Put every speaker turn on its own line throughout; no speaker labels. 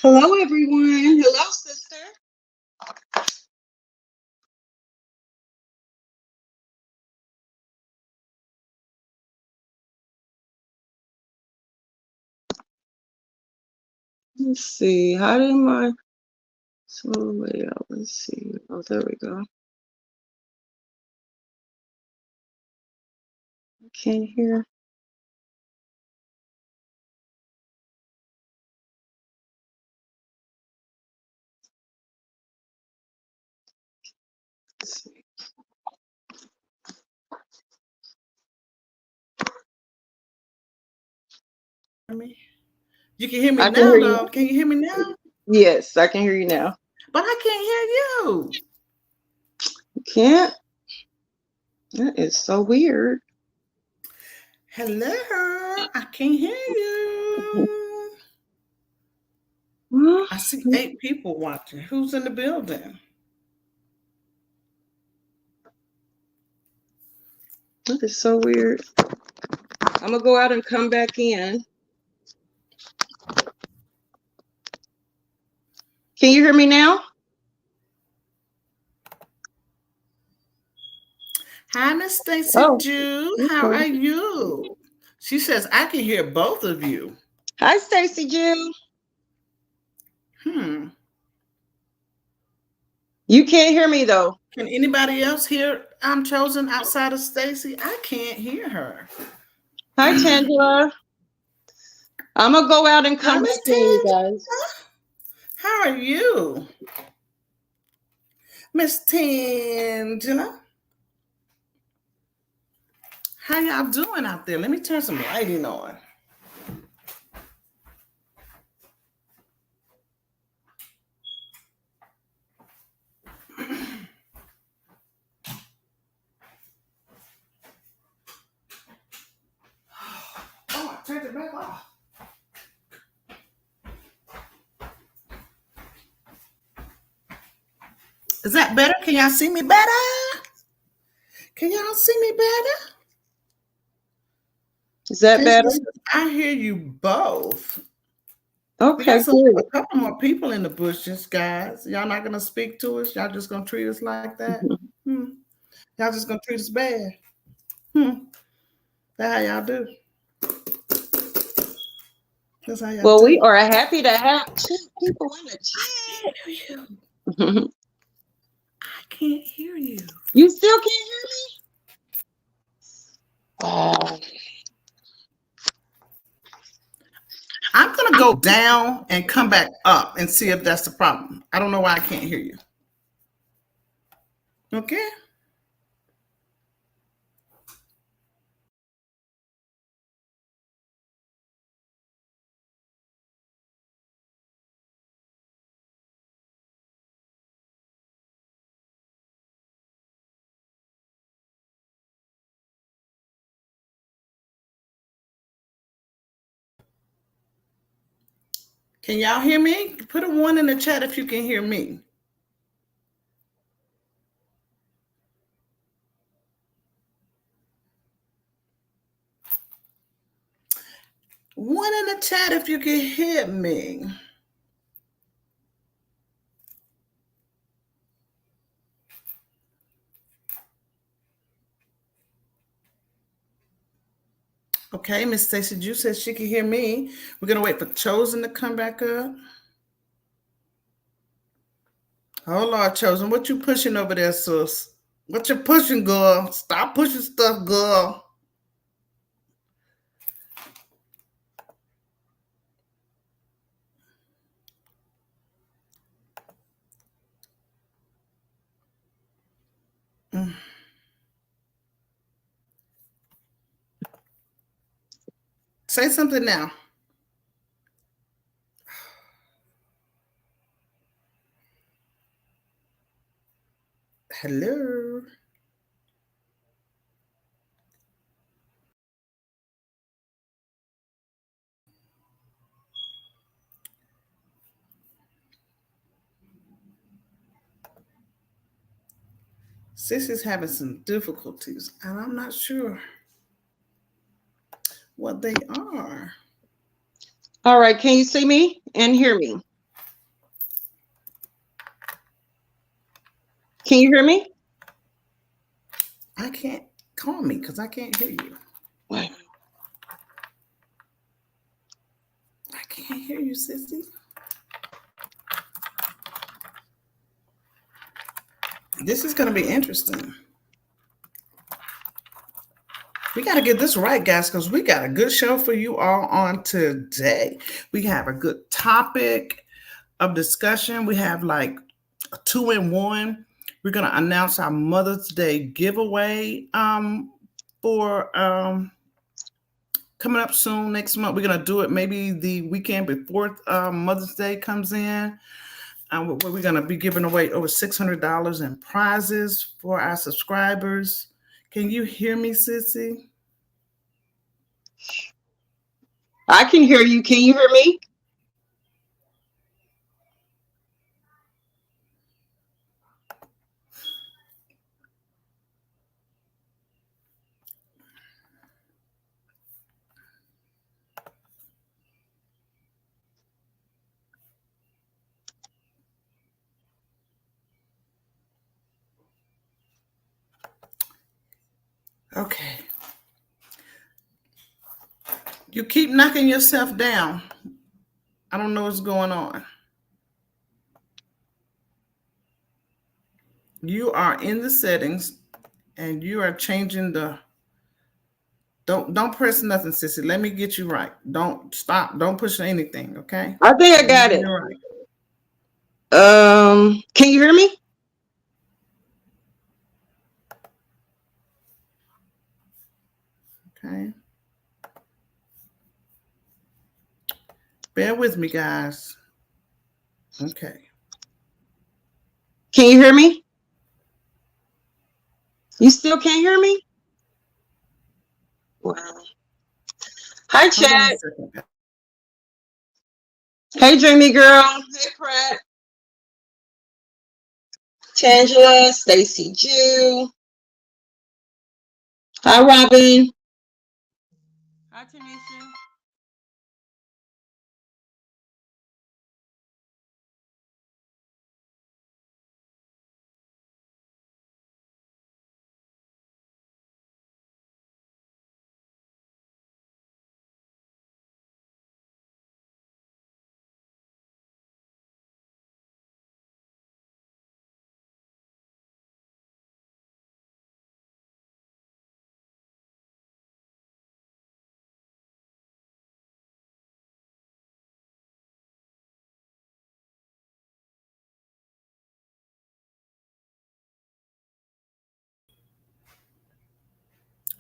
Hello, everyone. Hello, sister. Let's see. How did my way out? Let's see. Oh, there we go. I can't hear. Let's see.
You can hear me
I can
now,
hear
though.
you.
Can you hear me now?
Yes, I can hear you now.
But I can't hear you.
You can't? That is so weird.
Hello. I can't hear you.
Well,
I see 8 people watching. Who's in the building?
that is so weird. I'm going to go out and come back in. Can you hear me now?
Hi, Miss Stacy
Oh,
Jew. How
okay.
are you? She says, I can hear both of you.
Hi, Stacy Jill.
Hmm.
You can't hear me, though.
Can anybody else hear I'm chosen outside of Stacy? I can't hear her.
Hi, Tangela. I'm going to go out and
Hi,
come
Miss
back in, you
Tangela.
guys.
How are you? Miss Tangela? How y'all doing out there? Let me turn some lighting on. Oh, I turned it back off. Is that better? Can y'all see me better? Can y'all see me better?
Is that better?
I hear you both. We got
Okay,
a
good.
couple more people in the bushes, guys. Y'all not gonna speak to us? Y'all just gonna treat us like that? Hmm. Y'all just gonna treat us bad? Hmm. That's how y'all do. That's how y'all
Well, we
do.
are happy to have 2 people in the
I can't hear you.
chat.
I can't hear you.
You still can't hear me? Oh,
I'm gonna go down and come back up and see if that's the problem. I don't know why I can't hear you. Okay. Can y'all hear me? Put a 1 in the chat if you can hear me. One in the chat if you can hear me. Okay, Miss Stacey Jew says she can hear me. We're gonna wait for Chosen to come back up. Oh Lord, Chosen, what you pushing over there, sis? What you pushing, girl? Stop pushing stuff, girl. Mm. Say something now. Hello. Sissy's having some difficulties, and I'm not sure what they are.
all right. Can you see me and hear me? Can you hear me?
I can't call me because I can't hear you.
Wait.
I can't hear you, sissy. This is going to be interesting. We got to get this right, guys, because we got a good show for you all on today. We have a good topic of discussion. We have like a 2-in-1. We're going to announce our Mother's Day giveaway for coming up soon next month. We're going to do it maybe the weekend before Mother's Day comes in. Where we're going to be giving away over $600 in prizes for our subscribers. Can you hear me, sissy?
I can hear you. Can you hear me?
Okay. You keep knocking yourself down. I don't know what's going on. You are in the settings and you are changing the don't press nothing, sissy. Let me get you right. Don't stop. Don't push anything, okay?
I think I got it.
Right.
Can you hear me?
Okay. Bear with me, guys. Okay.
Can you hear me? You still can't hear me? Wow. Hi, Chad. Hey, Dreamy Girl. Hey, Pratt. Tangela, Stacy Jew. Hi, Robin. Hi, Tanisha.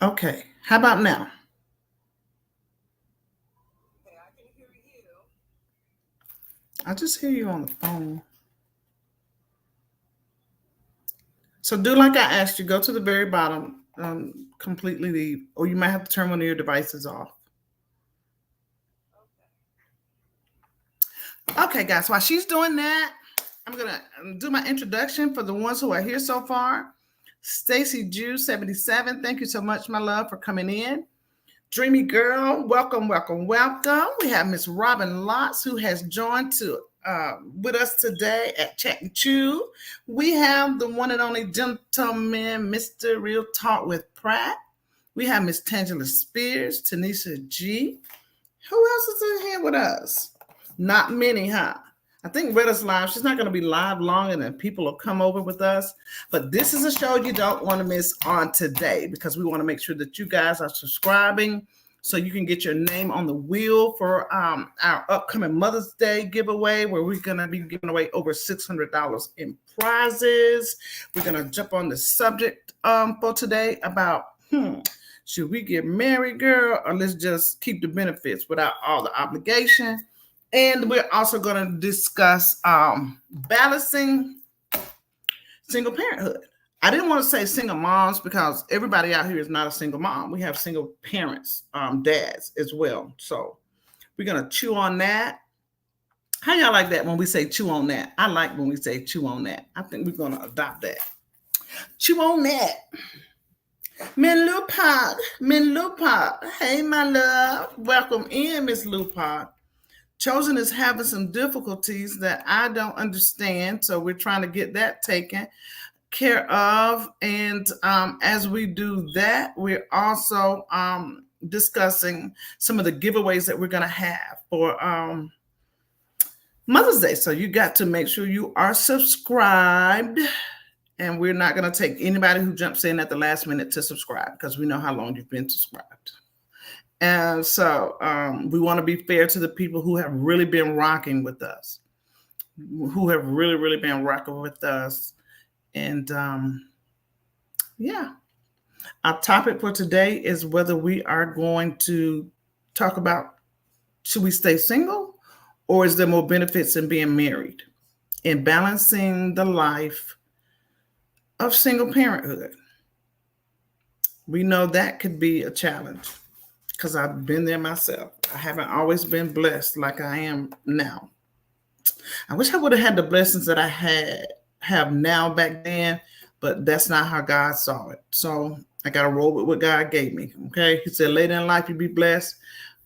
Okay. How about now? I just hear you on the phone. So do like I asked you. Go to the very bottom, completely leave, or you might have to turn one of your devices off. Okay, guys. While she's doing that, I'm gonna do my introduction for the ones who are here so far. Stacy Jew 77. Thank you so much, my love, for coming in. Dreamy Girl, welcome, welcome, welcome. We have Miss Robin Lotz, who has joined with us today at Chat and Chew. We have the one and only gentleman, Mr. Real Talk with Pratt. We have Miss Tangela Spears, Tanisha G. Who else is in here with us? Not many, huh? I think Retta's live. She's not going to be live long, and then people will come over with us. But this is a show you don't want to miss on today, because we want to make sure that you guys are subscribing so you can get your name on the wheel for our upcoming Mother's Day giveaway, where we're going to be giving away over $600 in prizes. We're going to jump on the subject for today about, should we get married, girl, or let's just keep the benefits without all the obligation? And we're also going to discuss balancing single parenthood. I didn't want to say single moms because everybody out here is not a single mom. We have single parents, dads as well. So we're going to chew on that. How y'all like that when we say chew on that? I like when we say chew on that. I think we're going to adopt that. Chew on that. Min Lupad. Hey, my love. Welcome in, Miss Lupad. Chosen is having some difficulties that I don't understand, so we're trying to get that taken care of. And as we do that, we're also discussing some of the giveaways that we're going to have for Mother's Day. So you got to make sure you are subscribed. And we're not going to take anybody who jumps in at the last minute to subscribe because we know how long you've been subscribed. And so we want to be fair to the people who have really been rocking with us, who have really, really been rocking with us. And yeah, our topic for today is whether we are going to talk about, should we stay single or is there more benefits in being married and balancing the life of single parenthood. We know that could be a challenge because I've been there myself. I haven't always been blessed like I am now. I wish I would have had the blessings that I have now back then, but that's not how God saw it. So I got to roll with what God gave me. Okay. He said, later in life, you be blessed.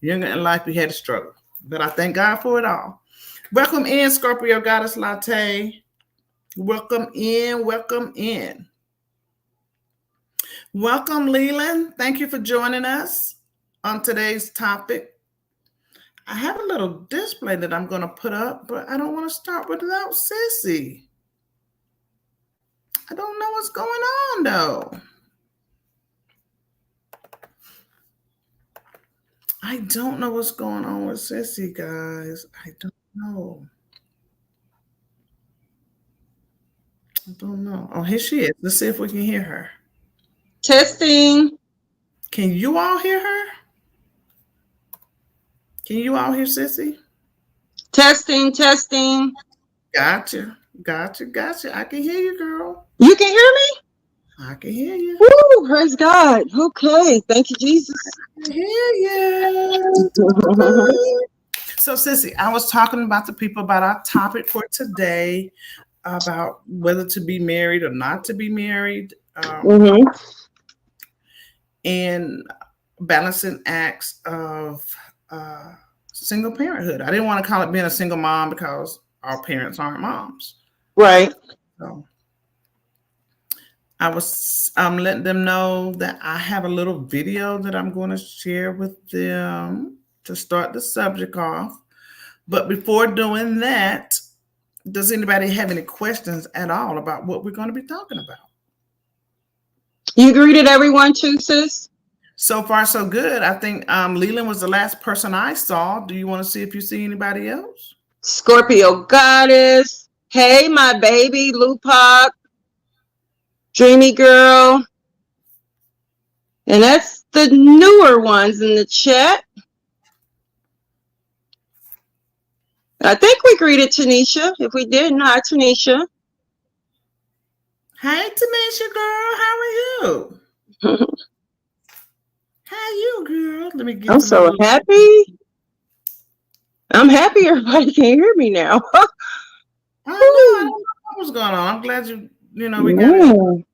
Younger in life, you had to struggle. But I thank God for it all. Welcome in, Scorpio Goddess Latte. Welcome in. Welcome in. Welcome, Leland. Thank you for joining us on today's topic. I have a little display that I'm going to put up, but I don't want to start without Sissy. I don't know what's going on, though. I don't know what's going on with Sissy, guys. I don't know. I don't know. Oh, here she is. Let's see if we can hear her.
Testing.
Can you all hear her? Can you all hear Sissy?
Testing, testing.
Gotcha. I can hear you, girl.
You can hear me?
I can hear you.
Woo, praise God. Okay, thank you, Jesus.
I can hear you. So, Sissy, I was talking about the people about our topic for today, about whether to be married or not to be married, and balancing acts of single parenthood. I didn't want to call it being a single mom because our parents aren't moms.
Right.
So I was letting them know that I have a little video that I'm going to share with them to start the subject off. But before doing that, does anybody have any questions at all about what we're going to be talking about?
You greeted everyone too, sis?
So far, so good. I think Leland was the last person I saw. Do you want to see if you see anybody else?
Scorpio Goddess. Hey, my baby, Lupac. Dreamy Girl. And that's the newer ones in the chat. I think we greeted Tanisha. If we didn't, hi, Tanisha.
Hey, Tanisha, girl. How are you? How you, girl? Let me get
I'm so happy. I'm happy everybody can hear me now.
I don't know what's going on. I'm glad we got it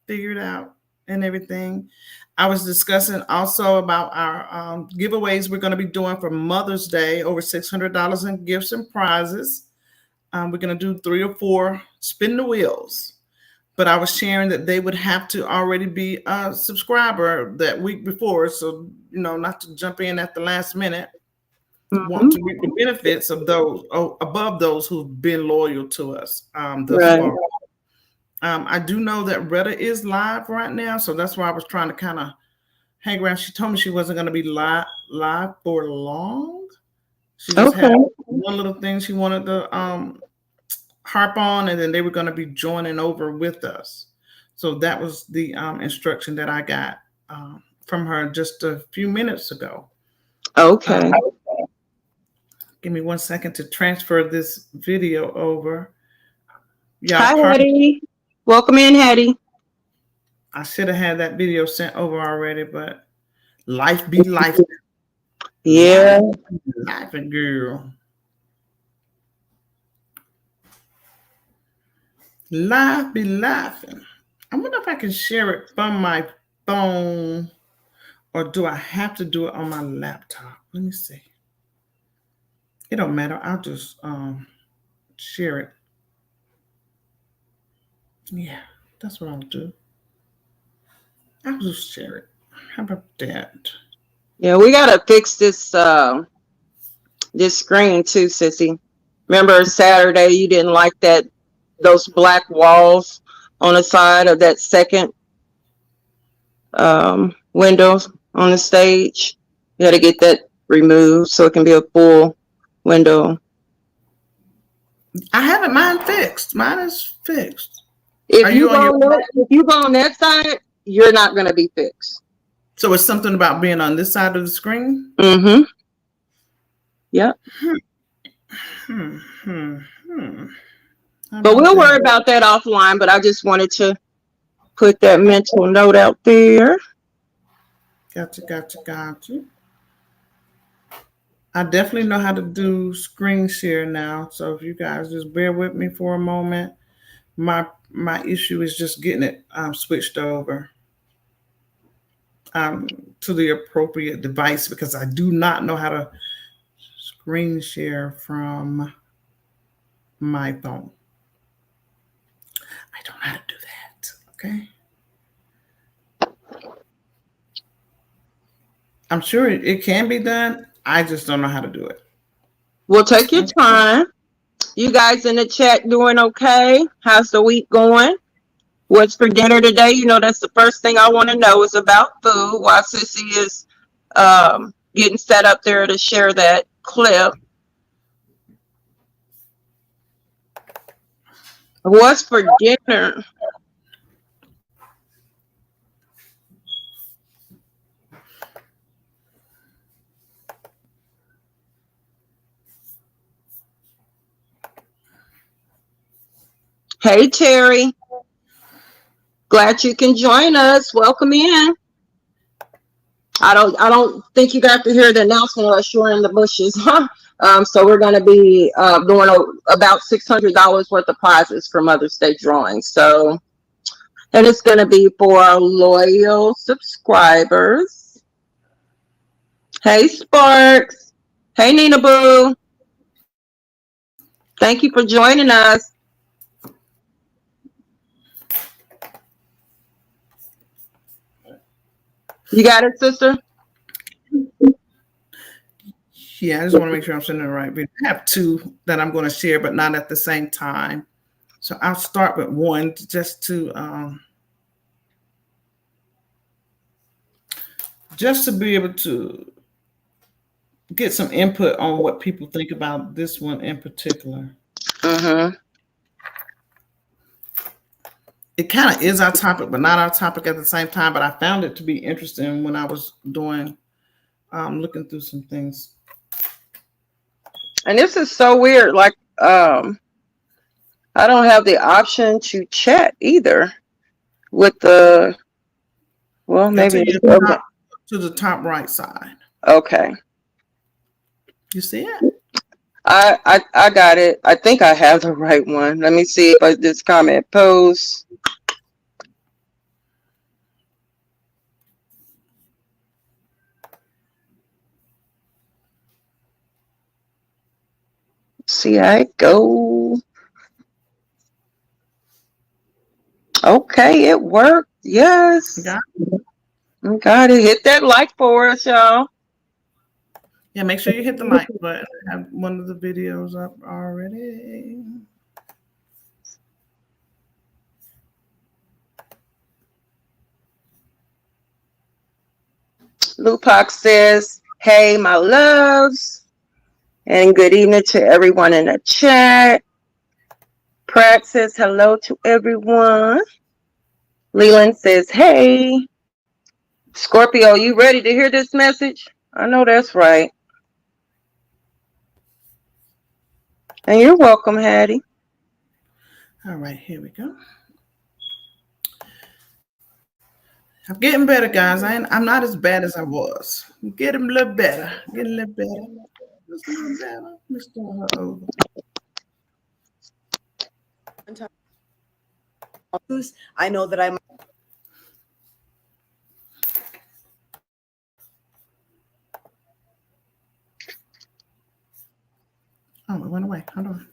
figured out and everything. I was discussing also about our giveaways we're going to be doing for Mother's Day, over $600 in gifts and prizes. We're going to do 3 or 4 spin the wheels. But I was sharing that they would have to already be a subscriber that week before. So, not to jump in at the last minute. Want to reap the benefits of those above those who've been loyal to us thus far. I do know that Retta is live right now, so that's why I was trying to kind of hang around. She told me she wasn't going to be live for long. She just had one little thing she wanted to harp on, and then they were going to be joining over with us. So that was the instruction that I got from her just a few minutes ago.
Okay.
Give me 1 second to transfer this video over.
Hi, Hattie. Welcome in, Hattie.
I should have had that video sent over already, but life be life.
Yeah.
Life, girl. Life be laughing. I wonder if I can share it from my phone, or do I have to do it on my laptop? Let me see. It don't matter. I'll just share it. Yeah. That's what I'll do. I'll just share it. How about that?
Yeah, we gotta fix this screen too, Sissy. Remember Saturday you didn't like that those black walls on the side of that second windows on the stage. You got to get that removed so it can be a full window.
I haven't mine fixed. Mine is fixed. Are
If you
you on your?
go on that side, you're not going to be fixed.
So it's something about being on this side of the screen.
Mm-hmm. Yep.
Hmm. Hmm. Hmm.
But we'll worry about that offline. But I just wanted to put that mental note out there.
Gotcha. I definitely know how to do screen share now. So if you guys just bear with me for a moment, my issue is just getting it switched over to the appropriate device because I do not know how to screen share from my phone. I don't know how to do that. Okay. I'm sure it can be done. I just don't know how to do it.
We'll take your time. You guys in the chat doing okay? How's the week going? What's for dinner today? You know, that's the first thing I want to know is about food while Sissy is getting set up there to share that clip. What's for dinner? Hey, Terry. Glad you can join us. Welcome in. I don't think you got to hear the announcement unless you're in the bushes. So we're going to be doing about $600 worth of prizes for Mother's Day drawings. So, and it's going to be for our loyal subscribers. Hey, Sparks. Hey, Nina Boo. Thank you for joining us. You got it, sister?
Yeah, I just want to make sure I'm sending the right video. I have two that I'm going to share, but not at the same time. So I'll start with one just to be able to get some input on what people think about this one in particular.
Mm-hmm.
It kind of is our topic, but not our topic at the same time. But I found it to be interesting when I was doing, looking through some things.
And this is so weird. Like, I don't have the option to chat either with the, well, maybe.
To the top right side.
Okay.
You see it?
I got it. I think I have the right one. Let me see if I this comment post. See, I go. Okay, it worked. Yes. Got it. Hit that like for us, y'all.
Yeah, make sure you hit the like button. I have one of the videos up already.
Lupac says, hey, my loves. And good evening to everyone in the chat. Pratt says hello to everyone. Leland says, hey. Scorpio, you ready to hear this message? I know that's right. And you're welcome, Hattie.
All right, here we go. I'm getting better, guys. I'm not as bad as I was. I'm getting a little better. Getting a little better. Just a little better. Let me start her over.
I know that I'm.
Oh, it went away. Hold on.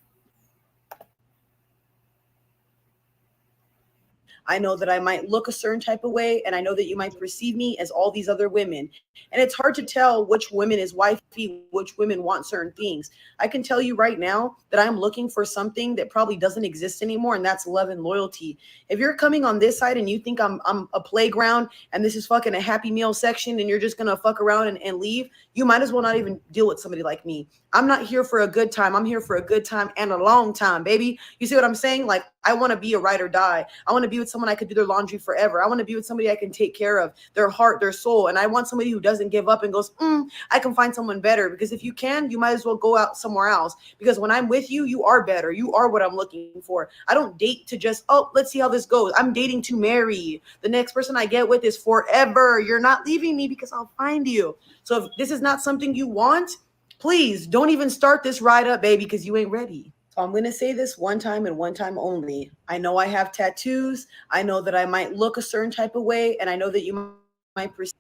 I know that I might look a certain type of way, and I know that you might perceive me as all these other women. And it's hard to tell which women is wifey, which women want certain things. I can tell you right now that I'm looking for something that probably doesn't exist anymore, and that's love and loyalty. If you're coming on this side and you think I'm a playground and this is fucking a happy meal section and you're just gonna fuck around and leave, you might as well not even deal with somebody like me. I'm not here for a good time. I'm here for a good time and a long time, baby. You see what I'm saying? Like, I want to be a ride or die. I want to be with someone I could do their laundry forever. I want to be with somebody I can take care of, their heart, their soul. And I want somebody who doesn't give up and goes, I can find someone better. Because if you can, you might as well go out somewhere else. Because when I'm with you, you are better. You are what I'm looking for. I don't date to just, oh, let's see how this goes. I'm dating to marry. The next person I get with is forever. You're not leaving me because I'll find you. So if this is not something you want, please don't even start this ride up, baby, because you ain't ready. So I'm going to say this one time and one time only. I know I have tattoos. I know that I might look a certain type of way, and I know that you might perceive.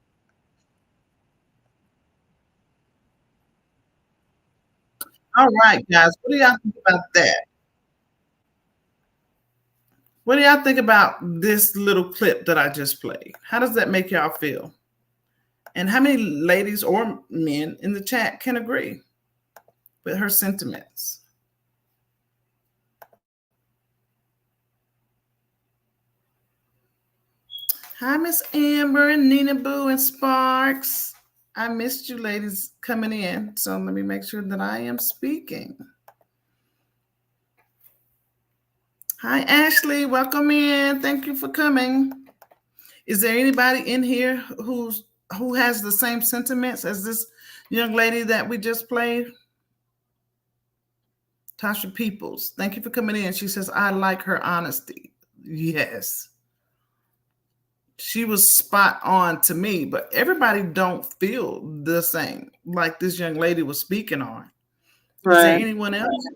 All right, guys, what do y'all think about that? What do y'all think about this little clip that I just played? How does that make y'all feel? And how many ladies or men in the chat can agree with her sentiments? Hi, Miss Amber and Nina Boo and Sparks. I missed you ladies coming in, so let me make sure that I am speaking. Hi, Ashley. Welcome in. Thank you for coming. Is there anybody in here who has the same sentiments as this young lady that we just played? Tasha Peoples. Thank you for coming in. She says, I like her honesty. Yes. She was spot on to me, but everybody don't feel the same like this young lady was speaking on. Right. Is there anyone else?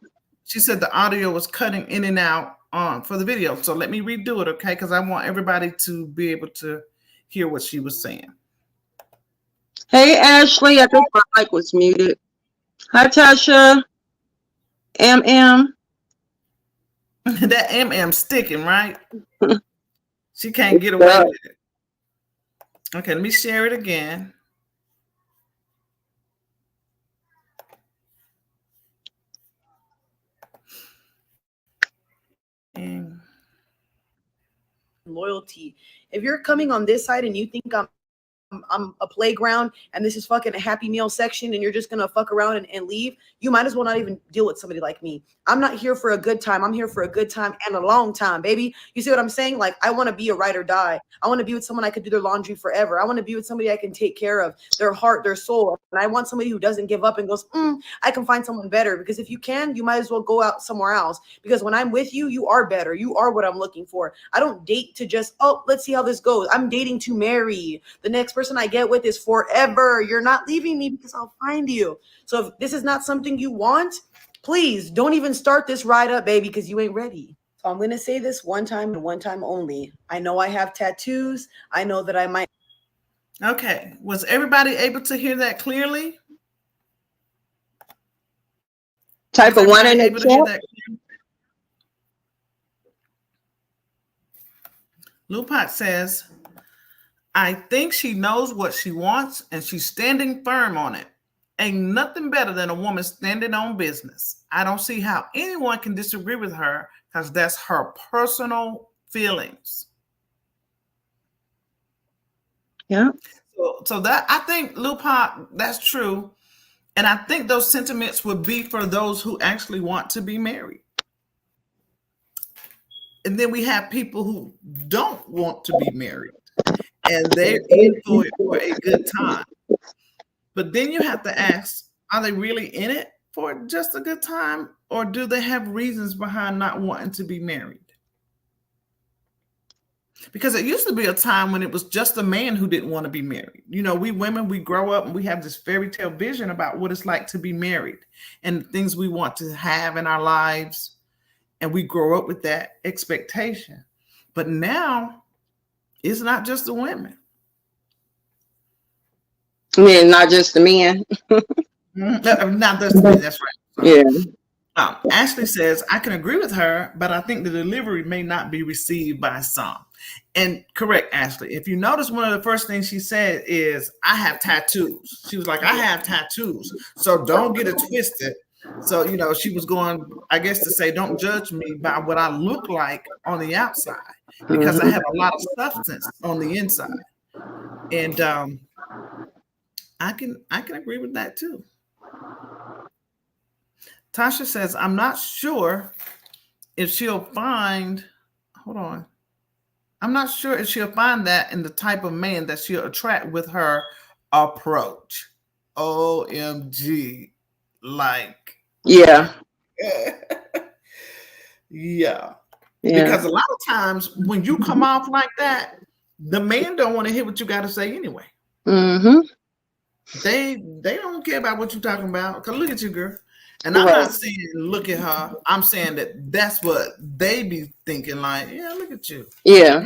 She said the audio was cutting in and out for the video. So let me redo it, okay? Because I want everybody to be able to hear what she was saying.
Hey, Ashley, I think my mic was muted. Hi, Tasha. MM.
That MM sticking, right? She can't get away with it. Okay, let me share it again. And
loyalty. If you're coming on this side and you think I'm a playground and this is fucking a happy meal section and you're just gonna fuck around and leave, you might as well not even deal with somebody like me. I'm not here for a good time. I'm here for a good time and a long time, baby. You see what I'm saying? Like, I want to be a ride or die. I want to be with someone I could do their laundry forever. I want to be with somebody I can take care of, their heart, their soul. And I want somebody who doesn't give up and goes, I can find someone better. Because if you can, you might as well go out somewhere else. Because when I'm with you, you are better. You are what I'm looking for. I don't date to just, oh, let's see how this goes. I'm dating to marry. The next person I get with is forever. You're not leaving me because I'll find you. So if this is not something you want, please don't even start this ride up, baby, because you ain't ready. So I'm going to say this one time and one time only. I know I have tattoos. I know that I might.
Okay. Was everybody able to hear that clearly?
Type of one in the chat.
Lupat says, I think she knows what she wants and she's standing firm on it. Ain't nothing better than a woman standing on business. I don't see how anyone can disagree with her because that's her personal feelings.
Yeah.
So that, I think, Lupat, that's true. And I think those sentiments would be for those who actually want to be married. And then we have people who don't want to be married and they're in for it for a good time. But then you have to ask, are they really in it for just a good time? Or do they have reasons behind not wanting to be married? Because it used to be a time when it was just a man who didn't want to be married. You know, we women, we grow up and we have this fairy tale vision about what it's like to be married and things we want to have in our lives. And we grow up with that expectation. But now it's not just the women.
I mean, not just the men.
Not just the men, that's right.
Yeah.
Ashley says, I can agree with her, but I think the delivery may not be received by some. And correct, Ashley. If you notice, one of the first things she said is, I have tattoos. She was like, I have tattoos. So don't get it twisted. So, she was going, I guess, to say, don't judge me by what I look like on the outside, because I have a lot of substance on the inside. And I can agree with that too. Tasha says, I'm not sure if she'll find, I'm not sure if she'll find that in the type of man that she'll attract with her approach. OMG. Like.
Yeah.
Yeah. Because a lot of times when you come off like that, the man don't want to hear what you got to say anyway.
Mm-hmm.
They don't care about what you're talking about. Because look at you, girl. And I'm not saying look at her. I'm saying that's what they be thinking. Like, yeah, look at you.
Yeah.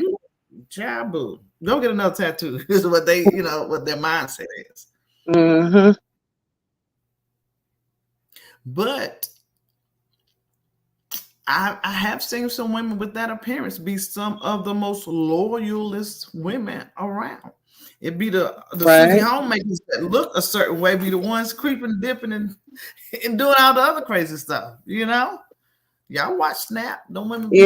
Jabu. Go get another tattoo. Is what they, what their mindset is.
Mm-hmm.
But I have seen some women with that appearance be some of the most loyalist women around. It'd be the Susie homemakers that look a certain way, be the ones creeping, dipping, and doing all the other crazy stuff. Y'all watch Snap. Don't women be,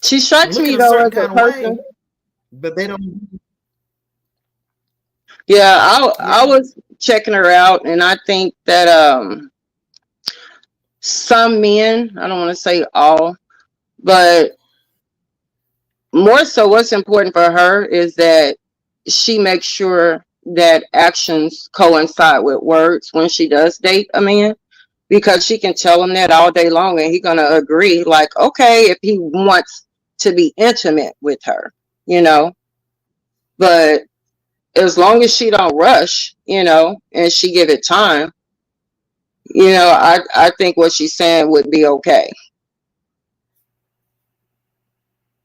she strikes me though as a person,
but they don't.
Yeah, I was checking her out, and I think that some men, I don't want to say all, but more so what's important for her is that she makes sure that actions coincide with words when she does date a man, because she can tell him that all day long and he's going to agree, like, okay, if he wants to be intimate with her, but as long as she don't rush, and she give it time, I think what she's saying would be okay.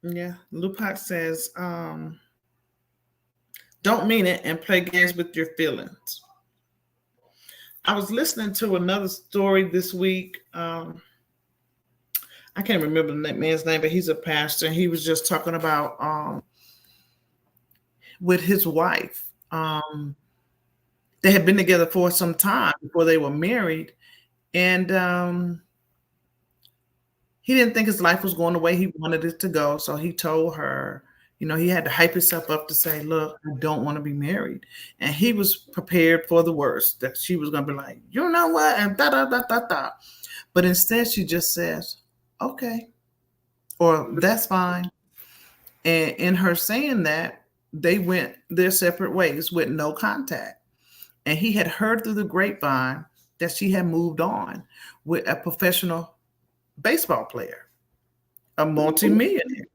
Yeah, Lupac says, don't mean it and play games with your feelings. I was listening to another story this week. I can't remember that man's name, but he's a pastor. He was just talking about with his wife. They had been together for some time before they were married, and he didn't think his life was going the way he wanted it to go. So he told her, he had to hype himself up to say, look, I don't want to be married. And he was prepared for the worst, that she was going to be like, you know what? And da. But instead she just says, okay, or that's fine. And in her saying that, they went their separate ways with no contact. And he had heard through the grapevine that she had moved on with a professional baseball player, a multi-millionaire.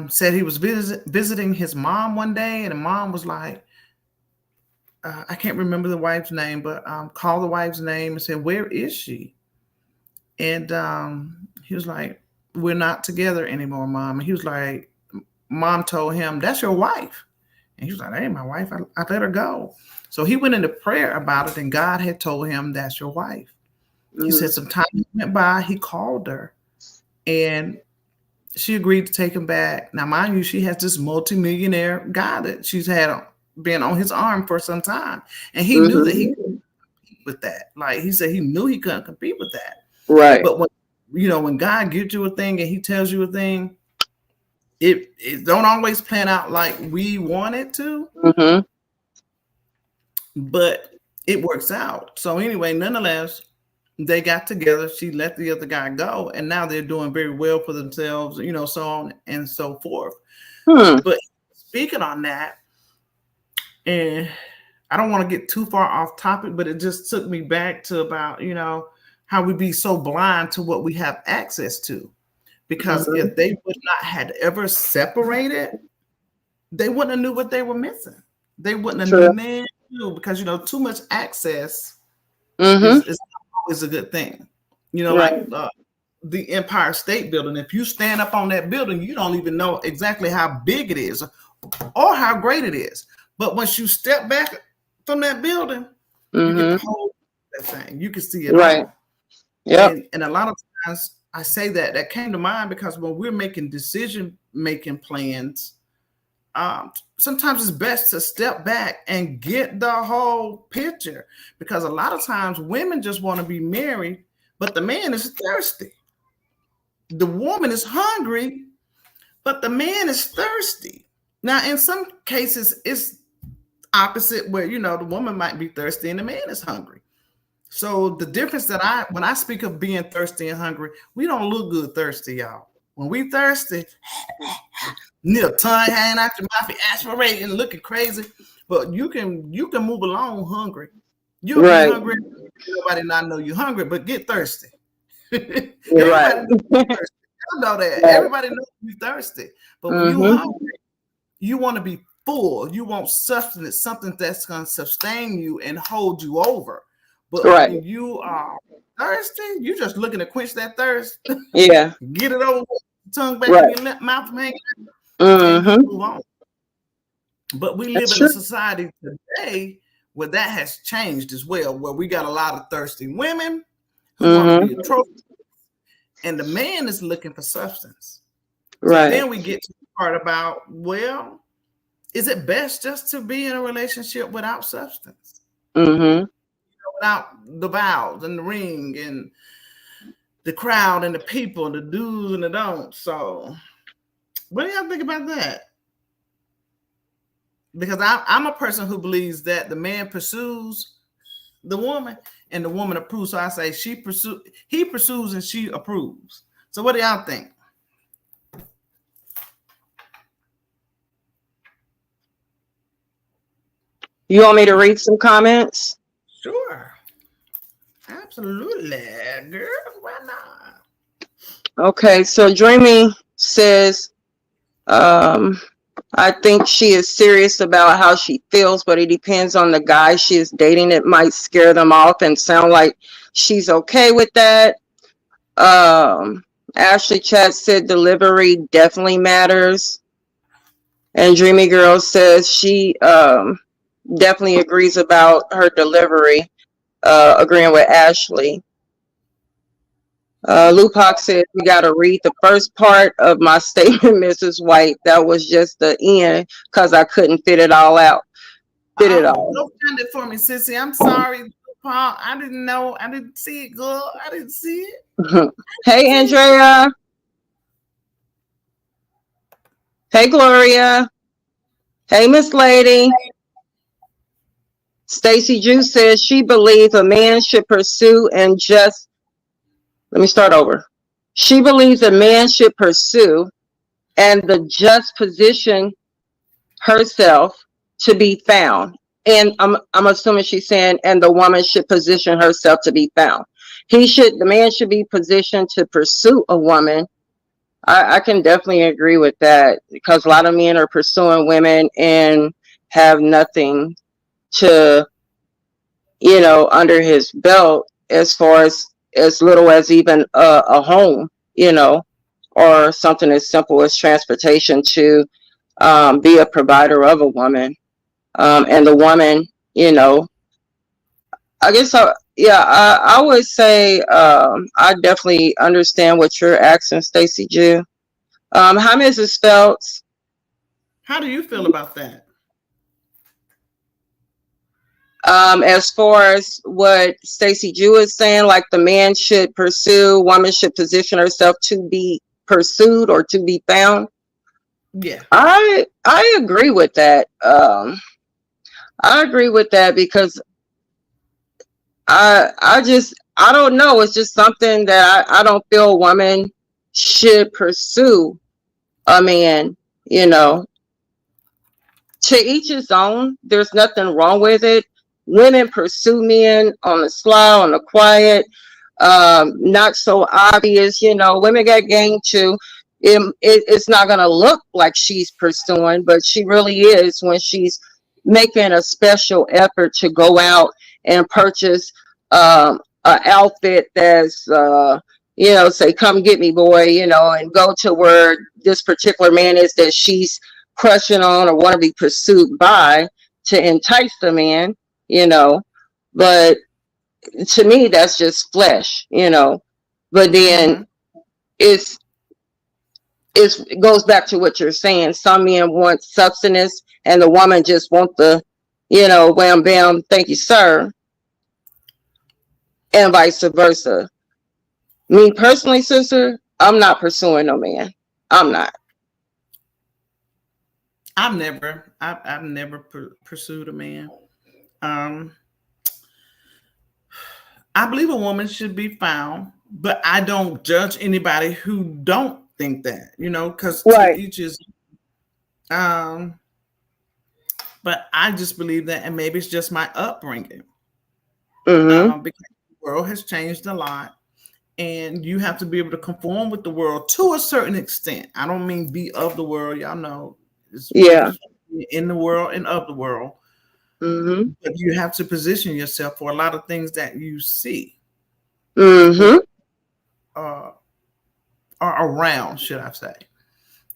Said he was visiting his mom one day, and the mom was like, I can't remember the wife's name, but called the wife's name and said, where is she? And he was like, we're not together anymore, Mom. And he was like, Mom told him, that's your wife. And he was like, that ain't my wife. I let her go. So he went into prayer about it, and God had told him, that's your wife. Mm-hmm. He said some time went by, he called her, and she agreed to take him back. Now, mind you, she has this multimillionaire guy that she's had been on his arm for some time. And he knew that he couldn't compete with that. Like he said, he knew he couldn't compete with that.
Right.
But when God gives you a thing and he tells you a thing, it don't always plan out like we want it to.
Mm-hmm.
But it works out. So anyway, nonetheless, they got together. She let the other guy go, and now they're doing very well for themselves, so on and so forth. But speaking on that, and I don't want to get too far off topic, but it just took me back to about, how we be so blind to what we have access to. Because if they would not had ever separated, they wouldn't have knew what they were missing. They wouldn't have knew, because, too much access is always a good thing. Like the Empire State Building. If you stand up on that building, you don't even know exactly how big it is or how great it is. But once you step back from that building, you get the whole everything. You can see it
Right.
all.
Yep.
And a lot of times I say that came to mind because when we're making decision-making plans, sometimes it's best to step back and get the whole picture, because a lot of times women just want to be married, but the man is thirsty. The woman is hungry, but the man is thirsty. Now, in some cases, it's opposite, where the woman might be thirsty and the man is hungry. So the difference that when I speak of being thirsty and hungry, we don't look good thirsty, y'all. When we thirsty, tongue hanging out your mouth, aspirating, looking crazy, but you can move along hungry. You'll be hungry. Nobody not know you're hungry, but get thirsty. Everybody knows thirsty. I know that. Everybody knows you're thirsty, but when you're hungry, you want to be full. You want substance, something that's going to sustain you and hold you over. But when you are thirsty, you just looking to quench that thirst.
Yeah.
Get it over. Tongue back in your mouth from hanging out, and you move on. But we live in a society today where that has changed as well, where we got a lot of thirsty women who want to be a trophy, and the man is looking for substance. So then we get to the part about, well, is it best just to be in a relationship without substance? Without the vows and the ring and the crowd and the people and the do's and the don'ts. So what do y'all think about that? Because I'm a person who believes that the man pursues the woman and the woman approves. So I say he pursues and she approves. So what do y'all think?
You want me to read some comments?
Sure. Absolutely, girl. Why not?
Okay, so Dreamy says, I think she is serious about how she feels, but it depends on the guy she is dating. It might scare them off and sound like she's okay with that. Ashley Chat said delivery definitely matters. And Dreamy Girl says she definitely agrees about her delivery, agreeing with Ashley. Lupac said, you got to read the first part of my statement, Mrs. White. That was just the end because I couldn't fit it all out.
Go find it for me, sissy. I'm sorry, Lupac. I didn't know. I didn't see it, girl. I didn't see it.
Hey, Andrea. Hey, Gloria. Hey, Miss Lady. Stacy Jew says she believes a man should pursue and just, let me start over. She believes a man should pursue and the just position herself to be found. And I'm assuming she's saying, and the woman should position herself to be found. The man should be positioned to pursue a woman. I can definitely agree with that, because a lot of men are pursuing women and have nothing to, under his belt as far as little as even a home, or something as simple as transportation to be a provider of a woman. And the woman, I guess, I would say I definitely understand what you're asking, Stacy Jew. Hi, Mrs. Phelps.
How do you feel about that?
As far as what Stacy Jew is saying, like the man should pursue, woman should position herself to be pursued or to be found.
Yeah,
I agree with that. I agree with that because I don't know. It's just something that I don't feel a woman should pursue a man, to each his own. There's nothing wrong with it. Women pursue men on the sly, on the quiet, not so obvious. Women got game too. It's not going to look like she's pursuing, but she really is when she's making a special effort to go out and purchase an outfit that's, say, come get me, boy, and go to where this particular man is that she's crushing on or want to be pursued by to entice the man, but to me, that's just flesh, but then it's, it goes back to what you're saying. Some men want substance and the woman just want the, wham bam, thank you, sir, and vice versa. Me personally, sister, I'm not pursuing no man. I'm not.
I've never pursued a man. I believe a woman should be found, but I don't judge anybody who don't think that, because to
Right.
each is. But I just believe that, and maybe it's just my upbringing, because the world has changed a lot, and you have to be able to conform with the world to a certain extent. I don't mean be of the world, y'all know. It's in the world and of the world. But you have to position yourself for a lot of things that you see. Are around, should I say.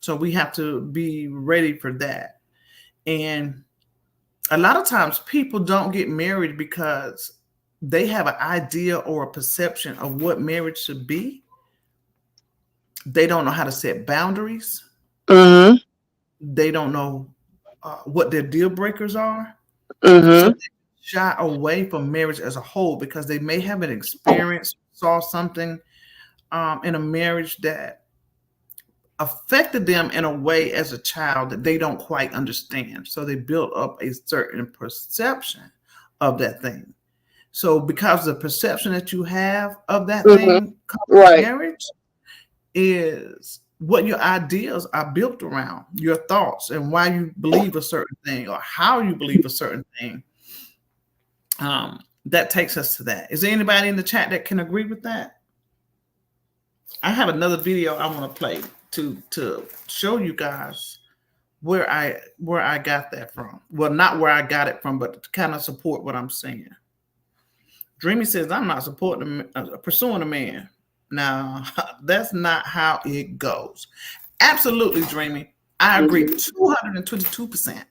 So we have to be ready for that. And a lot of times people don't get married because they have an idea or a perception of what marriage should be. They don't know how to set boundaries. They don't know what their deal breakers are. So they shy away from marriage as a whole because they may have an experience, saw something in a marriage that affected them in a way as a child that they don't quite understand. So they built up a certain perception of that thing. So because the perception that you have of that thing called marriage is what your ideas are built around, your thoughts and why you believe a certain thing or how you believe a certain thing. That takes us to that. Is there anybody in the chat that can agree with that? I have another video I want to play to show you guys where I got that from. Well, not where I got it from, but to kind of support what I'm saying. Dreamy says, I'm not pursuing a man. Now, that's not how it goes. Absolutely, Dreamy. I agree 222%.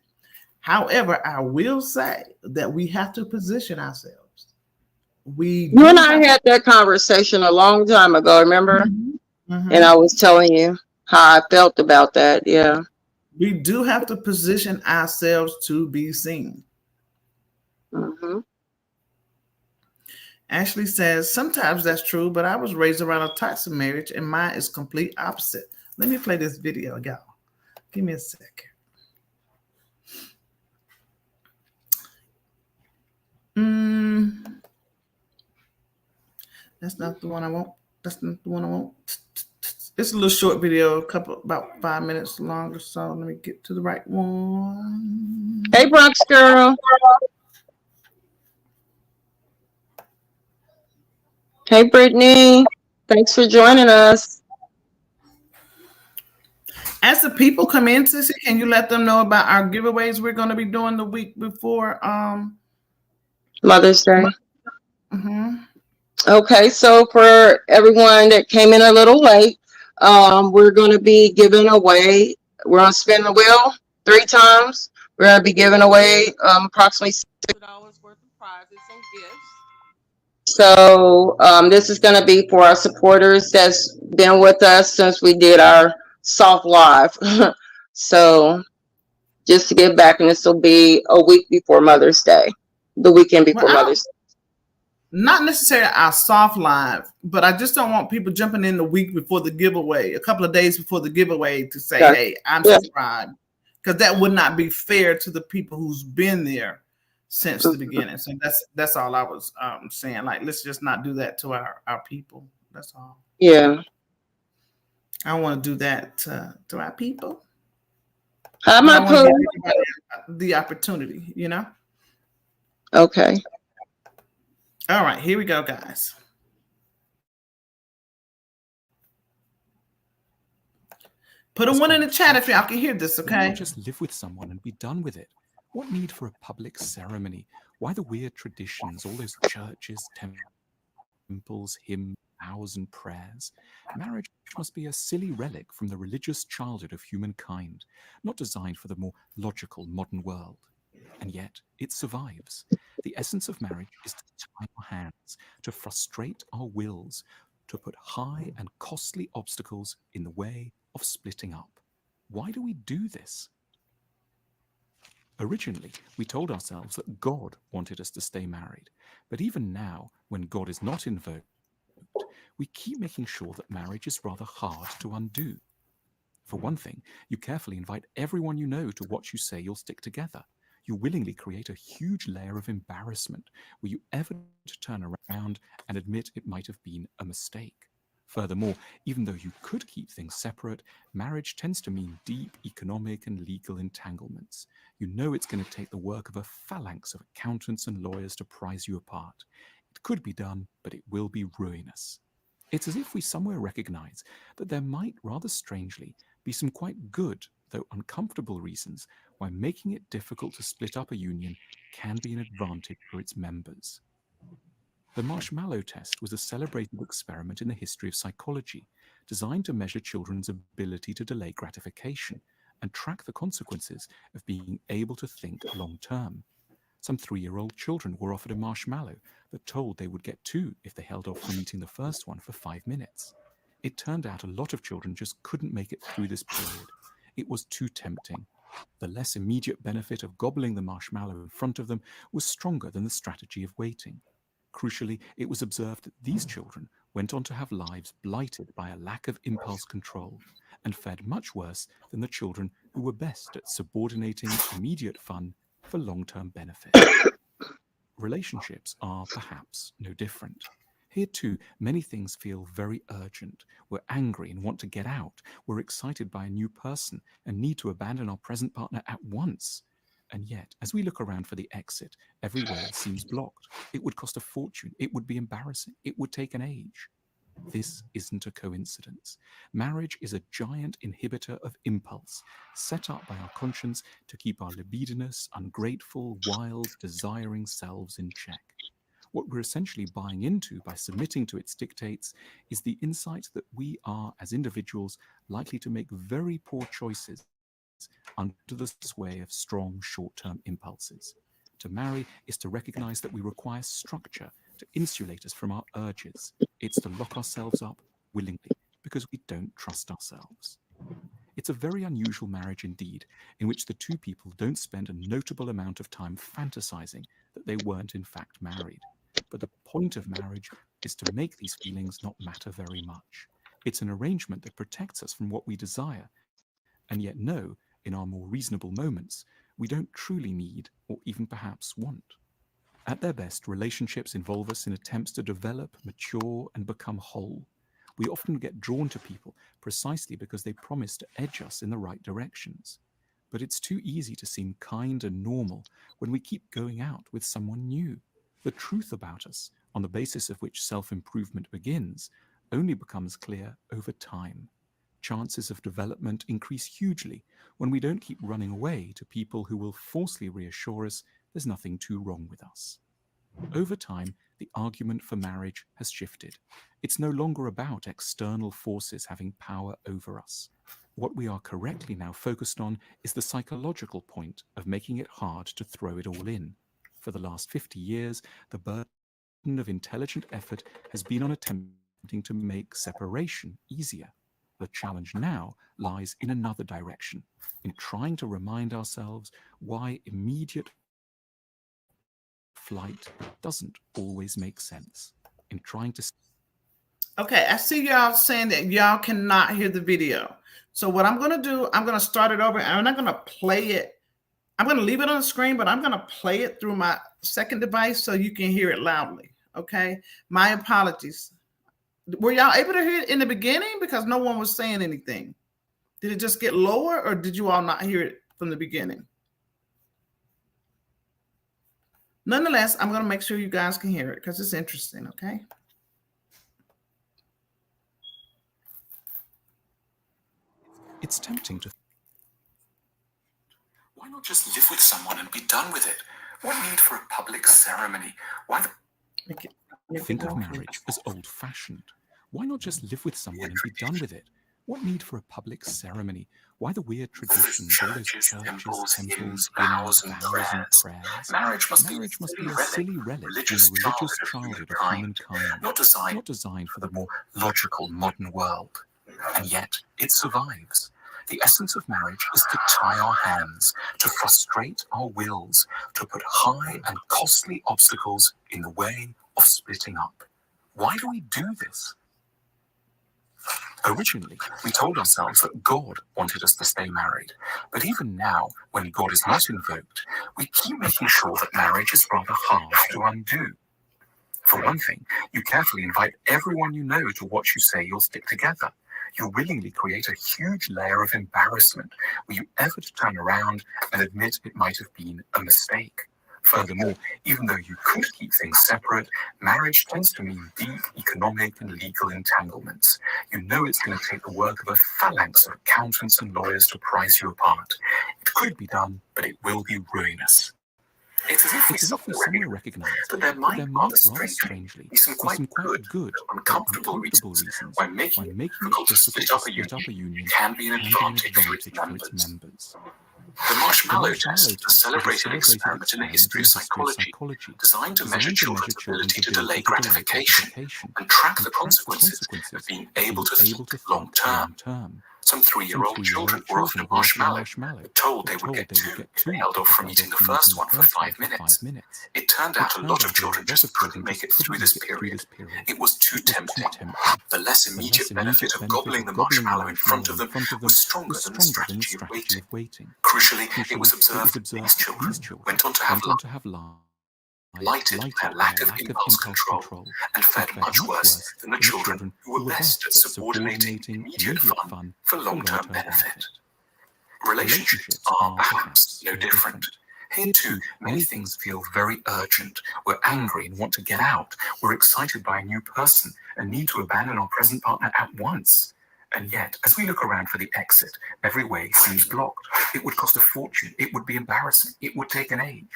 However, I will say that we have to position ourselves. You
and I had that conversation a long time ago, remember? And I was telling you how I felt about that. Yeah.
We do have to position ourselves to be seen. Ashley says, sometimes that's true, but I was raised around a toxic marriage and mine is complete opposite. Let me play this video, y'all. Give me a second. That's not the one I want. That's not the one I want. It's a little short video, about 5 minutes long or so. Let me get to the right one.
Hey, Bronx girl. Hey, Brittany. Thanks for joining us.
As the people come in, Sissy, can you let them know about our giveaways we're going to be doing the week before
Mother's Day? Okay, so for everyone that came in a little late, we're going to be giving away, we're going to spin the wheel 3 times. We're going to be giving away approximately $6 worth of prizes and gifts. So this is going to be for our supporters that's been with us since we did our soft live. So just to give back, and this will be a week before Mother's Day, the weekend before Mother's Day.
Not necessarily our soft live, but I just don't want people jumping in the week before the giveaway, a couple of days before the giveaway to say, hey, I'm subscribed. Because that would not be fair to the people who's been there since the beginning. So that's all I was saying. Like, let's just not do that to our people. That's all.
Yeah.
I don't want to do that to our people.
I'm not putting
the opportunity,
Okay.
All right, here we go, guys. Put a 1 in the chat if y'all can hear this, okay?
Why just live with someone and be done with it? What need for a public ceremony? Why the weird traditions, all those churches, temples, hymns, vows, and prayers? Marriage must be a silly relic from the religious childhood of humankind, not designed for the more logical modern world. And yet it survives. The essence of marriage is to tie our hands, to frustrate our wills, to put high and costly obstacles in the way of splitting up. Why do we do this? Originally, we told ourselves that God wanted us to stay married. But even now, when God is not invoked, we keep making sure that marriage is rather hard to undo. For one thing, you carefully invite everyone you know to watch you say you'll stick together. You willingly create a huge layer of embarrassment where you ever to turn around and admit it might have been a mistake. Furthermore, even though you could keep things separate, marriage tends to mean deep economic and legal entanglements. You know it's going to take the work of a phalanx of accountants and lawyers to prise you apart. It could be done, but it will be ruinous. It's as if we somewhere recognize that there might, rather strangely, be some quite good, though uncomfortable reasons why making it difficult to split up a union can be an advantage for its members. The marshmallow test was a celebrated experiment in the history of psychology, designed to measure children's ability to delay gratification and track the consequences of being able to think long term. Some 3-year-old children were offered a marshmallow, but told they would get 2 if they held off from eating the first one for 5 minutes. It turned out a lot of children just couldn't make it through this period. It was too tempting. The less immediate benefit of gobbling the marshmallow in front of them was stronger than the strategy of waiting. Crucially, it was observed that these children went on to have lives blighted by a lack of impulse control and fared much worse than the children who were best at subordinating immediate fun for long-term benefit. Relationships are perhaps no different. Here too, many things feel very urgent. We're angry and want to get out. We're excited by a new person and need to abandon our present partner at once. And yet, as we look around for the exit, every way seems blocked. It would cost a fortune. It would be embarrassing. It would take an age. This isn't a coincidence. Marriage is a giant inhibitor of impulse, set up by our conscience to keep our libidinous, ungrateful, wild, desiring selves in check. What we're essentially buying into by submitting to its dictates is the insight that we are, as individuals, likely to make very poor choices under the sway of strong short-term impulses. To marry is to recognize that we require structure to insulate us from our urges. It's to lock ourselves up willingly because we don't trust ourselves. It's a very unusual marriage indeed, in which the two people don't spend a notable amount of time fantasizing that they weren't in fact married. But the point of marriage is to make these feelings not matter very much. It's an arrangement that protects us from what we desire, and yet know, in our more reasonable moments, we don't truly need or even perhaps want. At their best, relationships involve us in attempts to develop, mature, and become whole. We often get drawn to people precisely because they promise to edge us in the right directions. But it's too easy to seem kind and normal when we keep going out with someone new. The truth about us, on the basis of which self-improvement begins, only becomes clear over time. Chances of development increase hugely when we don't keep running away to people who will falsely reassure us there's nothing too wrong with us. Over time, the argument for marriage has shifted. It's no longer about external forces having power over us. What we are correctly now focused on is the psychological point of making it hard to throw it all in. For the last 50 years, the burden of intelligent effort has been on attempting to make separation easier. The challenge now lies in another direction, in trying to remind ourselves why immediate flight doesn't always make sense. In trying to...
Okay, I see y'all saying that y'all cannot hear the video. So what I'm going to do, I'm going to start it over, and I'm not going to play it. I'm going to leave it on the screen, but I'm going to play it through my second device so you can hear it loudly. Okay, my apologies. Were y'all able to hear it in the beginning? Because no one was saying anything. Did it just get lower, or did you all not hear it from the beginning? Nonetheless, I'm going to make sure you guys can hear it because it's interesting, okay?
It's tempting to... Why not just live with someone and be done with it? What need for a public ceremony? Why think of marriage as old-fashioned? Why not just live with someone and be done with it? What need for a public ceremony? Why the weird traditions, all those
churches,
churches, temples,
vows, and
vows and
prayers.
prayers?
Marriage must
Marriage must
be
be
a
a silly relic from the religious childhood of humankind,
not
not designed for the more
logical modern world. And yet it survives. The essence of marriage is to tie our hands, to frustrate our wills, to put high and costly obstacles in the way of splitting up. Why do we do this? Originally, we told ourselves that God wanted us to stay married. But even now, when God is not invoked, we keep making sure that marriage is rather hard to undo. For one thing, you carefully invite everyone you know to watch you say you'll stick together. You willingly create a huge layer of embarrassment where you ever to turn around and admit it might have been a mistake. Furthermore, even though you could keep things separate, marriage tends to mean deep economic and legal entanglements. You know it's going to take the work of a phalanx of accountants and lawyers to prize you apart. It could be done, but it will be ruinous. It's as if we somewhere recognize that there might rather strangely be some quite good, uncomfortable reasons why making it difficult to split up a union can be an advantage for its members. The marshmallow test, a celebrated experiment in the history of psychology, designed to measure children's ability to delay gratification and track the consequences of being able to think long term. Some 3-year-old children were offered a marshmallow, but told they would get two if they held off from eating the first one for 5 minutes. It turned out a lot of children just couldn't make it through this period. It was too tempting. The less immediate benefit of gobbling the marshmallow in front of them was stronger than the strategy of waiting. Crucially, it was observed that these children went on to have lighted by a lack of impulse control and fared much worse than the children who were best at subordinating immediate fun for long-term benefit. Relationships are perhaps no different. Here too, many things feel very urgent. We're angry and want to get out. We're excited by a new person and need to abandon our present partner at once. And yet, as we look around for the exit, every way seems blocked. It would cost a fortune. It would be embarrassing. It would take an age.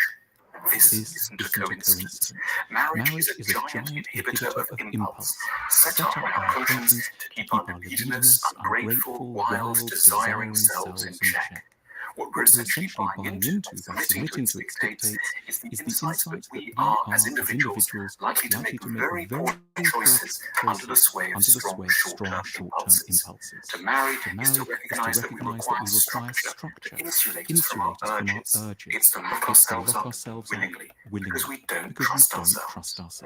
This isn't a coincidence. Marriage is a giant inhibitor of impulse, set up by our conscience to keep our libidinous, ungrateful, wild, desiring selves in check. What we're essentially buying into by submitting to its dictates is the insight that we are, as individuals, likely to make very poor choices under the sway of strong short-term impulses. To marry is to recognize that we require structure that insulates us from our urges. It's to lock ourselves up willingly because we don't trust ourselves.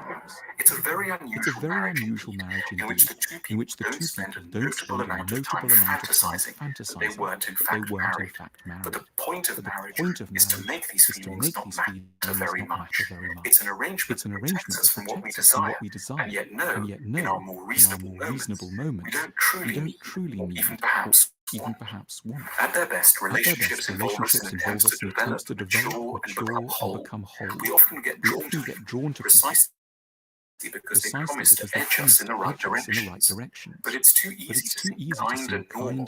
It's a very unusual marriage indeed, in which the two people don't spend a notable amount of time fantasizing that they weren't in fact married. But the point of marriage is to make these feelings not matter very much. It's an arrangement that protects us from what we desire, and yet know, in our more reasonable moments, we don't truly need, or even perhaps want. At their best, relationships involve us in attempts to develop, mature, and become whole. We often get drawn to people precisely because they promise to edge us in the right directions. But it's too easy to seem kind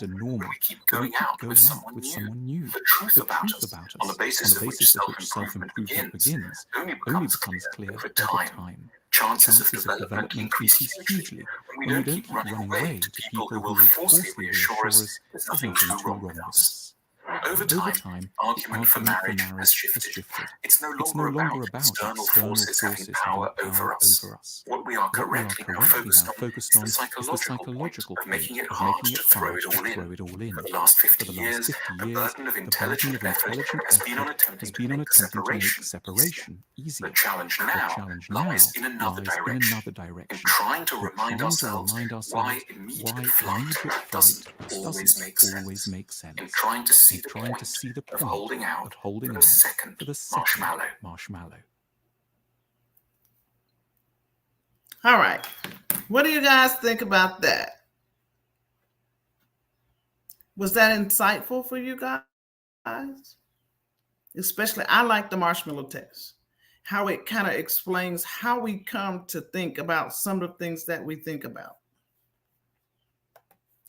and normal when we keep going out with someone new. The truth about us, on the basis of which self-improvement begins, only becomes clear over time. Chances of development increase hugely when we don't keep running away to people who will falsely reassure us there's nothing too wrong with us. Over time, the argument for marriage has shifted. It's no longer about external forces having power over us. What we are correctly now focused on is the psychological point of making it hard to throw it all in. For the last 50 years, the burden of intelligent effort has been on attempting to make separation easier. The challenge now lies in another direction, in trying to remind ourselves why immediate flight doesn't always make sense, in trying to see the point of holding out for the second marshmallow.
All right. What do you guys think about that? Was that insightful for you guys? Especially, I like the marshmallow test. How it kind of explains how we come to think about some of the things that we think about.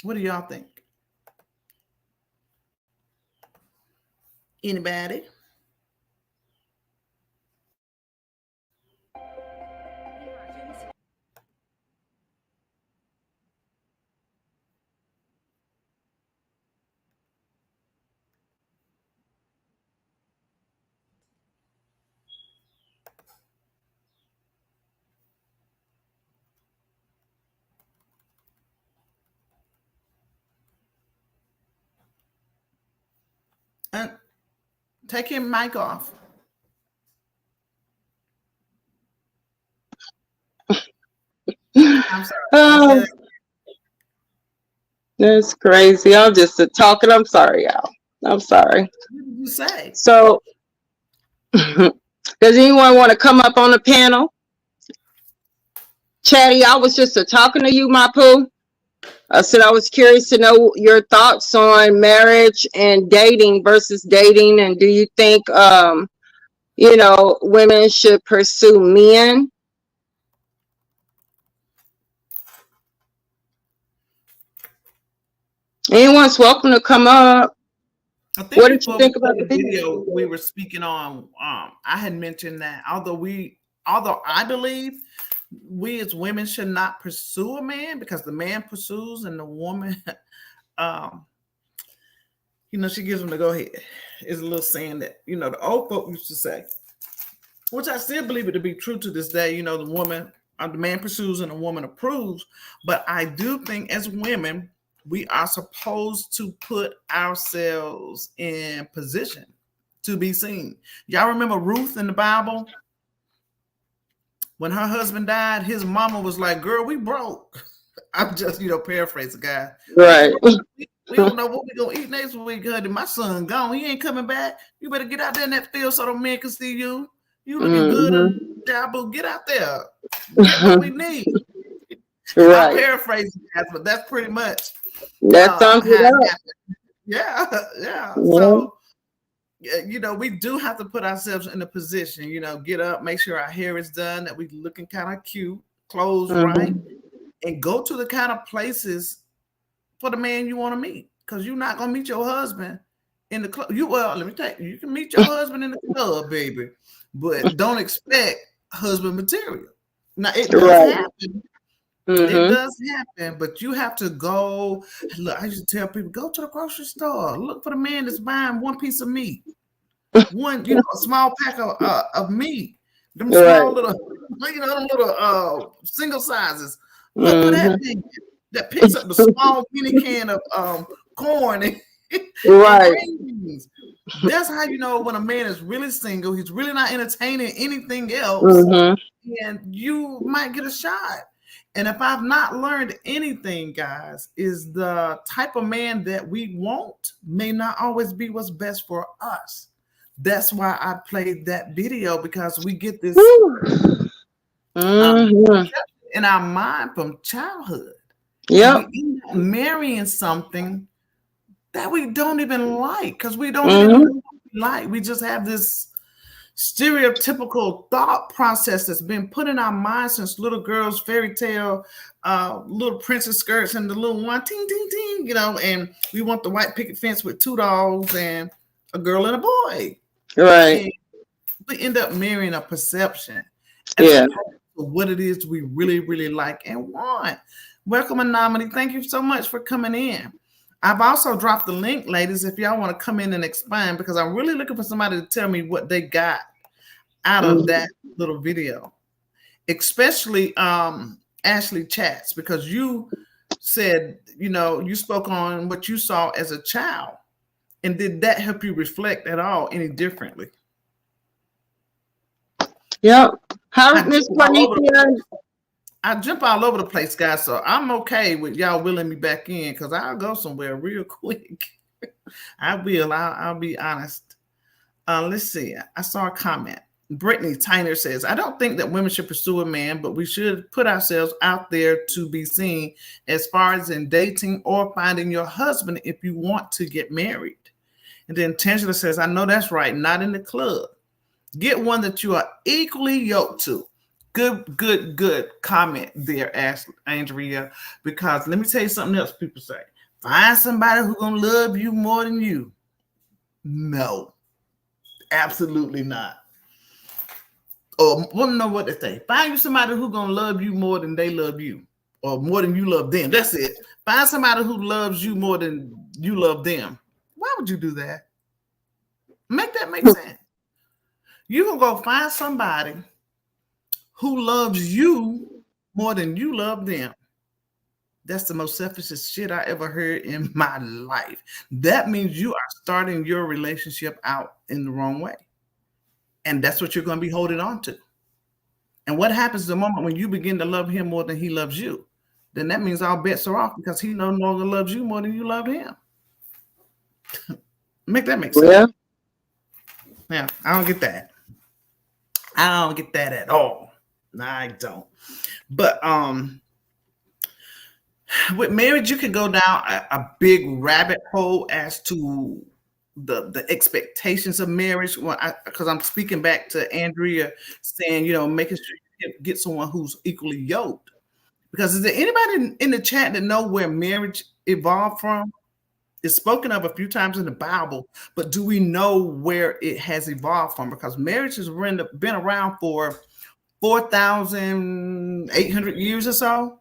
What do y'all think? Anybody? Take your mic off. I'm sorry.
That's crazy. I'm just talking. I'm sorry, y'all. I'm sorry.
What did you say?
So, does anyone want to come up on the panel? Chatty, I was just talking to you, my poo. I said I was curious to know your thoughts on marriage and dating versus dating, and do you think, women should pursue men? Anyone's welcome to come up. What did you think about the video
we were speaking on? I had mentioned that although I believe we as women should not pursue a man because the man pursues and the woman, she gives him the go ahead. It's a little saying that, the old folk used to say, which I still believe it to be true to this day. The man pursues and the woman approves. But I do think as women, we are supposed to put ourselves in position to be seen. Y'all remember Ruth in the Bible? When her husband died, his mama was like, girl, we broke. I'm just, paraphrasing, guys.
Right.
We don't know what we're going to eat next week, honey. My son gone. He ain't coming back. You better get out there in that field so the men can see you. You looking good, Jabu. Get out there. Get what we need. Right. I'm paraphrasing, guys, but that's pretty much
that sounds
Yeah. So, we do have to put ourselves in a position, get up, make sure our hair is done, that we looking kind of cute, clothes right, and go to the kind of places for the man you want to meet. Because you're not going to meet your husband in the club. Let me tell you, you can meet your husband in the club, baby, but don't expect husband material. Now, it does happen. It does happen, but you have to go. Look, I used to tell people, go to the grocery store. Look for the man that's buying one piece of meat. One, a small pack of meat. Them small little single sizes. Look for that thing that picks up the small mini can of corn and greens. That's how you know when a man is really single, he's really not entertaining anything else, and you might get a shot. And if I've not learned anything, guys, is the type of man that we want may not always be what's best for us. That's why I played that video, because we get this in our mind from childhood.
Yeah,
we end up marrying something that we don't even like because we don't even know what we like. We just have this stereotypical thought process that's been put in our minds since little girls, fairy tale, little princess skirts and the little one, ting, ting, ting, and we want the white picket fence with 2 dogs and a girl and a boy.
Right.
And we end up marrying a perception. And what it is we really, really like and want. Welcome, Anomaly. Thank you so much for coming in. I've also dropped the link, ladies, if y'all want to come in and expand, because I'm really looking for somebody to tell me what they got out of that little video, especially Ashley Chats, because you said, you spoke on what you saw as a child. And did that help you reflect at all any differently?
Yep. How Miss Juanita?
I jump all over the place, guys, so I'm okay with y'all willing me back in because I'll go somewhere real quick. I will. I'll be honest. Let's see. I saw a comment. Brittany Tyner says, I don't think that women should pursue a man, but we should put ourselves out there to be seen as far as in dating or finding your husband if you want to get married. And then Tangela says, I know that's right. Not in the club. Get one that you are equally yoked to. Good comment there, Andrea, because let me tell you something else people say. Find somebody who's going to love you more than you. No, absolutely not. Or want to know what they say. Find you somebody who's going to love you more than they love you, or more than you love them. That's it. Find somebody who loves you more than you love them. Why would you do that? Make that make sense. You can go find somebody who loves you more than you love them. That's the most selfishest shit I ever heard in my life. That means you are starting your relationship out in the wrong way. And that's what you're going to be holding on to. And what happens the moment when you begin to love him more than he loves you? Then that means all bets are off because he no longer loves you more than you love him. Make that make sense?
Yeah.
Yeah, I don't get that. I don't get that at all. No, I don't. But with marriage, you can go down a big rabbit hole as to the expectations of marriage. Because I'm speaking back to Andrea saying, making sure you get someone who's equally yoked. Because is there anybody in the chat that know where marriage evolved from? It's spoken of a few times in the Bible, but do we know where it has evolved from? Because marriage has been around for 4,800 years or so.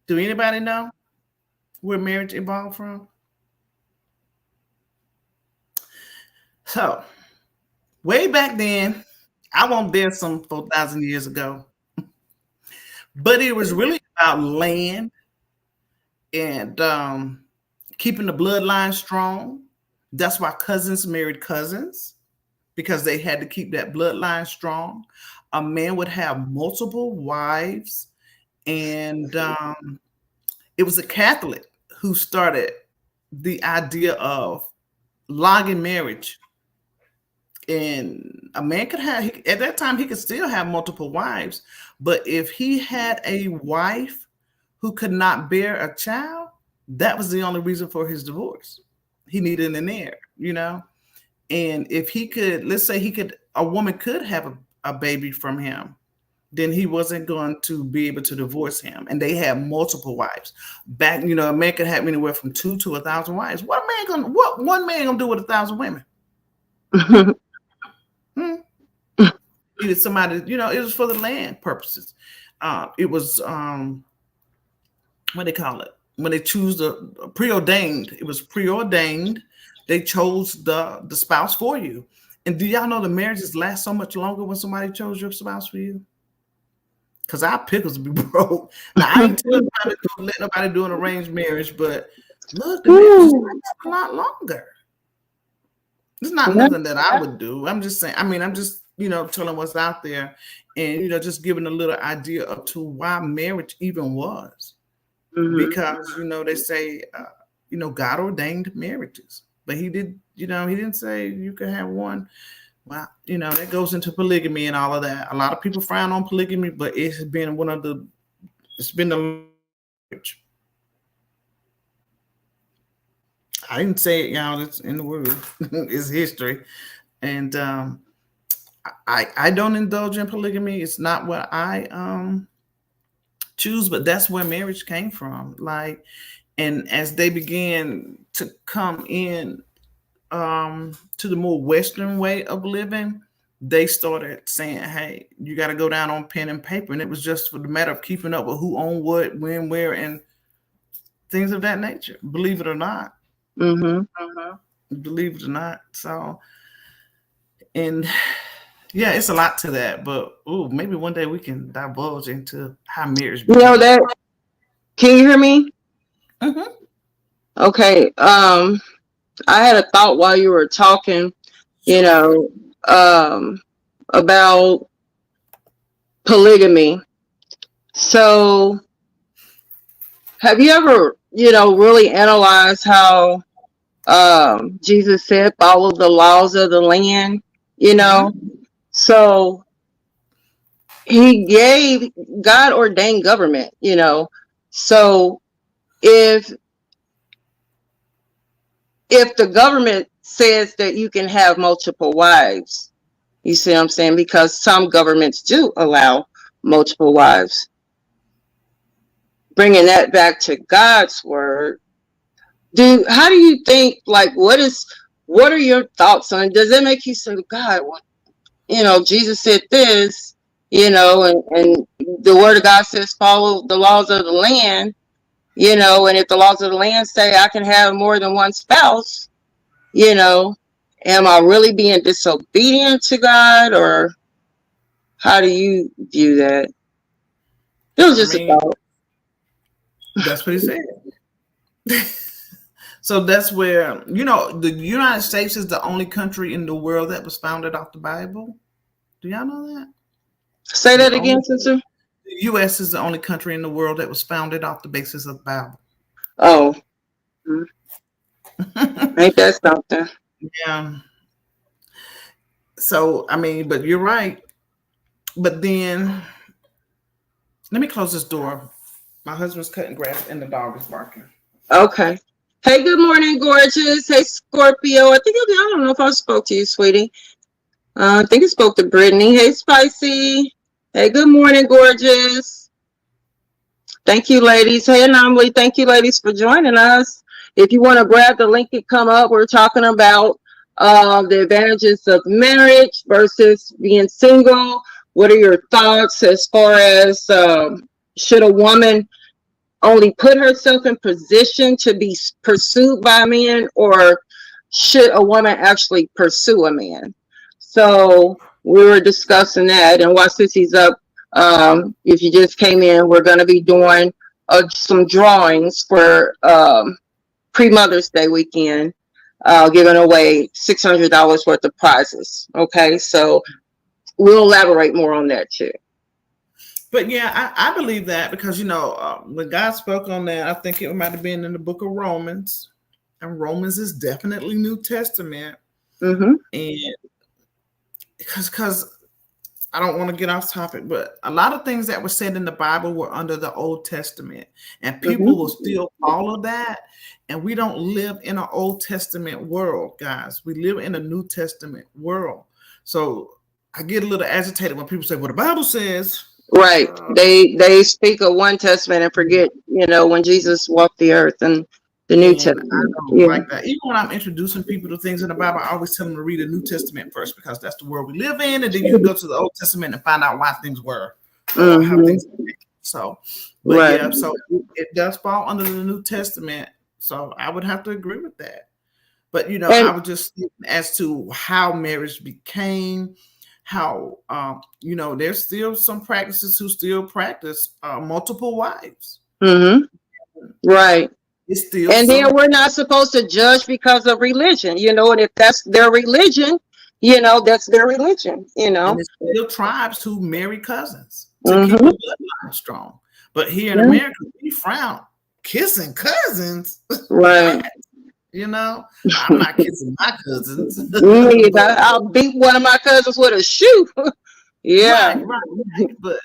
Do anybody know where marriage evolved from? So, way back then, I won't dare some 4,000 years ago, but it was really about land and keeping the bloodline strong. That's why cousins married cousins, because they had to keep that bloodline strong. A man would have multiple wives, and it was a Catholic who started the idea of logging marriage. And a man could have, at that time, he could still have multiple wives. But if he had a wife who could not bear a child, that was the only reason for his divorce. He needed an heir, And if he could, let's say a woman could have a baby from him, then he wasn't going to be able to divorce him. And they had multiple wives. Back, a man could have anywhere from 2 to 1,000 wives. What one man gonna do with 1,000 women? Needed somebody, it was for the land purposes. It was what they call it? When they choose the preordained, it was preordained. They chose the spouse for you. And do y'all know the marriages last so much longer when somebody chose your spouse for you? Because our pickles be broke. Now, I ain't telling nobody to let nobody do an arranged marriage, but look, the marriage lasts a lot longer. It's not nothing that I would do. I'm just saying, I'm just, telling what's out there and, just giving a little idea up to why marriage even was. Because, they say, God ordained marriages, but he didn't say you could have one. Well, that goes into polygamy and all of that. A lot of people frown on polygamy, but it's been the language. I didn't say it, y'all. It's in the word. It's history. And I don't indulge in polygamy. It's not what I choose, but that's where marriage came from. And as they began to come in to the more Western way of living, they started saying, hey, you got to go down on pen and paper. And it was just for the matter of keeping up with who owned what, when, where, and things of that nature. Believe it or not. Believe it or not. So, and yeah, it's a lot to that. But maybe one day we can divulge into how marriage began.
That. Can you hear me? Okay. I had a thought while you were talking, about polygamy. So have you ever, really analyzed how Jesus said, follow the laws of the land, So he gave God ordained government, So if the government says that you can have multiple wives, you see what I'm saying? Because some governments do allow multiple wives. Bringing that back to God's word, how do you think, what are your thoughts on it? Does it make you say, God, Jesus said this, and the word of God says, follow the laws of the land, and if the laws of the land say I can have more than one spouse, am I really being disobedient to God, or how do you view that? It was just a thought.
That's what he said. So that's where, the United States is the only country in the world that was founded off the Bible. Do y'all know that?
Say that again, sister.
The U.S. is the only country in the world that was founded off the basis of the Bible.
Oh. Ain't that something?
Yeah. So, but you're right. But then, let me close this door. My husband's cutting grass and the dog is barking.
Okay. Hey, good morning, gorgeous. Hey, Scorpio. I don't know if I spoke to you, sweetie. I think I spoke to Brittany. Hey, Spicy. Hey, good morning, gorgeous. Thank you, ladies. Hey, Anomaly. Thank you, ladies, for joining us. If you want to grab the link and come up, we're talking about the advantages of marriage versus being single. What are your thoughts as far as should a woman only put herself in position to be pursued by a man, or should a woman actually pursue a man? So we were discussing that, and while Sissy's up, if you just came in, we're going to be doing some drawings for pre-Mother's Day weekend, giving away $600 worth of prizes. Okay, so we'll elaborate more on that too.
But yeah, I believe that because, when God spoke on that, I think it might have been in the book of Romans. And Romans is definitely New Testament.
Mm-hmm.
And because I don't want to get off topic, but a lot of things that were said in the Bible were under the Old Testament. And people will still follow that. And we don't live in an Old Testament world, guys. We live in a New Testament world. So I get a little agitated when people say, well, the Bible says.
Right. They speak of one testament and forget, when Jesus walked the earth and the New Testament.
I don't like that. Even when I'm introducing people to things in the Bible, I always tell them to read the New Testament first because that's the world we live in, and then you can go to the Old Testament and find out why things were, or how things were. So, but
right.
Yeah, so it does fall under the New Testament. So I would have to agree with that. But I was just thinking as to how marriage became. How there's still some practices who still practice multiple wives.
Mm-hmm. Right.
It's still
then we're not supposed to judge because of religion, and if that's their religion, that's their religion, And
there's still tribes who marry cousins to keep the bloodline strong. But here in America, we frown kissing cousins.
Right.
I'm not kissing my cousins.
I'll beat one of my cousins with a shoe. Yeah.
Right. But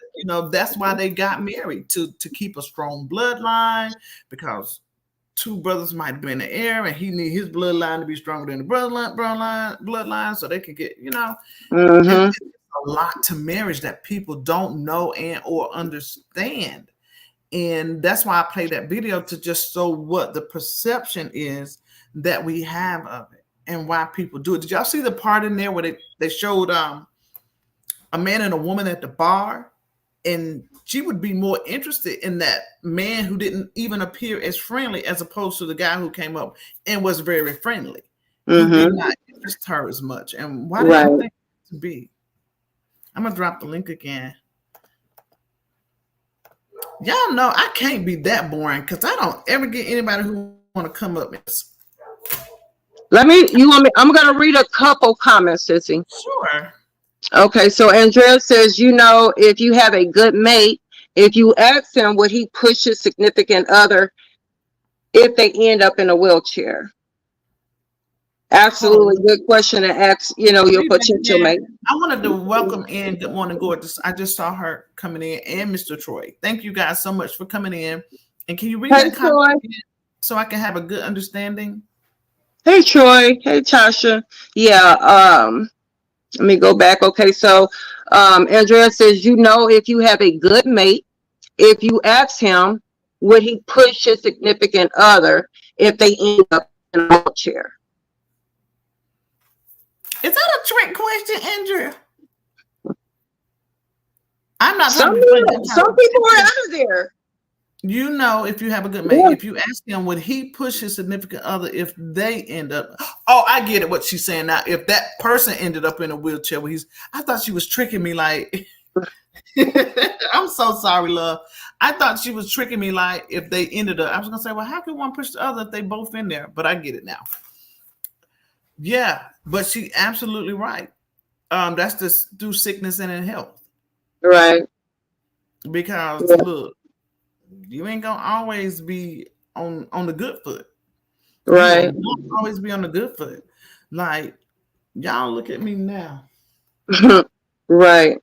that's why they got married, to keep a strong bloodline, because two brothers might be in the air and he need his bloodline to be stronger than the bloodline so they can get, it's a lot to marriage that people don't know and or understand. And that's why I played that video, to just show what the perception is that we have of it and why people do it. Did y'all see the part in there where they showed a man and a woman at the bar, and she would be more interested in that man who didn't even appear as friendly as opposed to the guy who came up and was very friendly. He did not interest her as much. And why do you think it to be? I'm gonna drop the link again. Y'all know I can't be that boring because I don't ever get anybody who want to come up and.
I'm gonna read a couple comments, Sissy.
Sure.
Okay, so Andrea says, if you have a good mate, if you ask him, would he push his significant other if they end up in a wheelchair? Absolutely. Good question to ask, your potential mate.
I wanted to welcome in. Good morning, gorgeous. I just saw her coming in, and Mr. Troy. Thank you guys so much for coming in. And can you read that comment so I can have a good understanding?
Hey, Troy. Hey, Tasha. Yeah. Let me go back. Okay. So, Andrea says, if you have a good mate, if you ask him, would he push his significant other if they end up in a wheelchair?
Is that a trick question, Andrea? I'm not.
Some people are out of there.
If you have a good mate, if you ask him, would he push his significant other if they end up? Oh, I get it. What she's saying now. If that person ended up in a wheelchair, I thought she was tricking me. Like, I'm so sorry, love. I thought she was tricking me. Like if they ended up, I was gonna say, well, how can one push the other if they both in there? But I get it now. Yeah, but she absolutely right. That's just through sickness and in health.
Right.
Because
Yeah.
look, you ain't gonna always be on the good foot.
Right.
You won't always be on the good foot. Like y'all look at me now.
Right.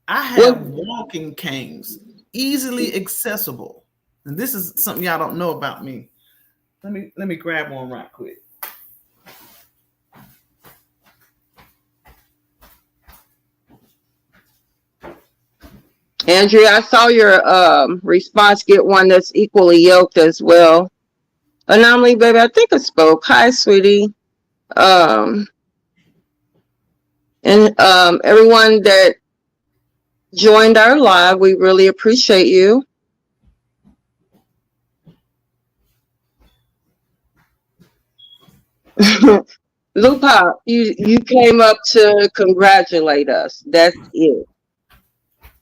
I have walking canes, easily accessible. And this is something y'all don't know about me. Let me grab one right quick.
Andrea, I saw your response. Get one that's equally yoked as well. Anomaly, baby, I think I spoke. Hi, sweetie. And everyone that joined our live, we really appreciate you. Lupa, you came up to congratulate us. That's it.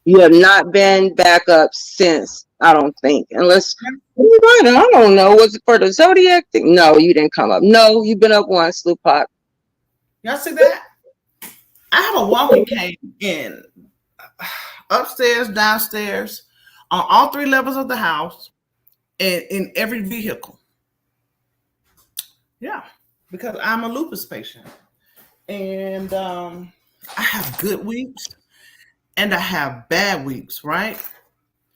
You have not been back up since, I don't think. Unless, I don't know. Was it for the Zodiac thing? No, you didn't come up. No, you've been up once, Lupa.
Y'all see that? I have a walking cane in upstairs, downstairs, on all 3 levels of the house, and in every vehicle. Yeah, because I'm a lupus patient. And I have good weeks and I have bad weeks, right?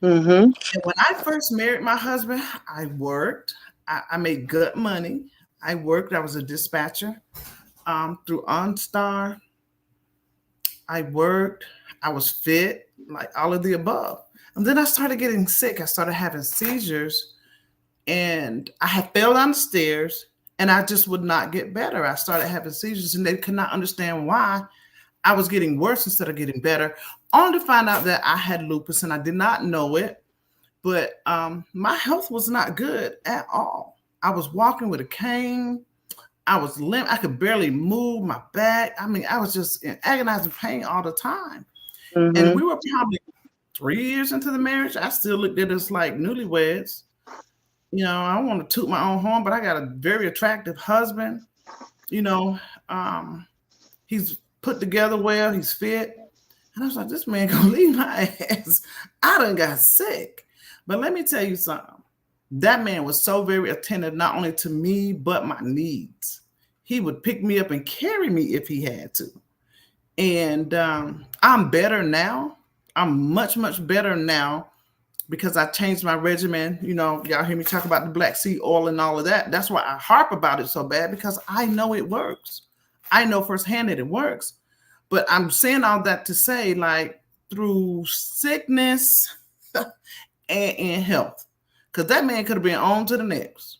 Mm-hmm.
And when I first married my husband, I worked. I made good money. I worked. I was a dispatcher through OnStar. I worked. I was fit, like all of the above. And then I started getting sick. I started having seizures, and I had fell down the stairs, and I just would not get better. I started having seizures, and they could not understand why I was getting worse instead of getting better. Only to find out that I had lupus, and I did not know it. But my health was not good at all. I was walking with a cane. I was limp. I could barely move my back. I mean, I was just in agonizing pain all the time.
Mm-hmm.
And we were probably 3 years into the marriage. I still looked at us like newlyweds. You know, I don't want to toot my own horn, but I got a very attractive husband. You know, he's put together well. He's fit. And I was like, this man gonna leave my ass. I done got sick. But let me tell you something. That man was so very attentive, not only to me, but my needs. He would pick me up and carry me if he had to. And I'm better now. I'm much, much better now because I changed my regimen. You know, y'all hear me talk about the black seed oil and all of that. That's why I harp about it so bad, because I know it works. I know firsthand that it works. But I'm saying all that to say, like, through sickness and health, because that man could have been on to the next.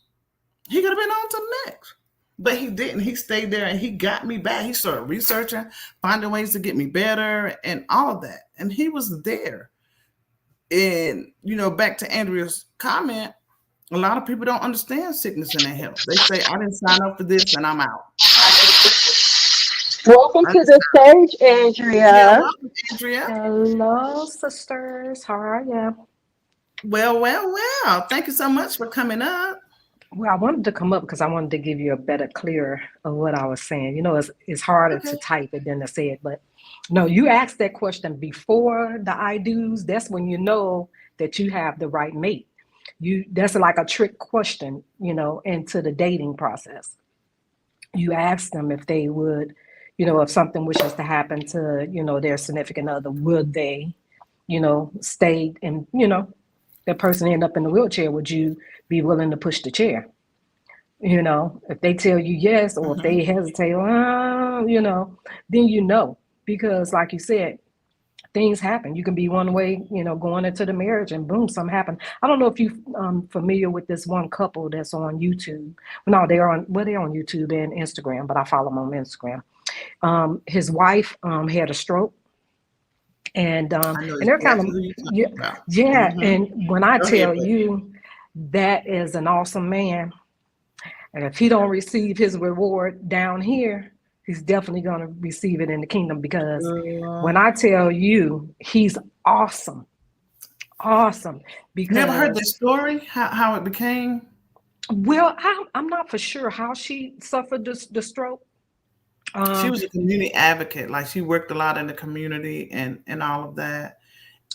He could have been on to the next. But he didn't. He stayed there and he got me back. He started researching, finding ways to get me better and all of that. And he was there. And, you know, back to Andrea's comment, a lot of people don't understand sickness and their health. They say, I didn't sign up for this and I'm out.
Welcome to the stage, Andrea.
Yeah, welcome, Andrea.
Hello, sisters. How are you?
Well. Thank you so much for coming up.
Well, I wanted to come up because I wanted to give you a better clear of what I was saying. You know, it's harder to type it than to say it. But no, you asked that question before the I do's. That's when you know that you have the right mate. That's like a trick question, you know, into the dating process. You ask them if they would, you know, if something wishes to happen to, you know, their significant other, would they, you know, stay and, you know, that person end up in the wheelchair, would you be willing to push the chair? You know, if they tell you yes, or if they hesitate, you know, then you know, because like you said, things happen. You can be one way, you know, going into the marriage and boom, something happened. I don't know if you're familiar with this one couple that's on YouTube. No, they're on YouTube and Instagram, but I follow them on Instagram. His wife had a stroke. And they're kind of and when I tell you that is an awesome man, and if he don't receive his reward down here, He's definitely going to receive it in the kingdom, because when I tell you, he's awesome. Awesome. Because
you ever heard the story, how it became?
Well, I'm not for sure how she suffered the stroke.
She was a community advocate. Like, she worked a lot in the community and all of that.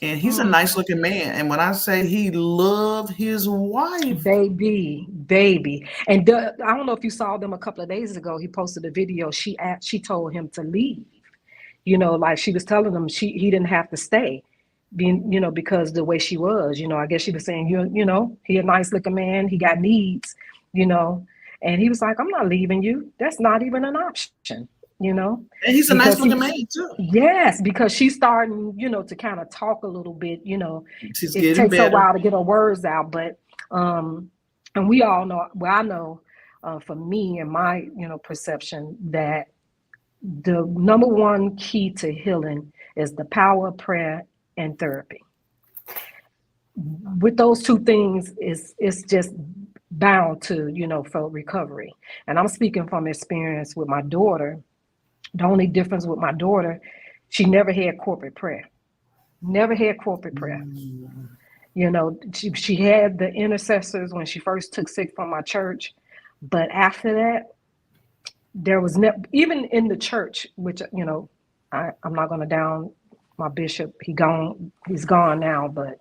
And he's a nice looking man. And when I say he loved his wife,
baby. And I don't know if you saw them a couple of days ago. He posted a video. She told him to leave. Like she was telling him he didn't have to stay, being because the way she was. I guess she was saying he a nice looking man. He got needs. And he was like, I'm not leaving you. That's not even an option.
And he's a nice looking man too.
Yes, because she's starting, to kind of talk a little bit,
She's
it
getting
takes
better.
a while to get her words out, but and we all know, well, I know for me and my, perception, that the number one key to healing is the power of prayer and therapy. With those two things, it's just bound to, for recovery. And I'm speaking from experience with my daughter. The only difference with my daughter, she never had corporate prayer. Never had corporate prayer. She had the intercessors when she first took sick from my church. But after that, there was never, even in the church, which, I'm not going to down my bishop. He's gone now. But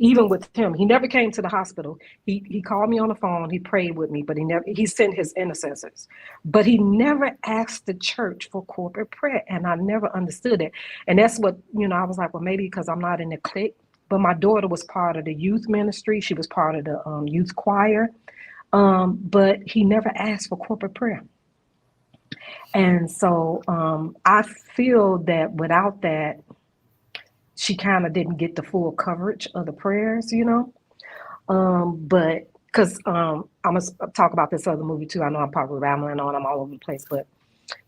even with him, he never came to the hospital. He called me on the phone. He prayed with me, but he sent his intercessors. But he never asked the church for corporate prayer, and I never understood it. And that's what, I was like, well, maybe because I'm not in the clique. But my daughter was part of the youth ministry. She was part of the youth choir. But he never asked for corporate prayer. And so I feel that without that, she kind of didn't get the full coverage of the prayers, but because I'm going to talk about this other movie too. I know I'm probably rambling on, I'm all over the place, but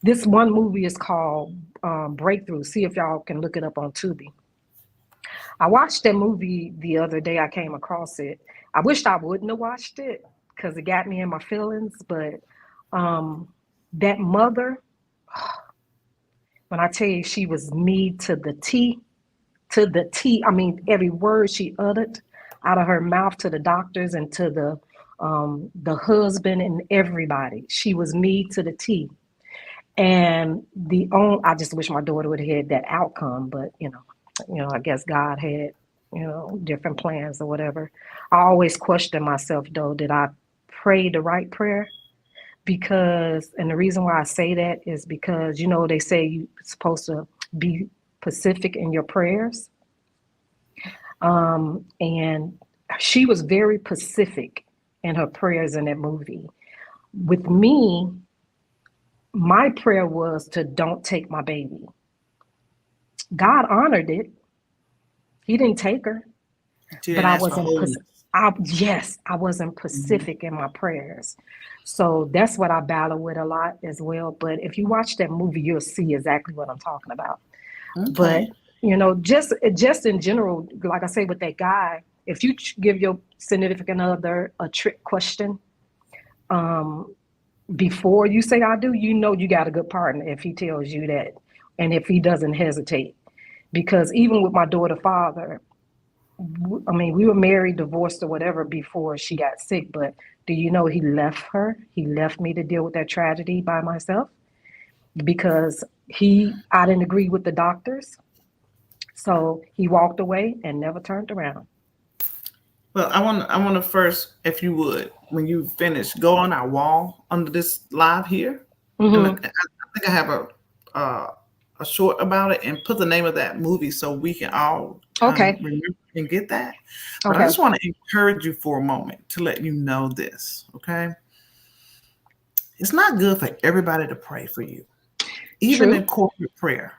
this one movie is called Breakthrough. See if y'all can look it up on Tubi. I watched that movie the other day. I came across it. I wished I wouldn't have watched it because it got me in my feelings, but that mother, when I tell you, she was me to the T. I mean, every word she uttered out of her mouth to the doctors and to the husband and everybody. She was me to the T. And I just wish my daughter would have had that outcome, but I guess God had, different plans or whatever. I always question myself though, did I pray the right prayer? And the reason why I say that is because, they say you're supposed to be specific in your prayers. And she was very specific in her prayers in that movie. With me, my prayer was to don't take my baby. God honored it. He didn't take her. But I wasn't specific in my prayers. So that's what I battle with a lot as well. But if you watch that movie, you'll see exactly what I'm talking about. Okay. But just in general, like I say with that guy, if you give your significant other a trick question before you say I do, you got a good partner if he tells you that, and if he doesn't hesitate. Because even with my daughter's father, I mean, we were married, divorced, or whatever before she got sick. But do you know he left her? He left me to deal with that tragedy by myself because I didn't agree with the doctors. So he walked away and never turned around.
Well, I want to first, if you would, when you finish, go on our wall under this live here. Mm-hmm. And I think I have a short about it, and put the name of that movie so we can all remember and get that. But I just want to encourage you for a moment to let you know this, okay? It's not good for everybody to pray for you, even in corporate prayer.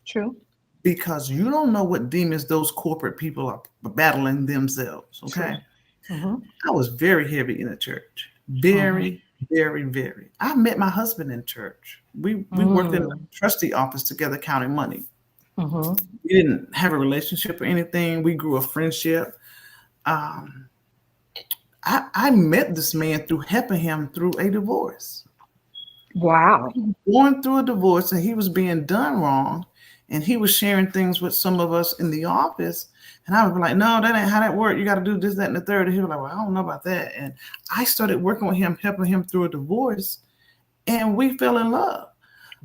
True.
Because you don't know what demons those corporate people are battling themselves, okay? Mm-hmm. I was very heavy in the church. Very, very, very. I met my husband in church. We worked in the trustee office together counting money. Mm-hmm. We didn't have a relationship or anything. We grew a friendship. I met this man through helping him through a divorce.
Wow.
Going through a divorce, and he was being done wrong, and he was sharing things with some of us in the office, and I would be like, no, that ain't how that works. You got to do this, that, and the third. And he was like, well, I don't know about that. And I started working with him, helping him through a divorce, and we fell in love.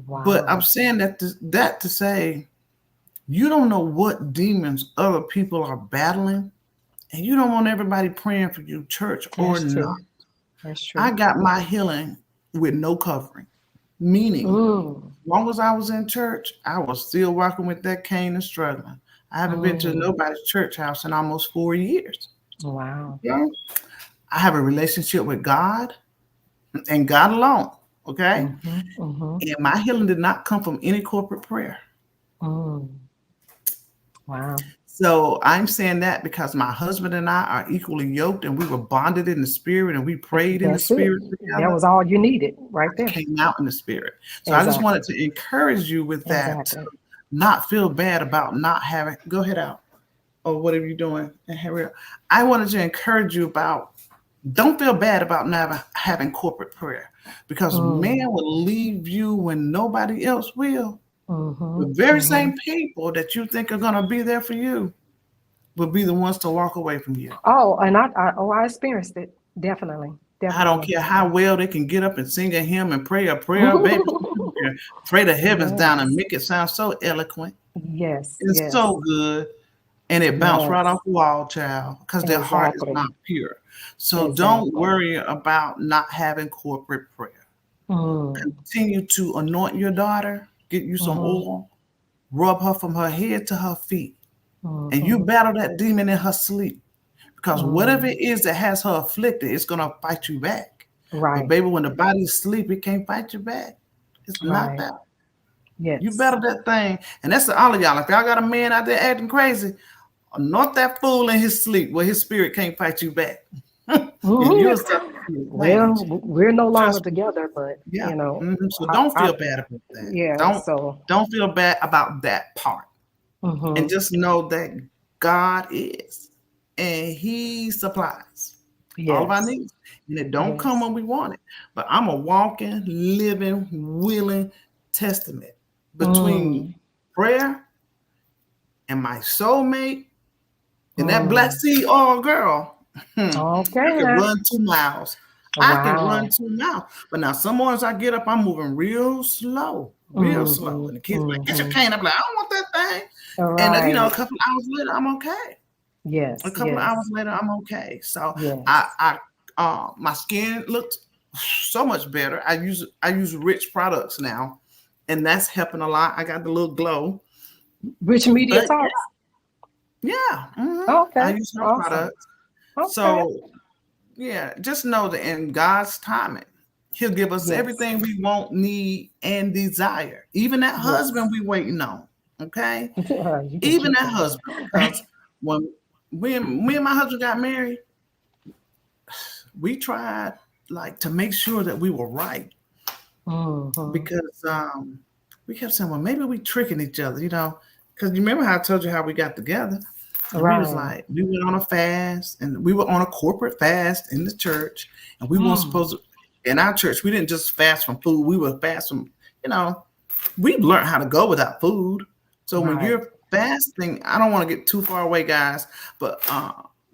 Wow.
But I'm saying that to say, you don't know what demons other people are battling, and you don't want everybody praying for you, church or
That's true.
not.
That's true.
I got my healing with no covering, meaning as long as I was in church, I was still walking with that cane and struggling. I haven't been to nobody's church house in almost 4 years.
Wow.
Okay? I have a relationship with God and God alone. Okay. And my healing did not come from any corporate prayer.
Wow.
So I'm saying that because my husband and I are equally yoked, and we were bonded in the spirit, and we prayed in the spirit together.
That was all you needed right there.
Came out in the spirit. So I just wanted to encourage you with that. To not feel bad about not having. Go ahead out. Or what are you doing? And Harriet, I wanted to encourage you about. Don't feel bad about never having corporate prayer, because man will leave you when nobody else will. The very same people that you think are going to be there for you will be the ones to walk away from you.
Oh, and I experienced it. Definitely.
I don't care how well they can get up and sing a hymn and pray a prayer, baby. Pray the heavens down and make it sound so eloquent.
Yes.
It's so good. And it bounced right off the wall, child, because their heart is not pure. So don't worry about not having corporate prayer. Continue to anoint your daughter, get you some oil, rub her from her head to her feet. And you battle that demon in her sleep. Because whatever it is that has her afflicted, it's going to fight you back.
Right.
But baby, when the body's asleep, it can't fight you back. It's not that.
Yes.
You battle that thing. And that's all of y'all. If y'all got a man out there acting crazy, anoint that fool in his sleep where his spirit can't fight you back.
Well, we're no longer together, but you know.
So don't feel bad about that.
Yeah.
Don't feel bad about that part. And just know that God is, and He supplies all of our needs. And it don't come when we want it. But I'm a walking, living, willing testament between prayer and my soulmate and that black seed oil girl. I can run 2 miles. I can run 2 miles. But now some mornings I get up, I'm moving real slow. And the kids like, get your cane. I'm like, I don't want that thing. And a couple of hours later, I'm okay.
Yes.
A couple of hours later, I'm okay. So my skin looks so much better. I use rich products now, and that's helping a lot. I got the little glow.
Rich Media Talks.
Yeah.
Okay.
I use her products. Okay. So just know that in God's timing, He'll give us everything we want, need, and desire. Even that husband we waiting on. Okay. Even that husband. Because when me and my husband got married, we tried to make sure that we were right. Because we kept saying, well, maybe we tricking each other, because you remember how I told you how we got together. And we was like, we went on a fast, and we were on a corporate fast in the church, and we weren't supposed to. In our church, we didn't just fast from food. We would fast from, we've learned how to go without food. So when you're fasting, I don't want to get too far away, guys, but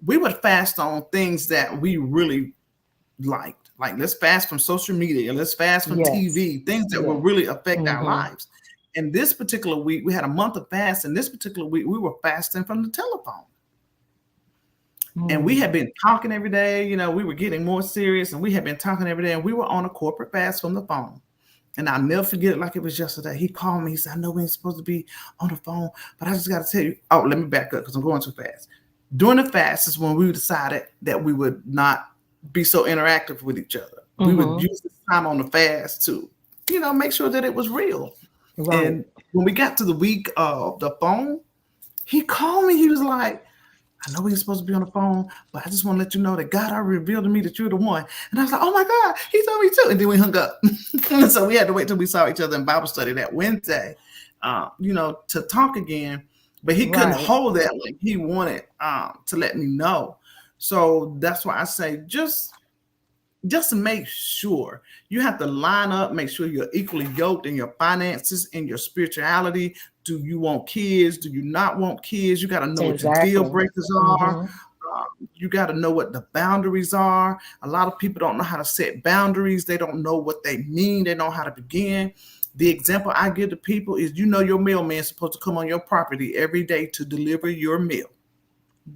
we would fast on things that we really liked. Like, let's fast from social media. Let's fast from TV, things that will really affect our lives. And this particular week, we had a month of fast. And this particular week, we were fasting from the telephone. And we had been talking every day. We were getting more serious, and we had been talking every day. And we were on a corporate fast from the phone. And I'll never forget it like it was yesterday. He called me. He said, I know we ain't supposed to be on the phone, but I just got to tell you. Oh, let me back up because I'm going too fast. During the fast is when we decided that we would not be so interactive with each other. We would use this time on the fast to, make sure that it was real. And when we got to the week of the phone, he called me. He was like, I know we ain't supposed to be on the phone, but I just want to let you know that God already revealed to me that you're the one. And I was like, oh my God, he told me too. And then we hung up. So we had to wait till we saw each other in Bible study that Wednesday, to talk again. But he couldn't hold that like he wanted to let me know. So that's why I say, just just to make sure. You have to line up, make sure you're equally yoked in your finances, in your spirituality. Do you want kids? Do you not want kids? You got to know what your deal
Exactly.
breakers are. You got to know what the boundaries are. A lot of people don't know how to set boundaries. They don't know what they mean. They don't know how to begin. The example I give to people is, your mailman is supposed to come on your property every day to deliver your mail.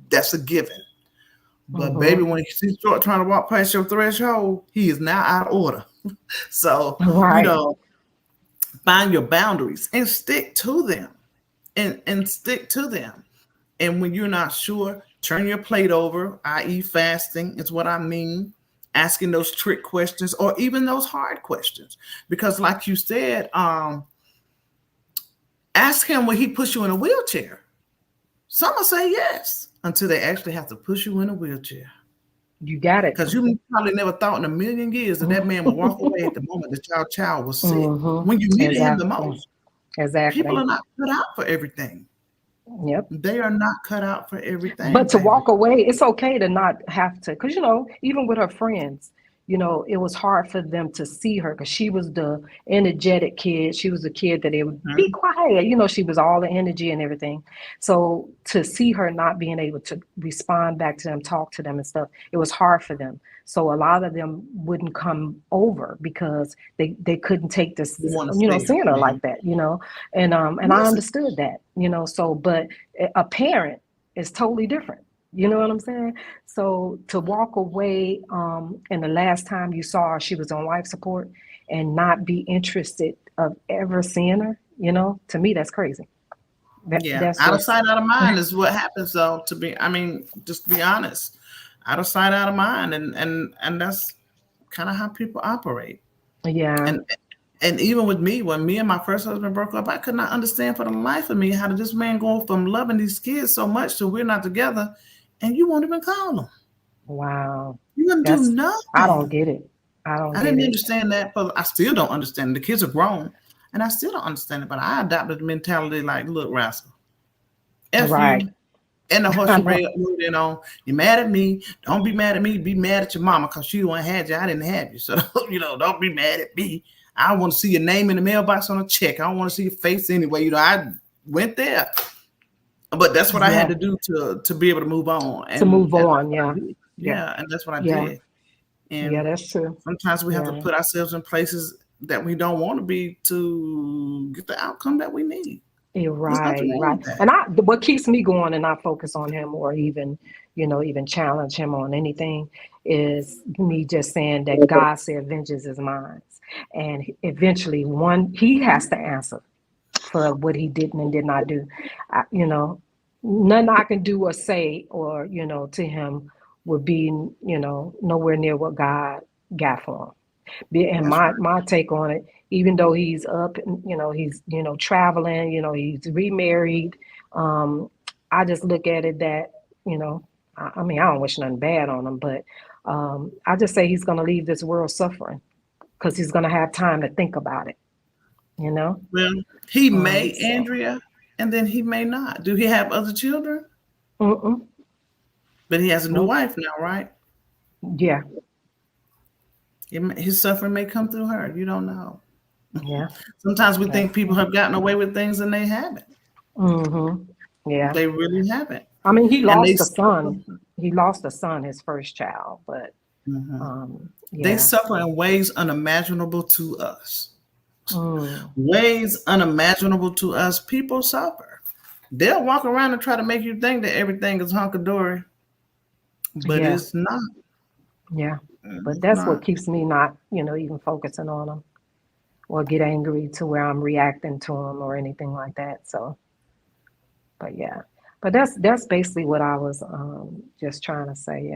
That's a given. But baby, when he start trying to walk past your threshold, he is now out of order. So,
Right.
Find your boundaries and stick to them. And stick to them. And when you're not sure, turn your plate over, i.e. fasting is what I mean. Asking those trick questions or even those hard questions. Because like you said, ask him, will he push you in a wheelchair? Some will say yes until they actually have to push you in a wheelchair.
You got it.
Because you probably never thought in a million years that man would walk away at the moment that your child was sick. When you needed him the most.
Exactly.
People are not cut out for everything.
Yep.
They are not cut out for everything.
But to walk away, it's okay to not have to, because, even with her friends, it was hard for them to see her because she was the energetic kid. She was the kid that they would be quiet. She was all the energy and everything. So to see her not being able to respond back to them, talk to them and stuff, it was hard for them. So a lot of them wouldn't come over because they couldn't take this, seeing her like that, and I understood that, so, but a parent is totally different. You know what I'm saying? So to walk away, and the last time you saw her, she was on life support, and not be interested of ever seeing her, to me, that's crazy.
That's out of sight, out of mind is what happens, though. Just to be honest, out of sight, out of mind, and that's kind of how people operate.
Yeah.
And even with me, when me and my first husband broke up, I could not understand for the life of me how did this man go from loving these kids so much to we're not together, and you won't even call them.
Wow.
You wouldn't do nothing.
I don't get it. I
didn't understand that, but I still don't understand. The kids are grown, and I still don't understand it. But I adopted the mentality like, look, rascal, F you. And the horse you you're mad at me. Don't be mad at me. Be mad at your mama because she one had you. I didn't have you. So, don't be mad at me. I want to see your name in the mailbox on a check. I don't want to see your face anyway. I went there. But that's what I had to do to be able to move on. Yeah, and that's what I did. And
that's true.
Sometimes we have to put ourselves in places that we don't want to be to get the outcome that we need.
You're right. And what keeps me going and not focus on him or even, even challenge him on anything is me just saying that God said, vengeance is mine. And eventually he has to answer for what he didn't and did not do. Nothing I can do or say or, to him would be, nowhere near what God got for him. And my take on it, even though he's up, he's, traveling, he's remarried. I just look at it that, I don't wish nothing bad on him, but I just say he's going to leave this world suffering because he's going to have time to think about it, Well,
he may, Andrea, and then he may not. Do he have other children? But he has a new wife now, right?
Yeah.
His suffering may come through her. You don't know.
Yeah.
Sometimes we think people have gotten away with things and they haven't.
Yeah.
They really haven't.
He lost a son. He lost a son, his first child, but
they suffer in ways unimaginable to us. Ways unimaginable to us. People suffer. They'll walk around and try to make you think that everything is hunky-dory, but it's not.
Yeah. But that's what keeps me not, even focusing on them or get angry to where I'm reacting to them or anything like that. So, but that's basically what I was just trying to say.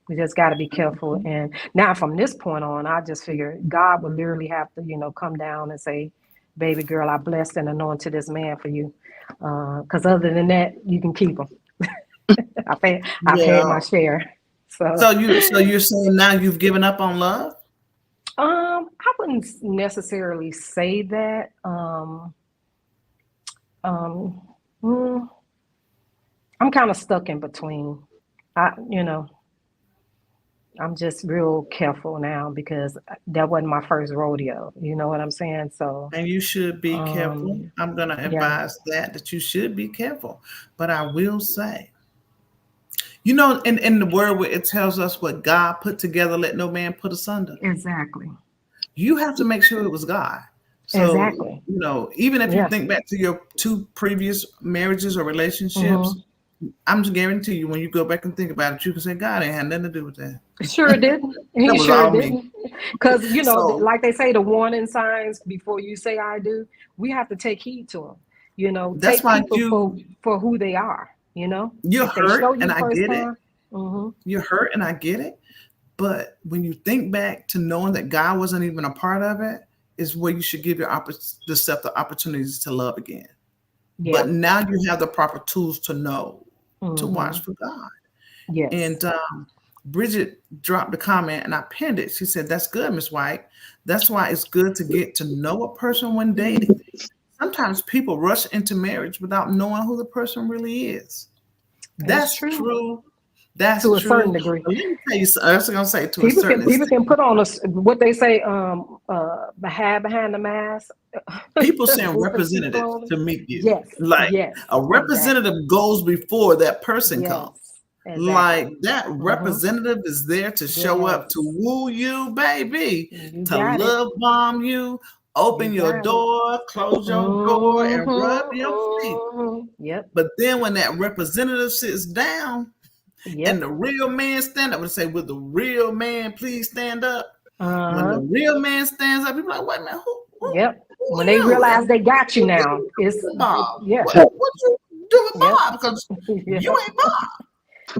We just got to be careful. And now from this point on, I just figure God would literally have to, come down and say, baby girl, I blessed and anointed this man for you. Because other than that, you can keep him. I've had my share.
So you're saying now you've given up on love?
I wouldn't necessarily say that. I'm kind of stuck in between. I'm just real careful now because that wasn't my first rodeo. You know what I'm saying? So,
And you should be careful.
um,
I'm going to
yeah,
advise that you should be careful. But I will say, you know, in the word where it tells us what God put together, let no man put asunder.
exactly,
You have to make sure it was God. So,
exactly.
you know, even if you
Yeah.
think back to your 2 previous marriages or relationships,
Hmm.
I'm just guarantee you when you go back and think about it, you can say, God ain't had nothing to do with that.
Sure didn't.
That
He
was
sure
all me.
didn't. Because,
So
like they say, the warning signs before you say I do, we have to take heed to them.
that's
Take
why
people for who they are.
you're
If they show
hurt, and
you
I get it.
firsthand. Hmm.
You're hurt, and I get it. But when you think back to knowing that God wasn't even a part of it, is where you should give yourself the opportunities to love again. But
Yeah.
now you have the proper tools to know to watch
Hmm.
for God.
Yes.
And Bridget dropped a comment, and I pinned it. She said, "That's good, Miss White. That's why it's good to get to know a person when dating. Sometimes people rush into marriage without knowing who the person really is.
It's
That's
true
true. That's
to a certain
true.
degree.
But let me tell you something. I was going to say to a
People
certain
can people
extent.
can put on what they say, hide behind the mask.
People send
Wolf in sheep
representatives
clothing.
to meet you.
Yes,
Like
yes,
a
exactly.
representative goes before that person comes.
Yes, exactly.
Like that
Hmm.
representative is there to show up to
Yes,
woo you, baby,
you
to
got it.
love bomb you,
You
open your
got it.
door, close your door, and rub
Mm-hmm,
your feet.
Yep.
But then when that representative sits down and
Yep.
the real man stand up and say, "Will the real man please stand up?" When the
Uh-huh.
real man stands up, people are like, "Wait a minute,
Yep.
who
When
are
they
you?"
realize
And
they got you
what
now,
you
it's
doing, Bob?
yeah.
What you doing,
Yep.
Bob? Because you
Yep.
ain't Bob.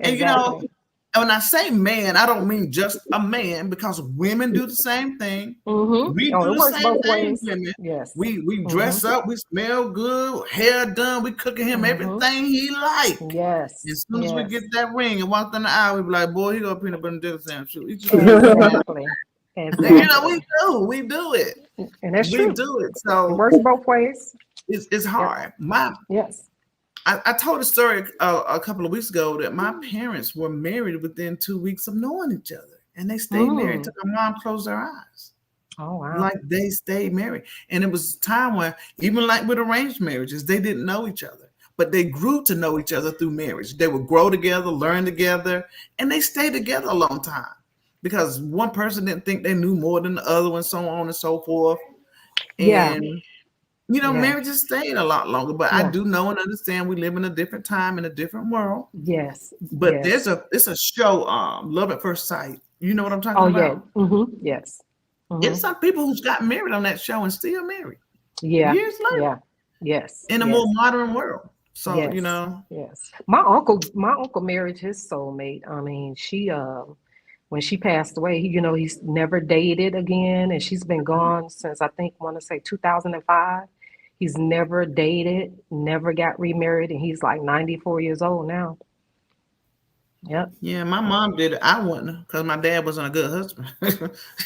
And
Exactly.
when I say man, I don't mean just a man because women do the same thing.
Mm-hmm.
We
Oh,
do
it
the
works
same
both
thing,
ways.
women.
Yes.
We
Mm-hmm.
dress up, we smell good, hair done, we cooking him
Mm-hmm.
everything he like.
Yes.
As soon as we
Yes.
get that ring and walk down the aisle, we be like, boy, he got peanut butter and jelly sandwich. Eat your sandwich.
Exactly. Exactly.
We do it.
And that's
We
true.
do it.
It
So
works both ways.
it's
Yep.
hard.
Yes.
I told a story a couple of weeks ago that my parents were married within 2 weeks of knowing each other, and they stayed married
Mm.
till my mom closed her eyes.
Oh wow.
Like they stayed married, and it was a time where even like with arranged marriages, they didn't know each other, but they grew to know each other through marriage. They would grow together, learn together, and they stayed together a long time because one person didn't think they knew more than the other, and so on and so forth.
Yeah.
And
Yeah.
marriages stayed a lot longer, but I
Yeah.
do know and understand we live in a different time in a different world.
Yes.
But
Yes.
it's a show, Love at First Sight. You know what I'm
Oh
talking
yeah.
about?
Mm-hmm. Yes.
It's
Mm-hmm.
some people who's got married on that show and still married
Yeah.
years later
Yeah. Yes.
in a more
Yes.
modern world. So,
Yes. Yes. My uncle married his soulmate. I mean, she when she passed away, he's never dated again, and she's been gone since I think want to say 2005. He's never dated, never got remarried, and he's like 94 years old now. Yep.
yeah, my mom did it. I wouldn't because my dad wasn't a good husband.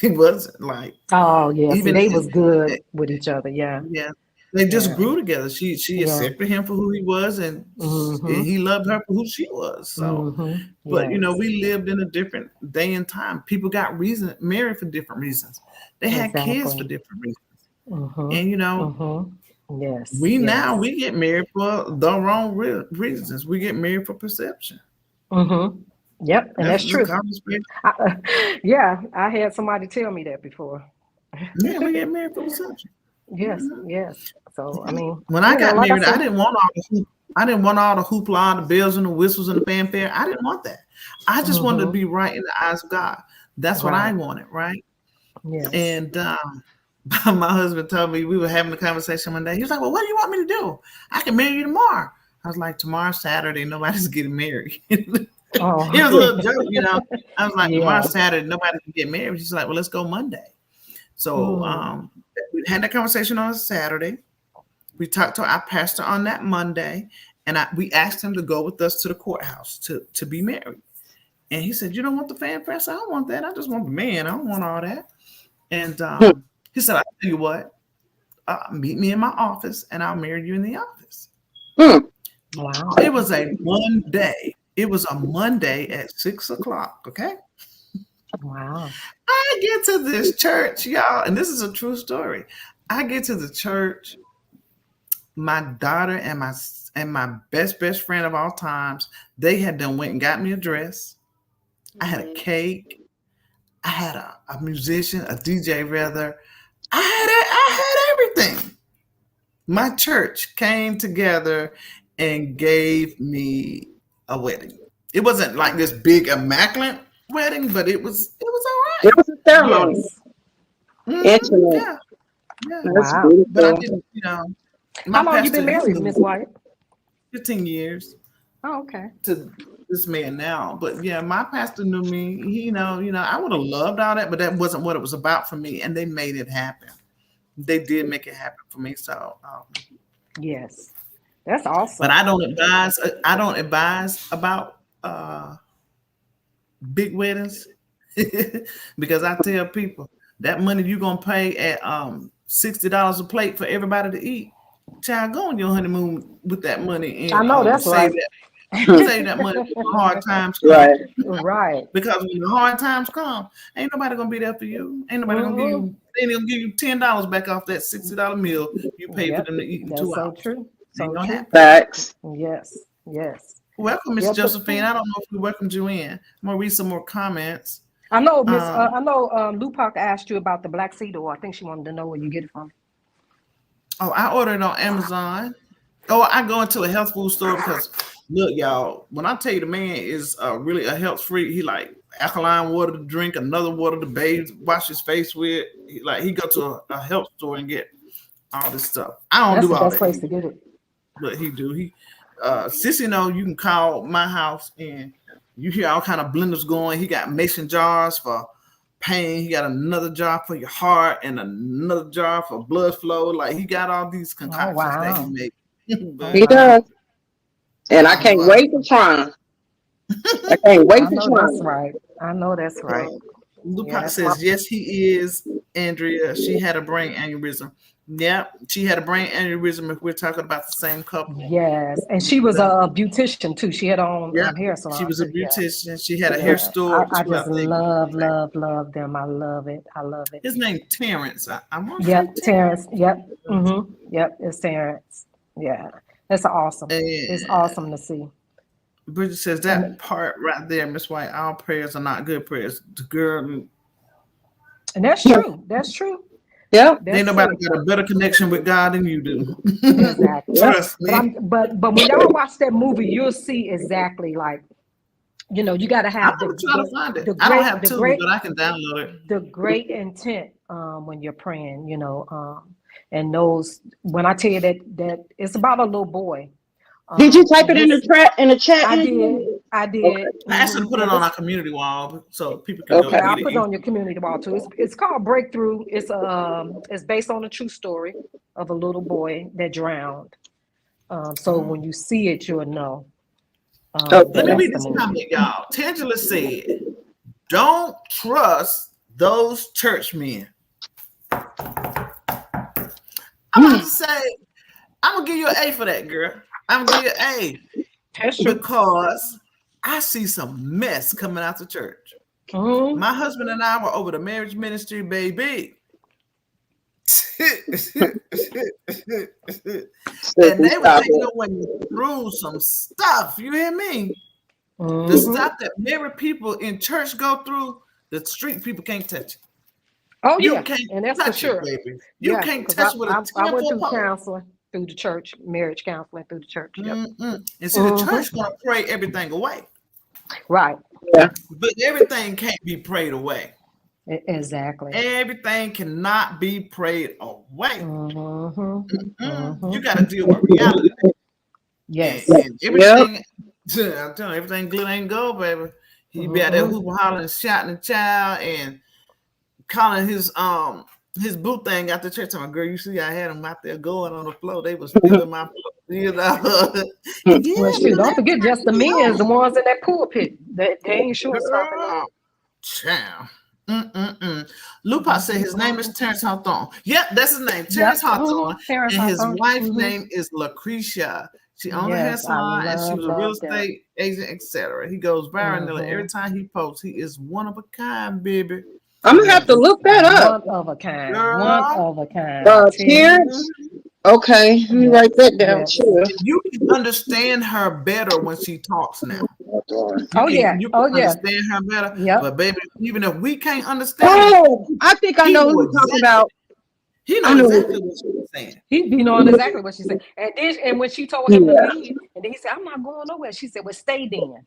He wasn't like
Oh yeah. See,
even
they was good with each other. Yeah.
yeah. They just
Yeah.
grew together. She
Yeah.
accepted him for who he was, and
Mm-hmm.
he loved her for who she was. So,
Mm-hmm.
but
Yes.
we lived in a different day and time. People got married for different reasons. They had kids for
Exactly.
different reasons.
Mm-hmm.
And
Mm-hmm. Yes.
we
Yes.
get married for the wrong reasons. We get married for perception.
Mm-hmm. Yep. And
That's
that's
the
true.
conversation.
Yeah, I had somebody tell me that before.
Yeah, we get married for perception.
Yes, yes. So I mean,
When I got
like I
married,
said,
I didn't want all the hoopla, the bells and the whistles and the fanfare. I didn't want that. I just wanted to
mm-hmm,
be right in the eyes of God. That's what I
right.
wanted, right?
Yes.
And my husband told me we were having a conversation one day. He was like, "Well, what do you want me to do? I can marry you tomorrow." I was like, "Tomorrow's Saturday. Nobody's getting married."
Oh,
It was a little joke. I was like,
yeah.
"Tomorrow's Saturday. Nobody can get married." She's like, "Well, let's go Monday." So
Mm,
we had that conversation on a Saturday. We talked to our pastor on that Monday, and we asked him to go with us to the courthouse to be married. And he said, "You don't want the fanfare?" I said, "I don't want that. I just want the man. I don't want all that." And he said, "I'll tell you what, meet me in my office and I'll marry you in the office."
wow.
It was a Monday. It was a Monday at 6 o'clock. Okay.
Wow.
I get to this church, y'all, and this is a true story. I get to the church. My daughter and my best friend of all times, they had done went and got me a dress. I had a cake. I had a musician, a DJ rather. I had everything. My church came together and gave me a wedding. It wasn't like this big immaculate wedding, but it was all right.
It was a ceremony.
Yes.
Intimate.
Yeah.
That's
Wow.
beautiful.
But I didn't, my
How long you
pastor,
been married, Miss White?
15 years
Oh, okay.
to this man now. But yeah, my pastor knew me. He, I would have loved all that, but that wasn't what it was about for me. And they made it happen. They did make it happen for me. So
Yes. That's awesome.
but I don't advise about big weddings because I tell people that money you're gonna pay at $60 a plate for everybody to eat. Child, go on your honeymoon with that money and
I know that's
save
right.
save that money when the hard times come.
Right.
Right.
Because when the hard times come, ain't nobody gonna be there for you. Ain't nobody gonna give you. They ain't gonna give you $10 back off that $60 meal you paid for them to eat in
That's
2
so
hours.
true. So
Ain't gonna
true.
happen.
Facts.
Yes. Yes.
Welcome, Miss
Yep.
Josephine. I don't know if we welcomed you in. I'm gonna read some more comments.
I know, Miss. I know. Lupac asked you about the black cedar oil. I think she wanted to know where you get it from.
Oh, I ordered on Amazon. Oh, I go into a health food store because look, y'all, when I tell you the man is really a health freak, he like alkaline water to drink, another water to bathe, wash his face with. He go to a health store and get all this stuff. I don't
That's
do
the
all
best
that,
place to get it.
but he do. Sissy know you can call my house and you hear all kind of blenders going. He got mason jars for pain. He got another jar for your heart and another jar for blood flow. Like he got all these concoctions that he
wow.
makes.
He does. And I can't wait to try 'em. I can't wait
I
to
know
try
that's
'em.
right. I know that's right.
Lupac
that's
says, yes, he is, Andrea. She had a brain aneurysm. Yep, she had a brain aneurysm if we're talking about the same couple.
Yes, and she was a beautician too. She had her own
Yeah,
hair salon.
she was a
too. Yeah.
beautician. She had a
Yeah.
hair store.
I
too,
just
think.
love them. I love it. I love it.
His name Terrence. I want to
Yep,
say
Terrence. Yep. Yep, it's Terrence. Yeah. That's awesome. It's
And
awesome to see.
Bridget says that part right there, Miss White. All prayers are not good prayers. The girl,
And that's true. That's true.
Yep.
That's
ain't nobody
true.
got a better connection with God than you do.
Exactly.
Trust me.
But when y'all watch that movie, you'll see exactly like, you got to have
I'm gonna try to find it.
the
I don't
great
have
the
Tubi,
great
but I can download it.
the great intent when you're praying, and those when I tell you that it's about a little boy.
Did you type it in
his-
the chat?
I did. I did.
Okay.
I asked her to put it on our community wall so people can go
Okay, I'll
get
put
it.
it on your community wall too. It's called Breakthrough. It's based on a true story of a little boy that drowned. So when you see it, you'll know.
Okay.
Let me read
that's
this
the movie.
comment, y'all. Tangela said, don't trust those churchmen. I'm about to say, I'm gonna give you an A for that, girl. I'm gonna give you an A
That's true.
because I see some mess coming out the church.
Mhm.
My husband and I were over the marriage ministry, baby. And they were taking away through some stuff. You hear me? The
Mhm.
stuff that married people in church go through, the street people can't touch it.
Oh
You
yeah,
can't
and that's for
touch
sure.
it, baby. You
Yeah,
can't
'cause
touch it with a
I went
10-foot
through
pole.
counseling through the church, marriage counseling through the church. Yep.
And see, the church gonna pray everything away,
Right.
Yeah.
but everything can't be prayed away.
Exactly.
Everything cannot be prayed away.
Mhm.
You got to deal with reality.
Yes.
And everything, I'm telling you, everything glitter ain't gold, baby. He be out there hooping, hollering, shouting at child, and calling his boo thing out the church. I'm like, girl, you see, I had them out there going on the floor. They was stealing my floor.
Well, shoot, don't forget, just the men is the ones in that pulpit. They ain't short stopping them.
Child. Lupa said his name is Terrence Hawthorne. Yep, that's his name, Terrence Hawthorne.
Terrence
And his
Hawthorne.
wife's name is Lucretia. She owns a hair
Yes, I
salon and she was a real
love them.
estate agent, etc. He goes viral nearly every time he posts. He is one of a kind, baby.
I'm gonna have to look that up.
One of a kind.
Girl.
One of a kind. I tell you.
Terrence. Okay, let me write that down
Yes.
too.
You can understand her better when she talks now. You can understand her better.
Yep.
But baby, even if we can't understand,
Oh, I think I
he
know
know
who you're talking about.
he
I
knows
know.
exactly what she was saying.
He be knowing exactly what she said. And when she told him to leave, and then he said, I'm not going nowhere. She said, well, stay then.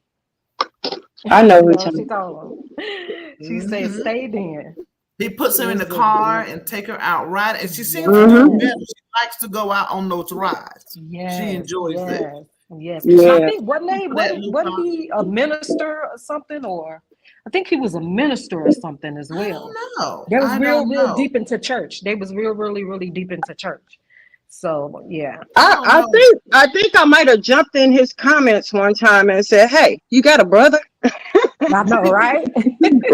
I know
You
who
know,
you're
she
talking
told him. She said, stay then.
He puts her in the
Yes,
car and take her out riding, and she seems to
Mhm.
do better. She likes to go out on those rides.
Yes,
She enjoys that.
Yes. And I
Yeah.
think wasn't he a minister or something, or I think he was a minister or something as well. They was
I
real
don't know.
deep into church. They was really deep into church. So yeah.
I think I might have jumped in his comments one time and said, "Hey, you got a brother?"
I know, right?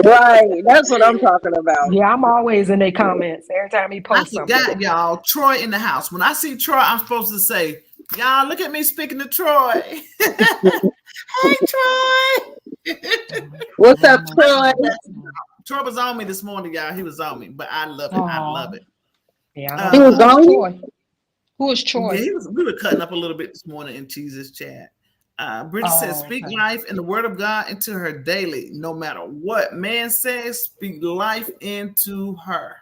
Right. That's what I'm talking about.
Yeah, I'm always in their comments every time he
I
posts
forgot,
something.
y'all. Troy in the house. When I see Troy, I'm supposed to say, "Y'all, look at me speaking to Troy." Hey, Troy.
What's up, Troy?
Troy was on me this morning, y'all. He was on me, but I love it. I love it.
Yeah.
He was on you?
Troy. Who is Troy?
Yeah, we were cutting up a little bit this morning in Jesus chat. Bridget says, speak life and the word of God into her daily, no matter what man says, speak life into her.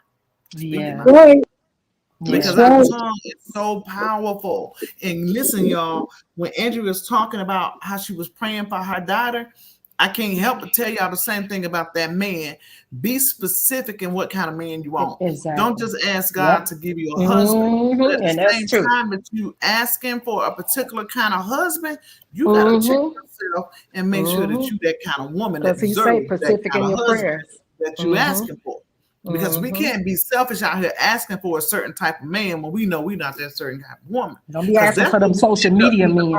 Yeah.
Right.
Because
Right.
our tongue is so powerful. And listen, y'all, when Andrew was talking about how she was praying for her daughter, I can't help but tell y'all the same thing about that man. Be specific in what kind of man you want.
Exactly.
Don't just ask God to give you a husband. But at the same time that you asking for a particular kind of husband, you got to check yourself and make sure that you that kind of woman that deserves that kind of husband that you asking for. Because we can't be selfish out here asking for a certain type of man when we know we're not that certain type of woman.
Don't be asking for them social media men.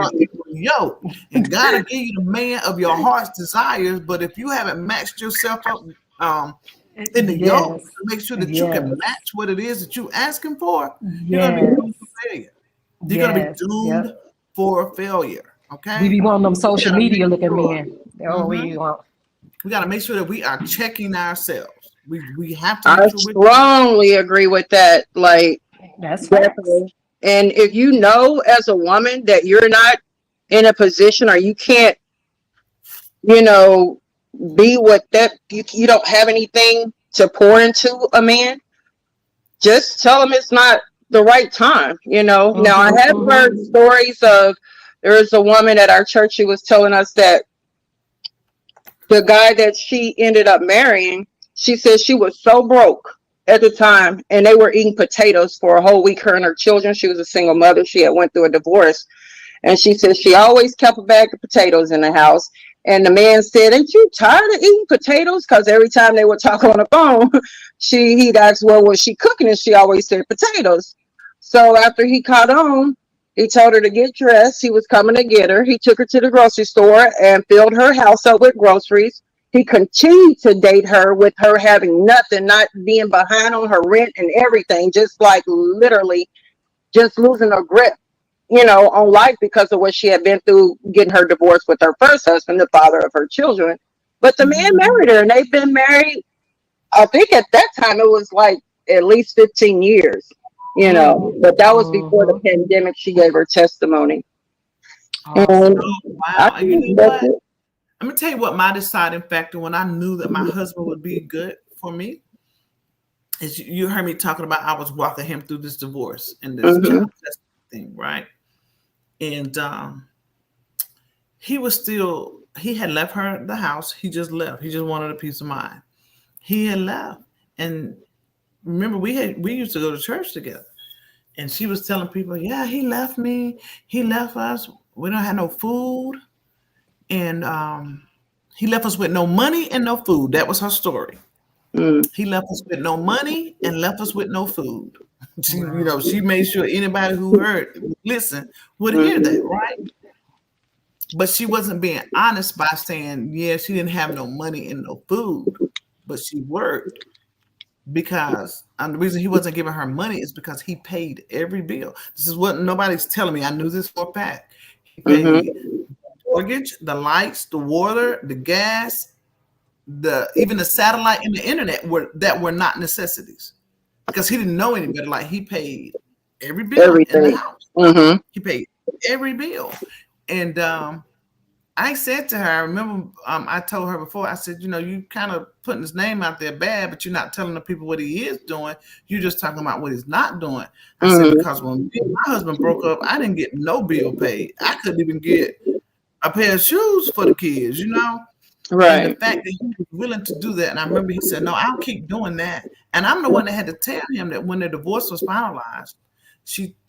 Yo, and God will give you the man of your heart's desires, but if you haven't matched yourself up in the yoke to make sure that you can match what it is that you're asking for, you're going to be doomed for failure. You're going to be doomed for failure. Okay?
We be wanting them social media looking men. That's what we want.
We got to make sure that we are checking ourselves. We have to.
I strongly agree with that. Like,
that's
definitely. And if you know as a woman that you're not in a position or you can't, be with that, you don't have anything to pour into a man, just tell him it's not the right time. Now I have heard stories of, there's a woman at our church, she was telling us that the guy that she ended up marrying, she said she was so broke at the time, and they were eating potatoes for a whole week, her and her children. She was a single mother. She had went through a divorce, and she said she always kept a bag of potatoes in the house. And the man said, ain't you tired of eating potatoes? Because every time they would talk on the phone, he'd ask, well, was she cooking? And she always said potatoes. So after he caught on, he told her to get dressed. He was coming to get her. He took her to the grocery store and filled her house up with groceries. He continued to date her with her having nothing, not being behind on her rent and everything, just like literally just losing her grip, on life because of what she had been through getting her divorce with her first husband, the father of her children. But the man married her, and they've been married, I think at that time it was like at least 15 years. But that was before the pandemic. She gave her testimony.
Awesome. Wow. And you know what? I'm gonna tell you what my deciding factor when I knew that my husband would be good for me is you heard me talking about I was walking him through this divorce and this child testimony thing, right? And he had left her the house. He just left. He just wanted a peace of mind. He had left, and remember we used to go to church together. And she was telling people, yeah, he left me. He left us. We don't have no food. And he left us with no money and no food. That was her story. He left us with no money and left us with no food. She made sure anybody who listen, would hear that, right? But she wasn't being honest by saying, yeah, she didn't have no money and no food, but she worked. Because the reason he wasn't giving her money is because he paid every bill. This is what nobody's telling me. I knew this for a fact. paid the mortgage, the lights, the water, the gas, even the satellite and the internet were not necessities because he didn't know any better. Like he paid every bill in the
Everything.
house.
Mm-hmm.
He paid every bill. And I said to her, I remember I told her before, I said, you kind of putting his name out there bad, but you're not telling the people what he is doing. You're just talking about what he's not doing. I said, because when me and my husband broke up, I didn't get no bill paid. I couldn't even get a pair of shoes for the kids,
Right.
And the fact that he was willing to do that. And I remember he said, no, I'll keep doing that. And I'm the one that had to tell him that when the divorce was finalized,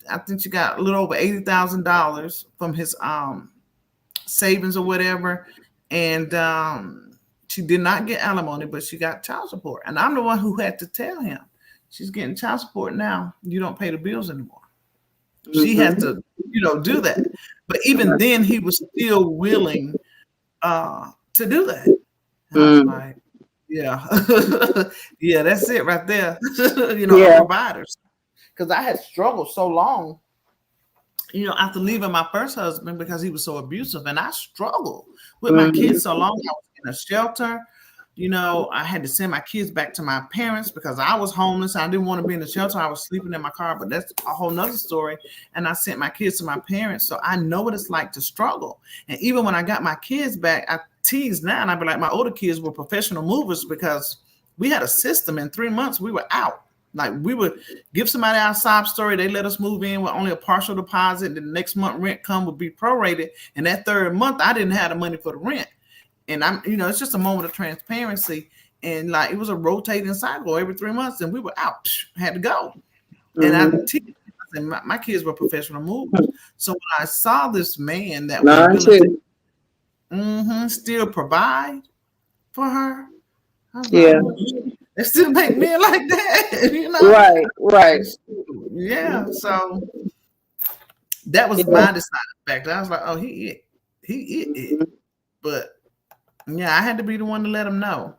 I think she got a little over $80,000 from his savings or whatever. And she did not get alimony, but she got child support. And I'm the one who had to tell him, she's getting child support now. You don't pay the bills anymore. She has to, do that. But even then, he was still willing to do that. And I was like, yeah, yeah, that's it right there. Providers. Because I had struggled so long, after leaving my first husband because he was so abusive. And I struggled with my kids so long. I was in a shelter. I had to send my kids back to my parents because I was homeless. I didn't want to be in the shelter. I was sleeping in my car, but that's a whole nother story. And I sent my kids to my parents. So I know what it's like to struggle. And even when I got my kids back, I tease now and I'd be like, my older kids were professional movers because we had a system. In 3 months, we were out. Like we would give somebody our sob story. They let us move in with only a partial deposit. The next month rent would be prorated. And that third month, I didn't have the money for the rent. And I'm, it's just a moment of transparency. And like, it was a rotating cycle every 3 months and we were out, had to go. And I teach, and my kids were professional movers. So when I saw this man that was willing to still provide for her, I was like, they still make men like that,
Right.
Yeah. So that was my deciding factor. I was like, oh, he it. But yeah, I had to be the one to let him know.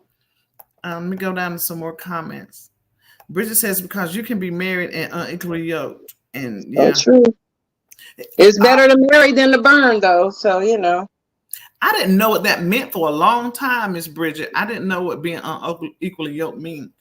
Let me go down to some more comments. Bridget says, because you can be married and unequally yoked. And yeah,
that's true. It's better to marry than to burn, though. So,
I didn't know what that meant for a long time, Miss Bridget. I didn't know what being unequally yoked mean.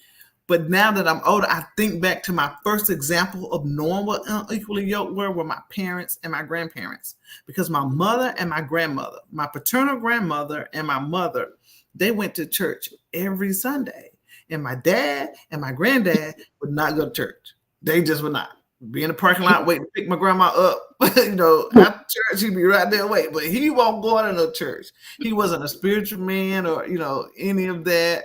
But now that I'm older, I think back to my first example of knowing what unequally yoked were my parents and my grandparents. Because my mother and my grandmother, my paternal grandmother and my mother, they went to church every Sunday. And my dad and my granddad would not go to church. They just would not. Be in the parking lot waiting to pick my grandma up. After church, he'd be right there waiting. But he won't go to no church. He wasn't a spiritual man or, any of that.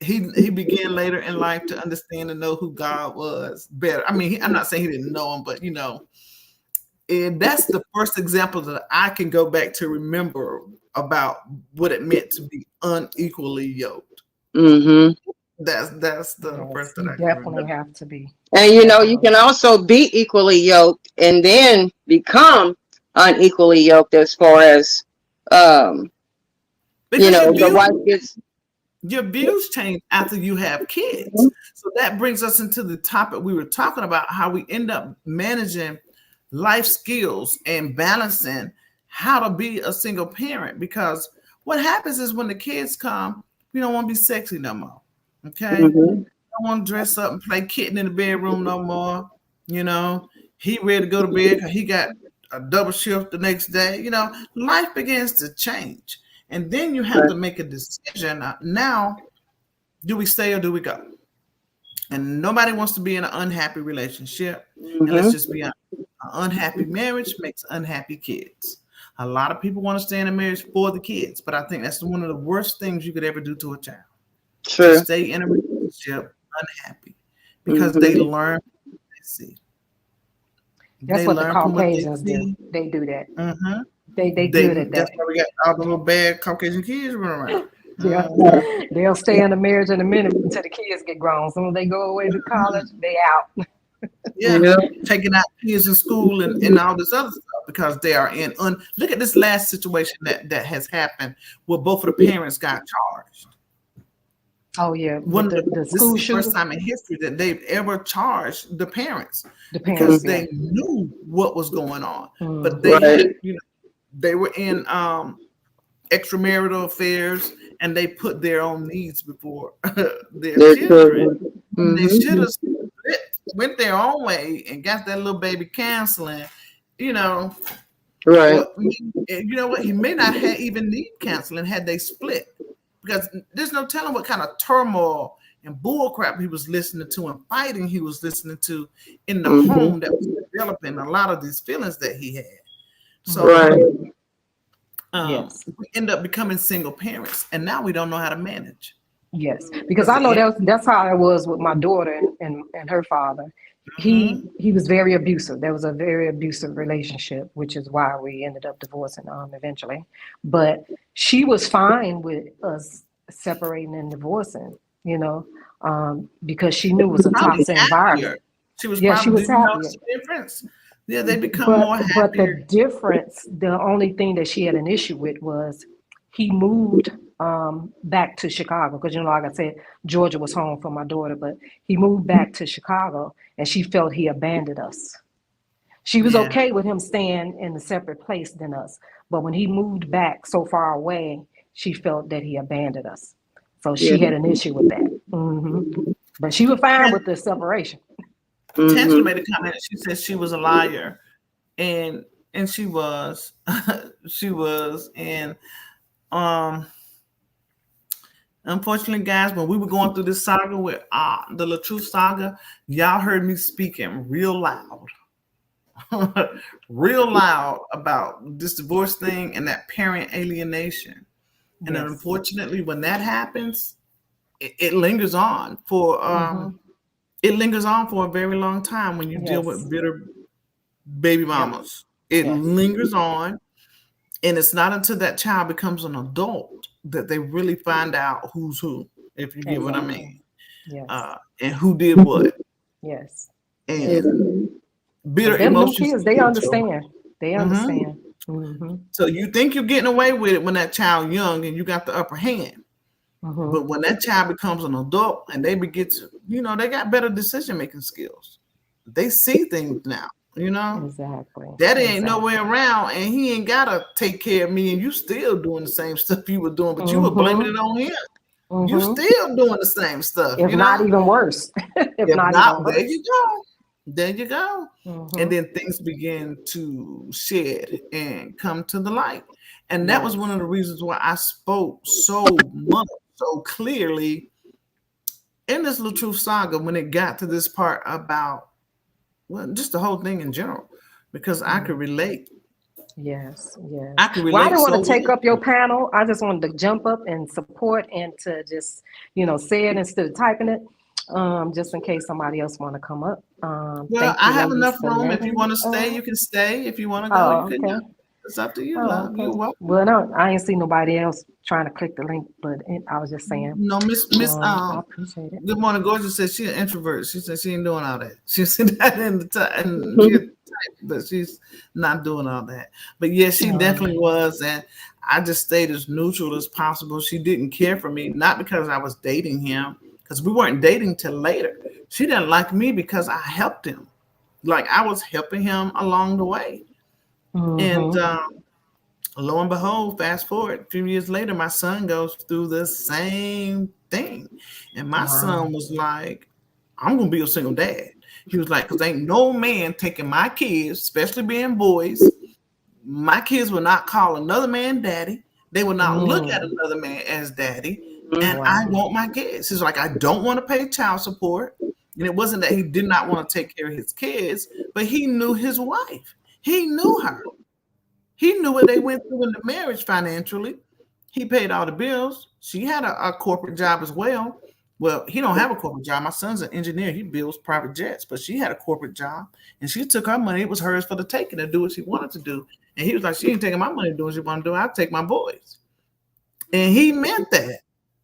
He began later in life to understand and know who God was better. I mean, I'm not saying he didn't know him, but and that's the first example that I can go back to remember about what it meant to be unequally yoked. That's the first that I can
definitely
remember.
have to be.
And you can also be equally yoked and then become unequally yoked as far as the wife gets.
Your views change after you have kids. So that brings us into the topic we were talking about, how we end up managing life skills and balancing how to be a single parent. Because what happens is when the kids come, we don't want to be sexy no more. Okay? We don't want to dress up and play kitten in the bedroom no more. He ready to go to bed because he got a double shift the next day. Life begins to change. And then you have to make a decision. Now, do we stay or do we go? And nobody wants to be in an unhappy relationship. And let's just be honest. An unhappy marriage makes unhappy kids. A lot of people want to stay in a marriage for the kids, but I think that's one of the worst things you could ever do to a child.
True.
To stay in a relationship unhappy because they learn what they see.
That's what the Caucasians do. They do that. They good at that.
That's why we got all the little bad Caucasian kids running around.
Yeah. They'll stay in a marriage in a minute until the kids get grown. So when they go away to college, they out.
Taking out kids in school and all this other stuff because they are in. Look at this last situation that has happened where both of the parents got charged.
Oh yeah,
One
with
of
the
this is
school
the first
shooter,
time in history that they've ever charged the parents
the
because
parents. Yeah.
they knew what was going on, but
Mhm.
they had,
Right.
they were in extramarital affairs, and they put their own needs before their
Their
children.
children.
And they should
Mm-hmm.
have went their own way and got that little baby counseling. You know
Right.
what? You know what? He may not have even need counseling had they split, because there's no telling what kind of turmoil and bullcrap he was listening to and fighting he was listening to in the
Mm-hmm.
home that was developing a lot of these feelings that he had. So
Right.
Yes.
we end up becoming single parents, and now we don't know how to manage.
Yes, because
Because
I know
the
that's how it was with my daughter and her father. He was very abusive. There was a very abusive relationship, which is why we ended up divorcing eventually. But she was fine with us separating and divorcing, you know, because she knew it was a
probably
toxic
happier.
environment.
She was
Yeah, she
probably,
was
do you
happier.
notice the difference? Yeah, they become
But
more
the
happier.
difference, the only thing that she had an issue with was he moved back to Chicago because like I said, Georgia was home for my daughter, but he moved back to Chicago and she felt he abandoned us. She was
Yeah.
okay with him staying in a separate place than us, but when he moved back so far away, she felt that he abandoned us. So
Yeah.
she had an issue with that. But she was fine with the separation.
Tangela
Mm-hmm.
made a comment. She said she was a liar, and she was, she was, and um, unfortunately, guys, when we were going through this saga with the LaTruth saga, y'all heard me speaking real loud, real loud about this divorce thing and that parent alienation. And then
Yes.
unfortunately, when that happens, it lingers on for
Mm-hmm.
it lingers on for a very long time when you deal
Yes.
with bitter baby
Yep.
mamas. It
Yes.
lingers on, and it's not until that child becomes an adult that they really find out who's who, if you get what I
Exactly.
mean,
Yes.
and who did what.
Yes. Yes.
And bitter
But them
emotions
kids,
can
they
get to them.
understand. They understand. Mm-hmm.
So you think you're getting away with it when that child young and you got the upper hand.
Mm-hmm.
But when that child becomes an adult and they begin to, they got better decision making skills. They see things now,
Exactly.
Daddy ain't
Exactly.
nowhere around and he ain't gotta take care of me, and you still doing the same stuff you were doing, but you were blaming
Mm-hmm.
it on him. You
Mm-hmm.
still doing the same stuff,
If not even worse. If
If
not even
not, there
worse.
you go. There you go. And
Mm-hmm.
then things begin to shed and come to the light. And that was
Yes.
one of the reasons why I spoke so much, so clearly in this little truth saga when it got to this part about, well, just the whole thing in general, because I could relate.
Yes. Yes.
I could
Well, I
relate
didn't want
so
to take
well.
up your panel. I just wanted to jump up and support and to just, say it instead of typing it. Just in case somebody else want to come up.
Well,
Thank
I
you,
have
ladies,
enough
for
room. If you
letting
want
me.
to stay, you can stay. If you want to go, you
Oh,
can go.
okay.
It's up to you,
Oh,
love.
okay.
You're welcome.
Well, no, I ain't see nobody else trying to click the link, but I was just saying,
No, Miss
I appreciate it.
Good Morning Gorgeous said she's an introvert. She said she ain't doing all that. She said that in the time, and she typed, but she's not doing all that. But yes, she definitely was, and I just stayed as neutral as possible. She didn't care for me, not because I was dating him, because we weren't dating till later. She didn't like me because I helped him, like I was helping him along the way. And
Mm-hmm.
lo and behold, fast forward a few years later, my son goes through the same thing. And my
Wow.
son was like, I'm going to be a single dad. He was like, because ain't no man taking my kids, especially being boys. My kids will not call another man daddy. They will not look at
Mm.
another man as daddy. And I
Wow.
want my kids. He's like, I don't want to pay child support. And it wasn't that he did not want to take care of his kids, but he knew his wife. He knew her. He knew what they went through in the marriage financially. He paid all the bills. She had a corporate job as well. Well, he don't have a corporate job. My son's an engineer. He builds private jets, but she had a corporate job, and she took her money. It was hers for the taking to do what she wanted to do. And he was like, she ain't taking my money to do what she want to do. I'll take my boys. And he meant that.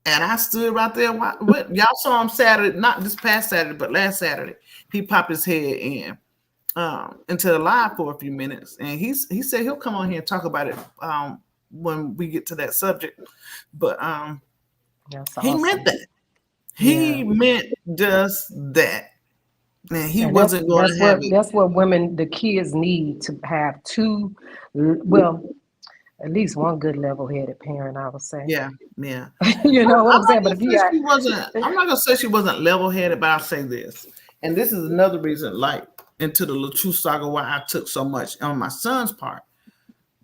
And I stood right there. Y'all saw him Saturday, not this past Saturday, but last Saturday. He popped his head in into the live for a few minutes, and he said he'll come on here and talk about it when we get to that subject. But
That's
he meant
awesome.
that. He meant just that. And he
And
wasn't going to have it.
that's what women, the kids need to have two, well, at least one good level-headed parent, I would say.
Yeah, yeah.
You know what I'm saying?
I'm
But if you got,
not gonna say she wasn't level-headed, but I'll say this. And this is another reason, like, into the LaTrue saga why I took so much on my son's part.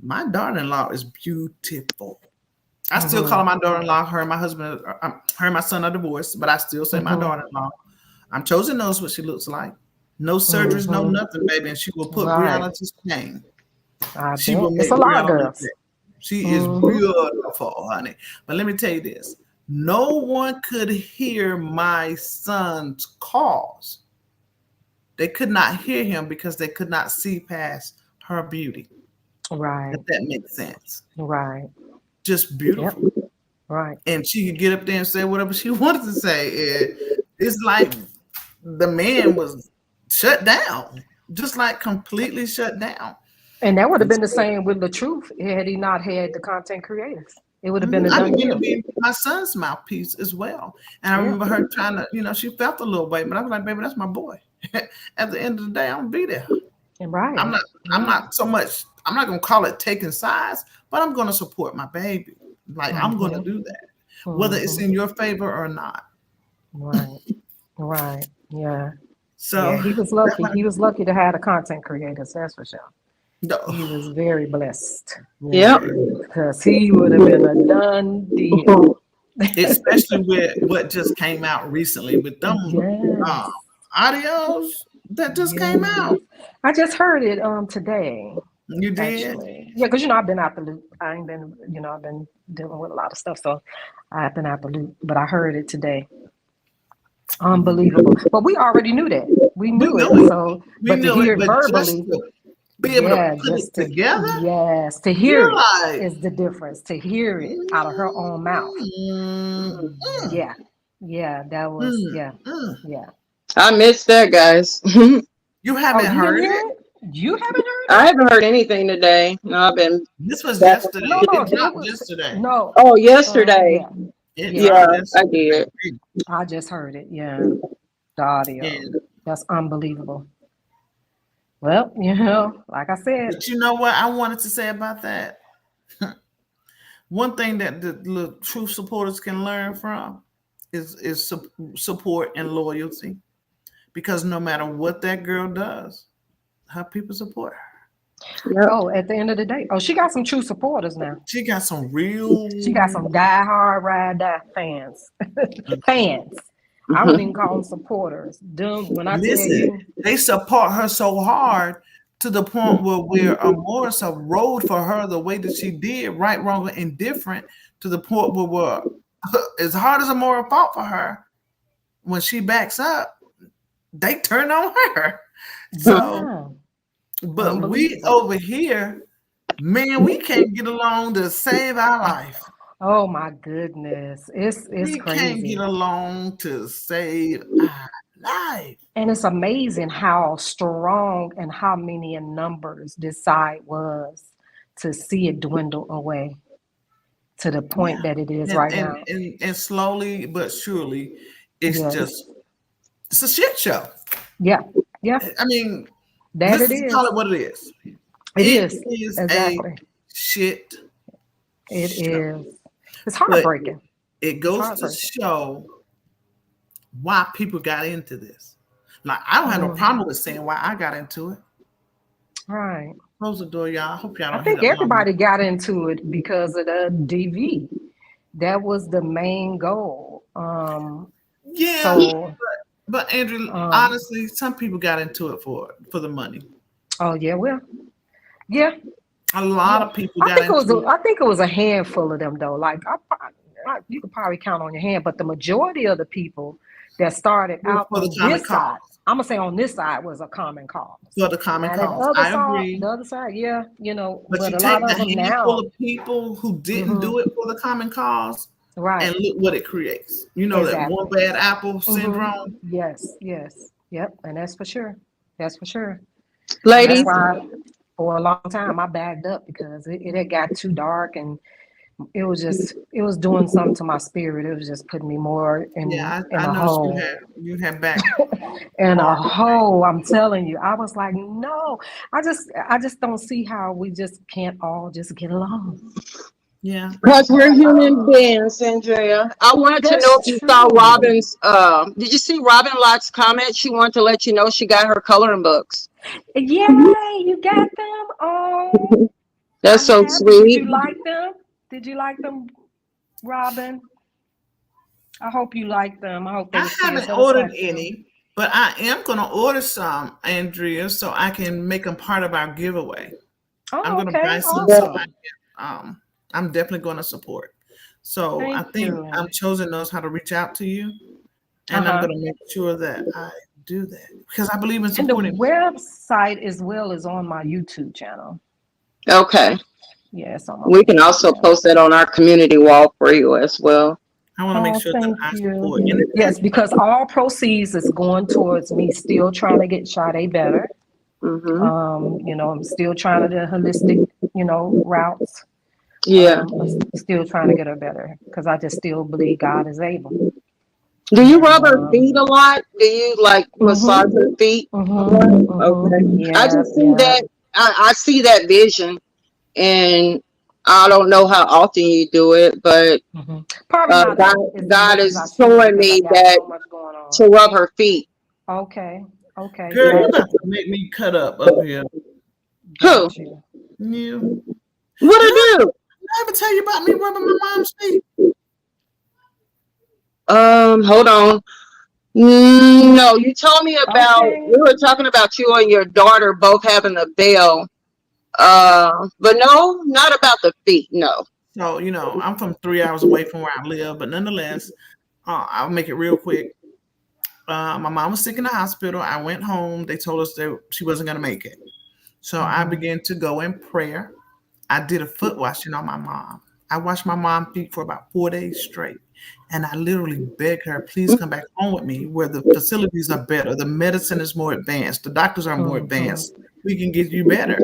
My daughter-in-law is beautiful. I still call her my daughter-in-law. Her and my husband, her and my son are divorced, but I still say my daughter-in-law. I'm chosen knows what she looks like. No surgeries, no nothing, baby. And she will put Brianna to shame. She will make
it's a lot of
Brianna
girls.
look. She is beautiful, honey. But let me tell you this. No one could hear my son's calls. They could not hear him because they could not see past her beauty.
Right.
If that makes sense.
Right.
Just beautiful.
Yep. Right.
And she could get up there and say whatever she wanted to say. It's like the man was shut down. Just like completely shut down.
And that would have been the same with LaTrue had he not had the content creators. It would have been a done deal.
Be my son's mouthpiece as well. And I remember her trying to, she felt a little way, but I was like, baby, that's my boy. At the end of the day, I'm gonna be there.
Right.
I'm not so much, I'm not gonna call it taking sides, but I'm gonna support my baby. Like I'm gonna do that. Whether it's in your favor or not.
Right. Right. Yeah.
So
he was lucky. He was lucky to have the content creators, that's for sure.
No.
He was very blessed.
Yep.
Because he would have been a done deal.
Especially with what just came out recently with them audios that just came out.
I just heard it today.
You did?
Actually. Yeah, because I've been out the loop. I ain't been, I've been dealing with a lot of stuff, so I've been out the loop. But I heard it today. Unbelievable. But we already knew that. We knew it. So, but to hear it verbally.
Be able to put it together.
Yes, to hear it is the difference. To hear it out of her own mouth. Yeah, that was yeah.
I missed that, guys.
You haven't heard it?
You haven't heard it?
I haven't heard anything today. No, I've been.
This was yesterday.
No,
it dropped yesterday.
No.
Oh, yesterday. Yeah, I did.
I just heard it. Yeah, the audio. Yeah. That's unbelievable. Well, like I said.
But you know what I wanted to say about that? One thing that the true supporters can learn from is support and loyalty. Because no matter what that girl does, her people support her.
Yep. Oh, at the end of the day. Oh, she got some true supporters now.
She got some
die-hard, ride-die fans. Fans. I wouldn't even call them supporters. When I tell you,
they support her so hard to the point where Morris rode for her the way that she did, right, wrong, and indifferent, to the point where as hard as Amora fought for her, when she backs up, they turn on her. So, but we over here, man, we can't get along to save our life.
Oh my goodness, it's
we
crazy.
Can't get along to save our life.
And it's amazing how strong and how many in numbers this side was to see it dwindle away to the point that it is now.
And slowly but surely, it's a shit show.
Yeah.
I mean,
it is.
Call it what it is.
It is exactly
a shit.
It
show.
Is. It's heartbreaking.
But it goes to show why people got into this. Like, I don't have no problem with saying why I got into it.
Right.
Close the door, y'all. I hope y'all don't.
I think everybody got into it because of the DV. That was the main goal.
But Andrew, honestly, some people got into it for the money.
Oh yeah, well, yeah.
A lot of people got into it.
I think it was a handful of them though. Like you could probably count on your hand, but the majority of the people that started out on this side, I'm gonna say on this side, was a common cause.
For the common cause, I agree.
The other side,
but you take the handful of people who didn't do it for the common cause.
Right.
And look what it creates. That one bad apple syndrome.
Yes. Yep. And that's for sure.
Ladies.
For a long time, I backed up because it had got too dark and it was doing something to my spirit. It was just putting me more in
I
a
noticed
hole.
you had back.
In a hole, I'm telling you. I was like, no, I just don't see how we just can't all just get along.
Yeah.
Because we're human beings, Andrea. I wanted to know
That's
if you saw
true.
Robin's, did you see Robin Lott's comment? She wanted to let you know she got her coloring books.
Yay, you got them? Oh,
That's
I'm
so
happy. Did
sweet.
you like them? Did you like them, Robin? I hope you like them. I hope they
I
were still
haven't ordered
satisfactory.
any, but I am going to order some, Andrea, so I can make them part of our giveaway. I'm
Oh,
going to
okay.
buy some
Awesome.
so I can, I'm definitely going to support. So I
Thank
think
you.
Chosen knows how to reach out to you, and I'm going to make sure that I do that because I believe in
And the
supporting.
website as well is on my YouTube channel.
Okay.
Yeah, it's on my
We can
YouTube
also
channel.
post that on our community wall for you as well.
I want to make
Oh,
sure that
thank
I
you.
support. And
Yes, because all proceeds is going towards me still trying to get Sade better.
Mm-hmm.
You know, I'm still trying to do holistic, routes.
Yeah.
I'm still trying to get her better because I just still believe God is able.
Do you
And
rub her feet a lot? Do you like massage her feet? Okay. I
yeah,
just see that. I see that vision, and I don't know how often you do it, but
probably not as
God
much as I
is
should
showing
because I
me
got
that
so much going on.
to rub her feet.
Okay,
girl, you
got
about
you,
to make me cut up here.
Who?
got you.
You.
What
Did
I do?
I ever tell you about me rubbing my mom's feet?
Hold on. No, you told me about,
Okay.
we were talking about you and your daughter both having a veil. But no, not about the feet. No.
So, I'm from 3 hours away from where I live, but nonetheless, I'll make it real quick. My mom was sick in the hospital. I went home. They told us that she wasn't going to make it. So I began to go in prayer. I did a foot washing on my mom. I washed my mom's feet for about 4 days straight. And I literally begged her, please come back home with me where the facilities are better. The medicine is more advanced. The doctors are more advanced. We can get you better.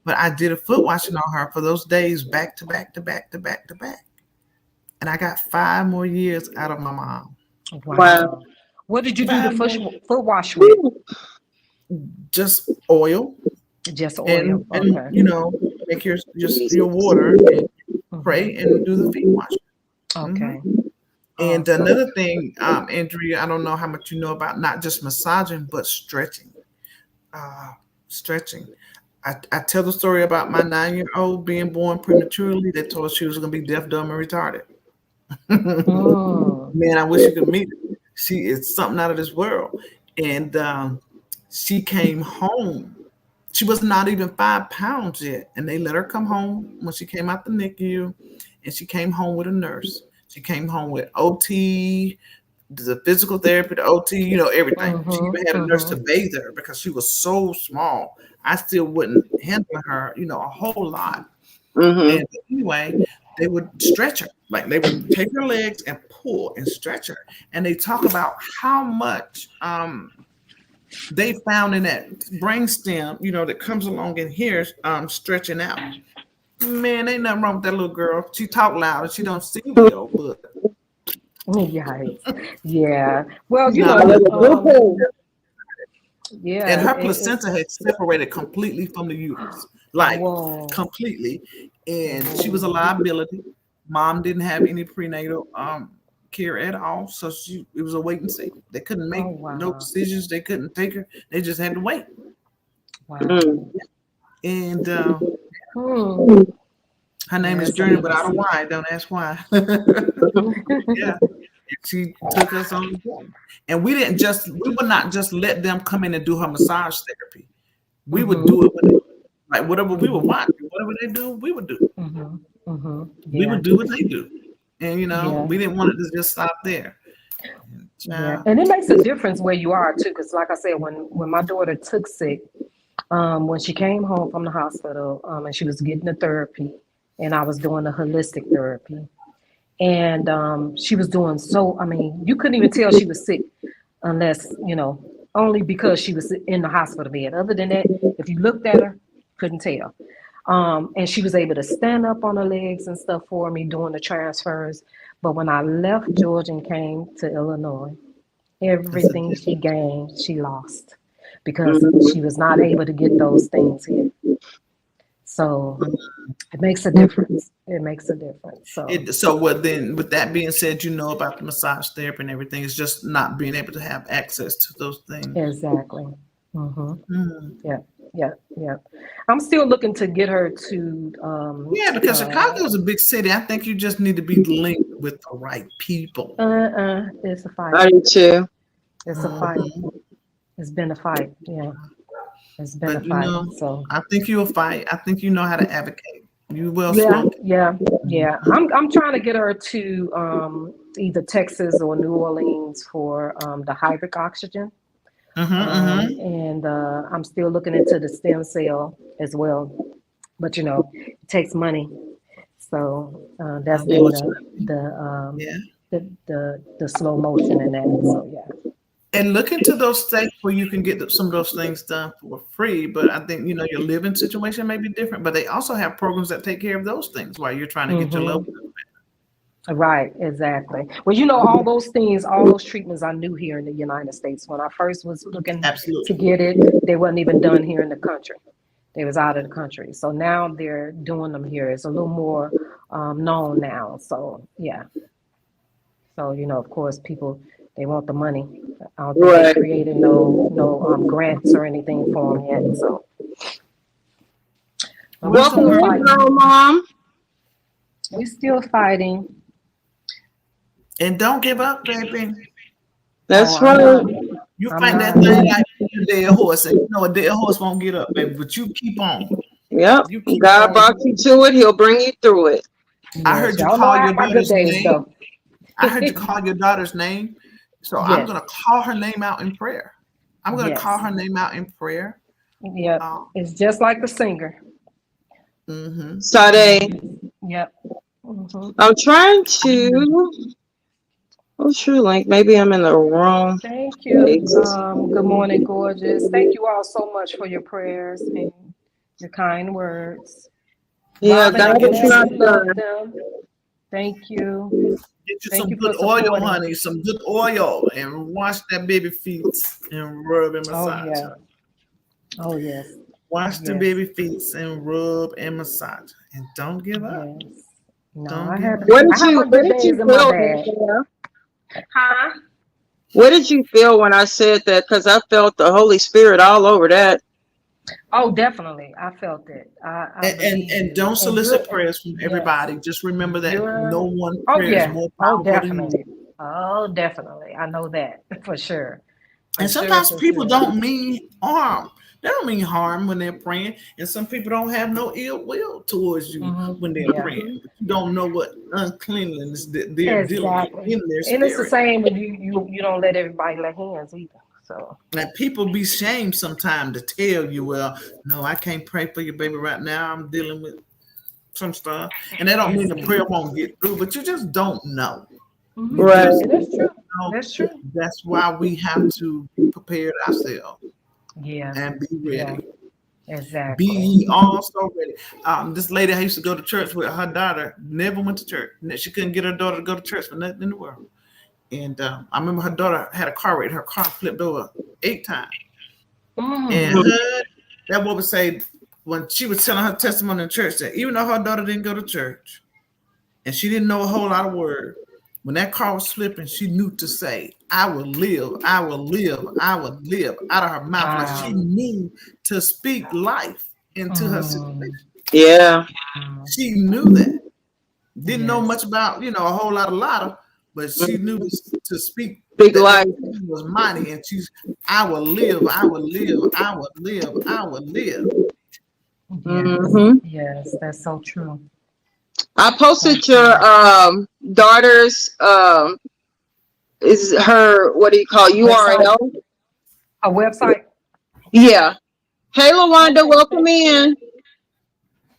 But I did a foot washing on her for those days back to back to back to back to back. And I got 5 more years out of my mom.
Wow.
What did you do the
5 more.
foot wash with?
Just oil.
Just oil.
And make your water and pray and do the feet wash.
Okay.
And another thing, Andrea, I don't know how much you know about not just massaging but stretching. Stretching. I tell the story about my 9-year-old being born prematurely. They told us she was going to be deaf, dumb, and retarded. Man, I wish you could meet her. She is something out of this world. And she came home. She was not even 5 pounds yet. And they let her come home when she came out the NICU. And she came home with a nurse. She came home with OT, the physical therapy, the OT, everything. She even had a nurse to bathe her because she was so small. I still wouldn't handle her, a whole lot. And anyway, they would stretch her. Like they would take her legs and pull and stretch her. And they talk about how much they found in that brainstem, that comes along in here, stretching out. Man, ain't nothing wrong with that little girl. She talk loud and she don't see well, but
Yeah. Well, yeah.
And her placenta had separated completely from the uterus, like completely. And she was a liability. Mom didn't have any prenatal care at all, so it was a wait and see. They couldn't make no decisions. They couldn't take her. They just had to wait. And her name is Journey, but I don't know why. Don't ask why. Yeah. She took us on, and we would not just let them come in and do her massage therapy. We would do it with like whatever we would want, whatever they do, we would do. We would do what they do, and we didn't want it to just stop there.
And it makes a difference where you are too, because like I said, when my daughter took sick, when she came home from the hospital, and she was getting the therapy, and I was doing the holistic therapy. And she was doing you couldn't even tell she was sick unless, only because she was in the hospital bed. Other than that, if you looked at her, couldn't tell. And she was able to stand up on her legs and stuff for me doing the transfers. But when I left Georgia and came to Illinois, everything she gained, she lost because she was not able to get those things here. So it makes a difference. It makes a difference.
So what then, with that being said, about the massage therapy and everything, it's just not being able to have access to those things.
Exactly. Yeah. I'm still looking to get her to.
Because Chicago is a big city. I think you just need to be linked with the right people.
It's a fight.
I do too.
It's a fight. It's been a fight. Yeah. It's been a fight. So
I think you'll fight. I think you know how to advocate. You will.
Yeah. I'm trying to get her to either Texas or New Orleans for the hybrid oxygen. And I'm still looking into the stem cell as well, but it takes money. So that's been the slow motion in that. So yeah.
And look into those states where you can get some of those things done for free. But I think, your living situation may be different, but they also have programs that take care of those things while you're trying to get your loved ones.
Right, exactly. Well, all those things, all those treatments I knew here in the United States. When I first was looking to get it, they wasn't even done here in the country. They was out of the country. So now they're doing them here. It's a little more known now. So, yeah. So, of course, people, they want the money. I don't think they created no grants or anything for them yet. So,
welcome, girl, Mom.
We're still fighting.
And don't give up, baby.
That's right.
You fight that thing like a dead horse, and a dead horse won't get up, baby. But you keep on.
Yep. God brought you to it. He'll bring you through it.
I heard you call your daughter's name. I heard you call your daughter's name. So I'm going to call her name out in prayer. I'm going to call her name out in prayer.
Yeah. It's just like the singer.
Sade.
Yep.
I'm trying to. Oh, sure. Like maybe I'm in the wrong.
Thank you. Good morning, gorgeous. Thank you all so much for your prayers and your kind words.
Yeah, God is not done.
Thank you.
Get you some good oil, honey. Some good oil, and wash that baby feet and rub and massage.
Oh yes.
Wash the baby feet and rub and massage, and don't give up.
Yes. No,
What did you feel?
Huh?
What did you feel when I said that? Because I felt the Holy Spirit all over that.
Oh, definitely. I felt it.
And don't solicit prayers from everybody. Just remember that no one prayer is more powerful than you.
Oh, definitely. I know that for sure.
And sometimes people don't mean harm. They don't mean harm when they're praying. And some people don't have no ill will towards you when they're praying. But you don't know what uncleanliness they're dealing with in their spirit.
And it's the same when you don't let everybody lay hands either. So
now people be shamed sometimes to tell you, well, no, I can't pray for your baby right now. I'm dealing with some stuff. And that don't mean the prayer won't get through, but you just don't know.
Right.
That's true. That's true.
That's why we have to be prepared ourselves.
Yeah.
And be ready.
Yeah. Exactly.
Be also ready. This lady I used to go to church with, her daughter never went to church. She couldn't get her daughter to go to church for nothing in the world. And I remember her daughter had a car wreck. Her car flipped over 8 times. And that woman said, when she was telling her testimony in church, that even though her daughter didn't go to church and she didn't know a whole lot of word, when that car was flipping, she knew to say, I will live, I will live, I will live out of her mouth. Like she knew to speak life into her situation.
Yeah.
She knew that. Didn't know much about, a whole lot of, but she knew to speak.
Big life.
Was mighty, and she's, I will live, I will live, I will live, I will live.
Yes, that's so true.
I posted your daughter's is her, what do you call it, URL?
A website?
Yeah. Hey LaWanda, welcome in.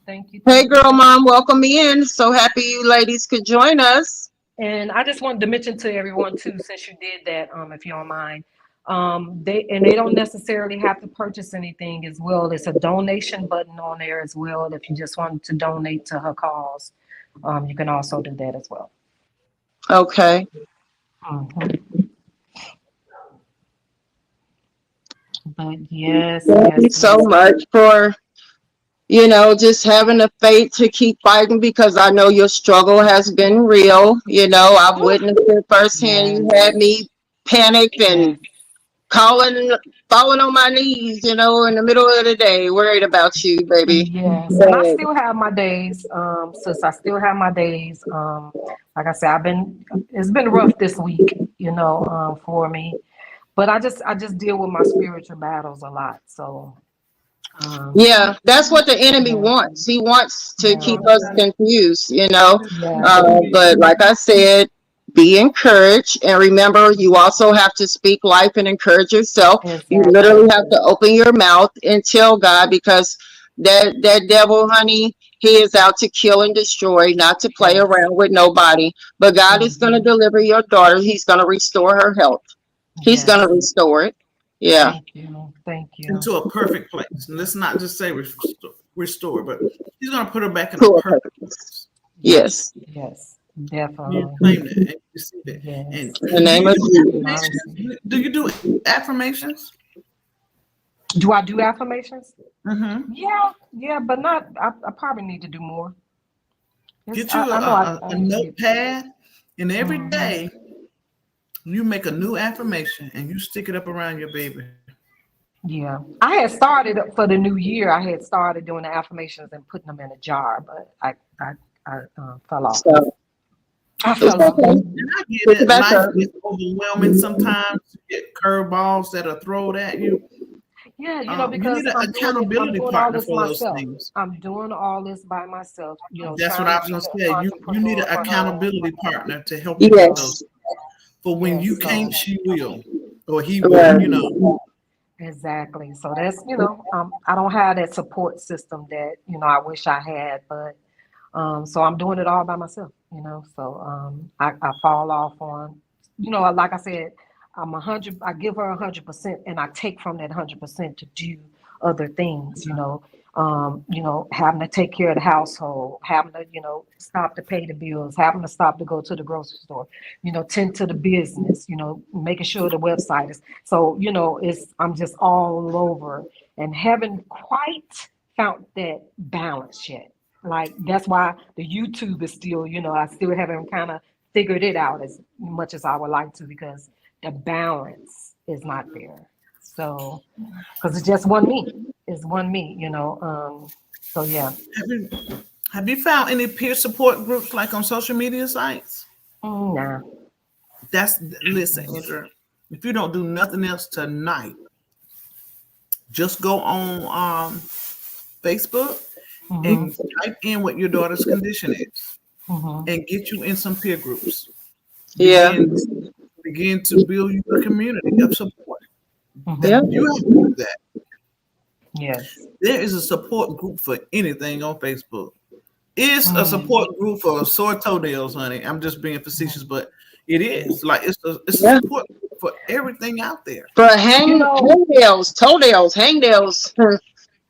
Thank you.
Hey girl mom, welcome in. So happy you ladies could join us.
And I just wanted to mention to everyone too, since you did that, if you don't mind, They don't necessarily have to purchase anything as well. There's a donation button on there as well. If you just wanted to donate to her cause, you can also do that as well.
Okay.
Mhm. But yes,
Thank you so much for, just having the faith to keep fighting, because I know your struggle has been real. I've witnessed it firsthand. You
Yes.
had me panicked and
Yes.
falling on my knees, in the middle of the day, worried about you, baby.
Yes, and I
But,
still have my days, sis. I still have my days. Like I said, it's been rough this week, for me. But I just deal with my spiritual battles a lot. So,
yeah, that's what the enemy
yeah,
wants. He wants to keep
yeah,
us confused.
yeah,
But like I said, be encouraged, and remember, you also have to speak life and encourage yourself. You literally
exactly.
have to open your mouth and tell God, because that devil, honey, he is out to kill and destroy, not to play
Yes.
around with nobody. But God is going to
Mhm.
deliver your daughter. He's going to restore her health. He's going to
Yes.
restore it. Yeah.
Thank you. Thank you.
into a perfect place. And let's not just say restore, but he's going to put her back in a
Cool.
perfect place.
Yes.
Yes.
You
Definitely.
claim that and you receive it.
Yes.
And
In the
do
name
you
of
do
Jesus.
affirmations? Do you do affirmations?
Do I do affirmations?
Mm-hmm.
Yeah, but not. I probably need to do more.
Get
I,
you
I know I
a
need to get.
notepad, and every
Mhm.
day you make a new affirmation and you stick it up around your baby.
Yeah, I had started for the new year. I had started doing the affirmations and putting them in a jar, but I fell off.
So
I
it's
fell off.
okay.
And I get
Pick it
it.
back
Life
up.
gets overwhelming sometimes. You get curveballs that are thrown at you.
Yeah,
You need
because
an
I'm
accountability
doing all
partner
this
for those
myself.
things.
I'm doing all this by myself.
That's what
Trying
I
to
was
be
going to
the
say. You need
entrepreneur
an
for her.
accountability partner to help you with
Yeah,
those.
Yes.
For when
yes.
you
So
can't, she will, or he will.
Right.
exactly. So that's I don't have that support system that I wish I had, but so I'm doing it all by myself. So I fall off on, like I said, I give her 100% and I take from that 100% to do other things. Having to take care of the household, having to, stop to pay the bills, having to stop to go to the grocery store, tend to the business, making sure the website is, so, I'm just all over and haven't quite found that balance yet. Like that's why the YouTube is still, I still haven't kind of figured it out as much as I would like to because the balance is not there. So, because it's just one me, it's one me. So yeah.
Have you, have you found any peer support groups like on social media sites?
Nah.
Listen, Andrew. If you don't do nothing else tonight, just go on Facebook
Mm-hmm.
and type in what your daughter's condition is,
Mm-hmm.
and get you in some peer groups.
Yeah.
Begin begin to build you a community of support. That
Yeah.
Mm-hmm.
you have to do that.
Yes.
There is a support group for anything on Facebook. It's a
Mm-hmm.
support group for sore toenails, honey. I'm just being facetious, but it is like it's a
Yeah.
support group for everything out there.
For
You know,
toenails, hangnails.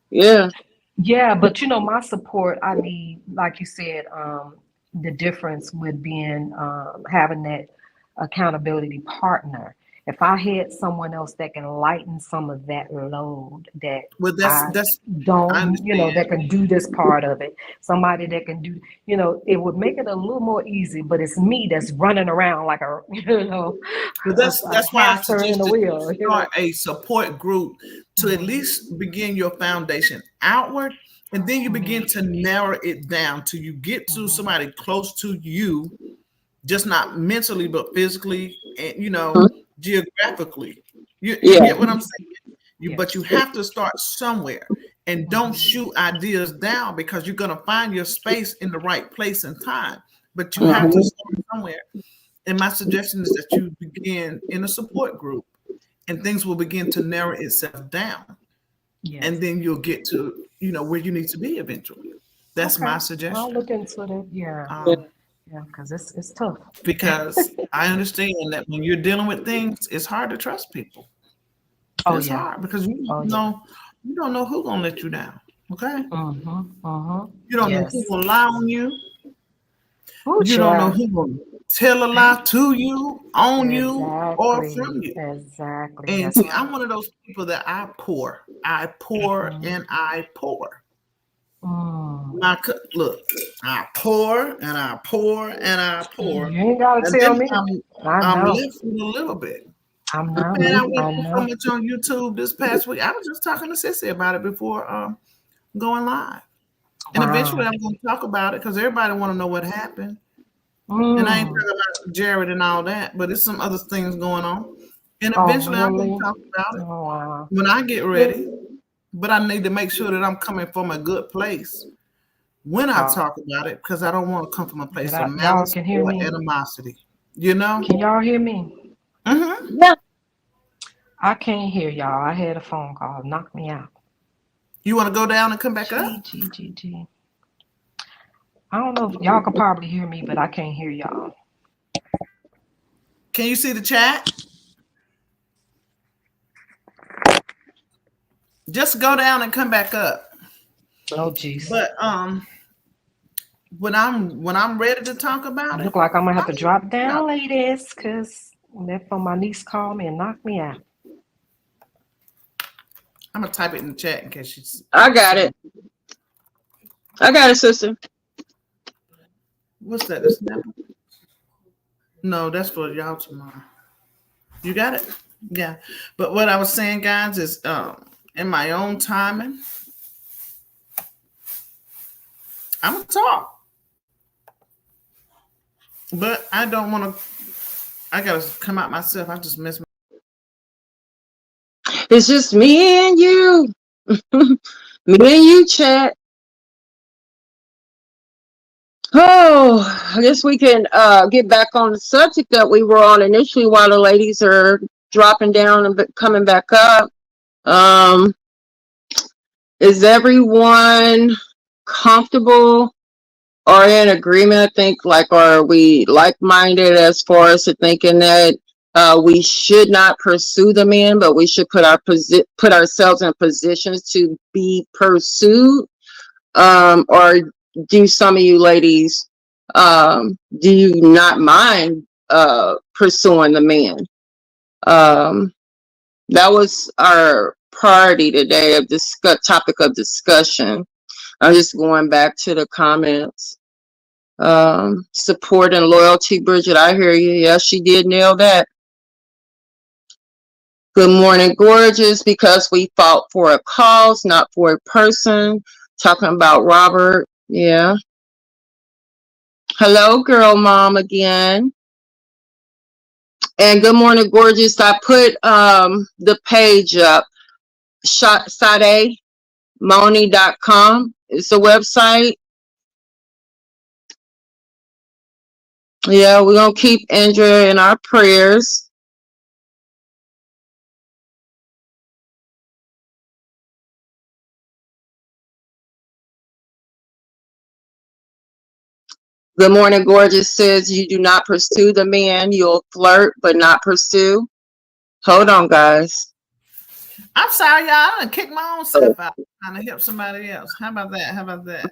Yeah.
Yeah, but my support, I need, like you said, the difference with being having that accountability partner. If I had someone else that can lighten some of that load that
But
I
that's I
don't,
understand.
that can do this part of it, somebody that can do, it would make it a little more easy, but it's me that's running around like a,
But
a
that's why I
hamster in the
suggested you
wheel.
start a support group to at
Mhm.
least begin your foundation outward, and then you begin
Mhm.
to narrow it down till you get to
Mhm.
somebody close to you, just not mentally but physically and geographically. You
Yeah.
get what I'm saying? But you
Yes.
have to start somewhere, and don't
Mhm.
shoot ideas down because you're gonna find your space in the right place and time. But you have to
Mhm.
start somewhere. And my suggestion is that you begin in a support group, and things will begin to narrow itself down, and
Yes.
then you'll get to where you need to be eventually. That's
Okay.
my
I'll
suggestion.
look into it. Yeah.
Um,
Yeah. Because it's tough.
because I understand that when you're dealing with things, it's hard to trust people.
Oh
It's
yeah.
hard because you
Oh
don't
yeah.
know you don't know who's gonna let you down. Okay, you don't know
Yes.
who's gonna lie on you.
Oh,
You don't know
child.
who's gonna tell a lie to you, on you, or
Exactly.
from you.
Exactly.
And
That's
see,
right.
I'm one of those people that I pour, and I pour.
Mm.
Look, I pour and I pour and I pour,
You ain't gotta
and
tell
then
me. I
I'm
know.
left with a little bit.
I
Man, I
know.
went
I
through so
know.
much on YouTube this past week. I was just talking to Sissy about it before going live, and eventually
Wow.
I'm going to talk about it because everybody want to know what happened. And I ain't
Mm.
talking about Jared and all that, but it's some other things going on. And
Oh,
eventually I'm going
really?
to talk about it
Oh, wow.
when I get ready. But I need to make sure that I'm coming from a good place when I
Oh,
talk about it because I don't want to come from a
did
place of
y'all
malice
can hear
or
me?
animosity. You know?
Can y'all hear me?
Mm-hmm.
Yeah.
I can't hear y'all. I had a phone call. Knock me out.
You want to go down and come back up?
G. I don't know if y'all can probably hear me, but I can't hear y'all.
Can you see the chat? Just go down and come back up.
Oh, jeez.
But when I'm ready to talk about it,
Look like I'm gonna have to drop down, ladies, because that for my niece called me and knocked me out.
I'm gonna type it in the chat in case she's.
I got it. I got it, sister.
What's that? The snapper? No, that's for y'all tomorrow. You got it? Yeah. But what I was saying, guys, is in my own timing, I'm gonna talk. But I don't want to. I gotta come out myself. I just miss.
It's just me and you. Me and you, chat. Oh, I guess we can get back on the subject that we were on initially while the ladies are dropping down and coming back up. Is everyone comfortable or in agreement? I think, like, are we like-minded as far as to thinking that we should not pursue the men, but we should put ourselves in positions to be pursued? Or do some of you ladies, do you not mind pursuing the man? That was our priority today of this topic of discussion. I'm just going back to the comments. Support and loyalty, Bridget, I hear you. Yeah, she did nail that. Good morning, gorgeous, because we fought for a cause, not for a person. Talking about Robert. Yeah. Hello, girl mom again. And good morning, gorgeous. I put the page up. SadeMoni.com is the website. Yeah, we're gonna keep Andrea in our prayers. Good morning, gorgeous says you do not pursue the man, you'll flirt but not pursue. Hold on, guys.
I'm sorry, y'all. I done kicked my own self out trying to help somebody else. How about that? How about that?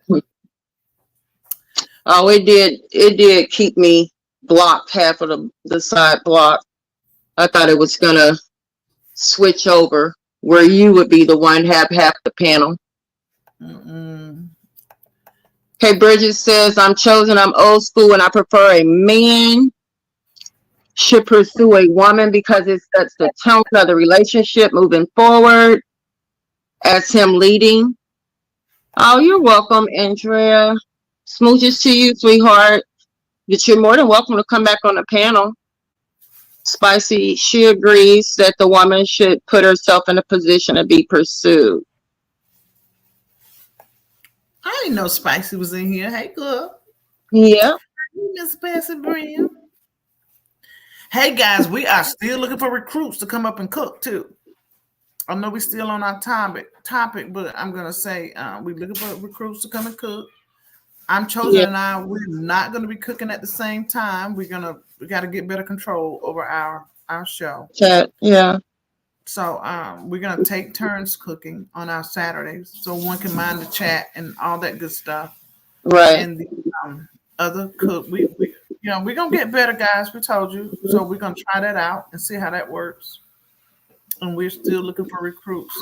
Oh, it did keep me blocked, half of the side block. I thought it was gonna switch over where you would be the one have half the panel. Okay, Bridget says, I'm chosen, I'm old school, and I prefer a man should pursue a woman because it sets the tone of the relationship moving forward as him leading. Oh, you're welcome, Andrea. Smooches to you, sweetheart. But you're more than welcome to come back on the panel. Spicy, she agrees that the woman should put herself in a position to be pursued.
I didn't know Spicy was in here. Hey, girl.
Yeah.
Miss Passive Brim. Hey, guys, we are still looking for recruits to come up and cook, too. I know we're still on our topic, but I'm going to say we're looking for recruits to come and cook. I'm chosen and we're not going to be cooking at the same time. We got to get better control over our show.
Chat, yeah.
So we're gonna take turns cooking on our Saturdays, so one can mind the chat and all that good stuff.
Right.
And the other cook, we're gonna get better, guys. We told you, so we're gonna try that out and see how that works. And we're still looking for recruits.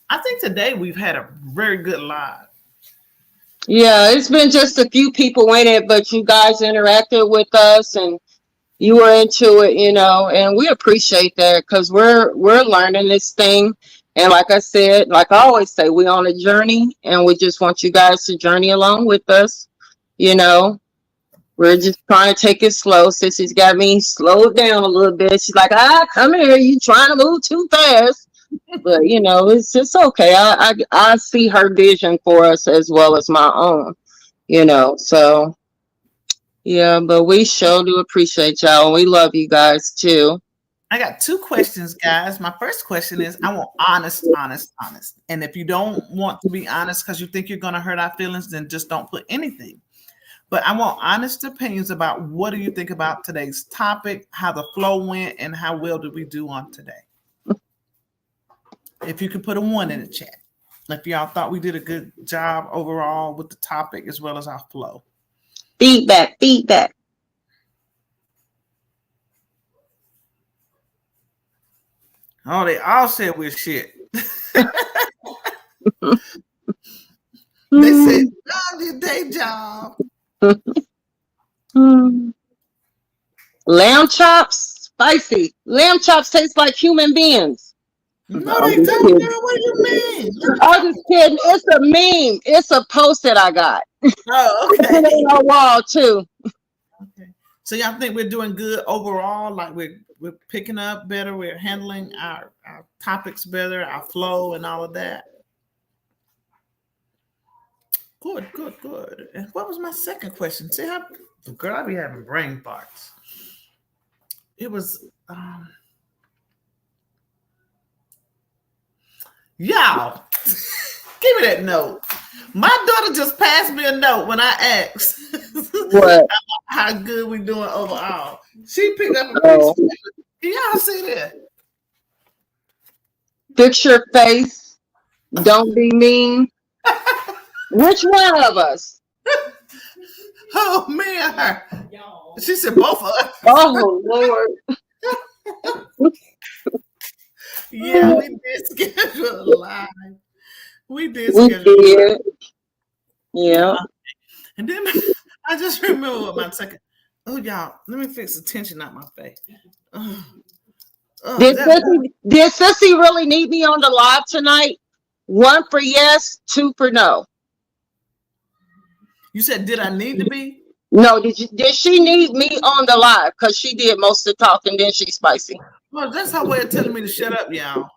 I think today we've had a very good live.
Yeah, it's been just a few people in it, but you guys interacted with us and you were into it, and we appreciate that because we're learning this thing. And like I said, like I always say, we on a journey and we just want you guys to journey along with us. We're just trying to take it slow. Sissy's got me slowed down a little bit. She's like, come here, you trying to move too fast. But it's okay. I see her vision for us as well as my own, so yeah, but we sure do appreciate y'all, and we love you guys too.
I got 2 questions, guys. My first question is, I want honest. And if you don't want to be honest because you think you're going to hurt our feelings, then just don't put anything. But I want honest opinions about what do you think about today's topic, how the flow went, and how well did we do on today. If you could put a 1 in the chat. If y'all thought we did a good job overall with the topic as well as our flow.
Feedback.
Oh, they all said we're shit. They said, love your day job.
Lamb chops, spicy. Lamb chops taste like human beings.
No, they don't. What do you mean?
I'm just kidding. It's a meme. It's a post that I got.
Oh, okay.
It's on our wall too.
Okay. So y'all think we're doing good overall? Like we're picking up better. We're handling our topics better, our flow, and all of that. Good. And what was my second question? See how, girl, I be having brain farts. It was, y'all, give me that note. My daughter just passed me a note when I asked
What?
how good we doing overall. She picked up a piece. Y'all see that?
Fix your face. Don't be mean. Which one of us?
Oh, me and her. She said both of us.
Oh, Lord.
Yeah, we did schedule a live. We did.
Yeah.
And then I just remember what my second. Oh, y'all, let me fix the tension out my face.
Did Sissy really need me on the live tonight? 1 for yes, 2 for no.
You said, did I need to be?
No, did she need me on the live? Because she did most of the talking, then she's spicy.
Well, that's her way of telling me to shut up, y'all.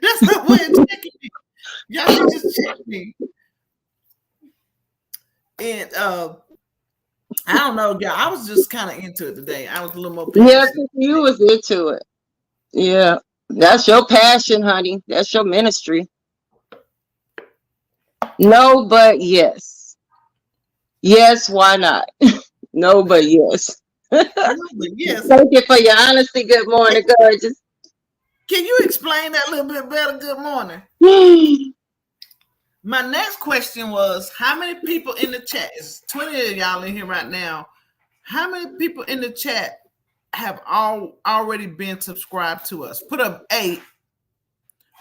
That's her way of checking me. Y'all should just check me. And I don't know, y'all. I was just kind of into it today. I was a little more passionate.
Yeah, you was into it. Yeah, that's your passion, honey. That's your ministry. No, but yes. Yes, why not? No, but yes.
Yes.
Thank you for your honesty. Good morning, gorgeous.
Can you explain that a little bit better? Good morning. My next question was, how many people in the chat? It's 20 of y'all in here right now. How many people in the chat have already been subscribed to us? Put an A.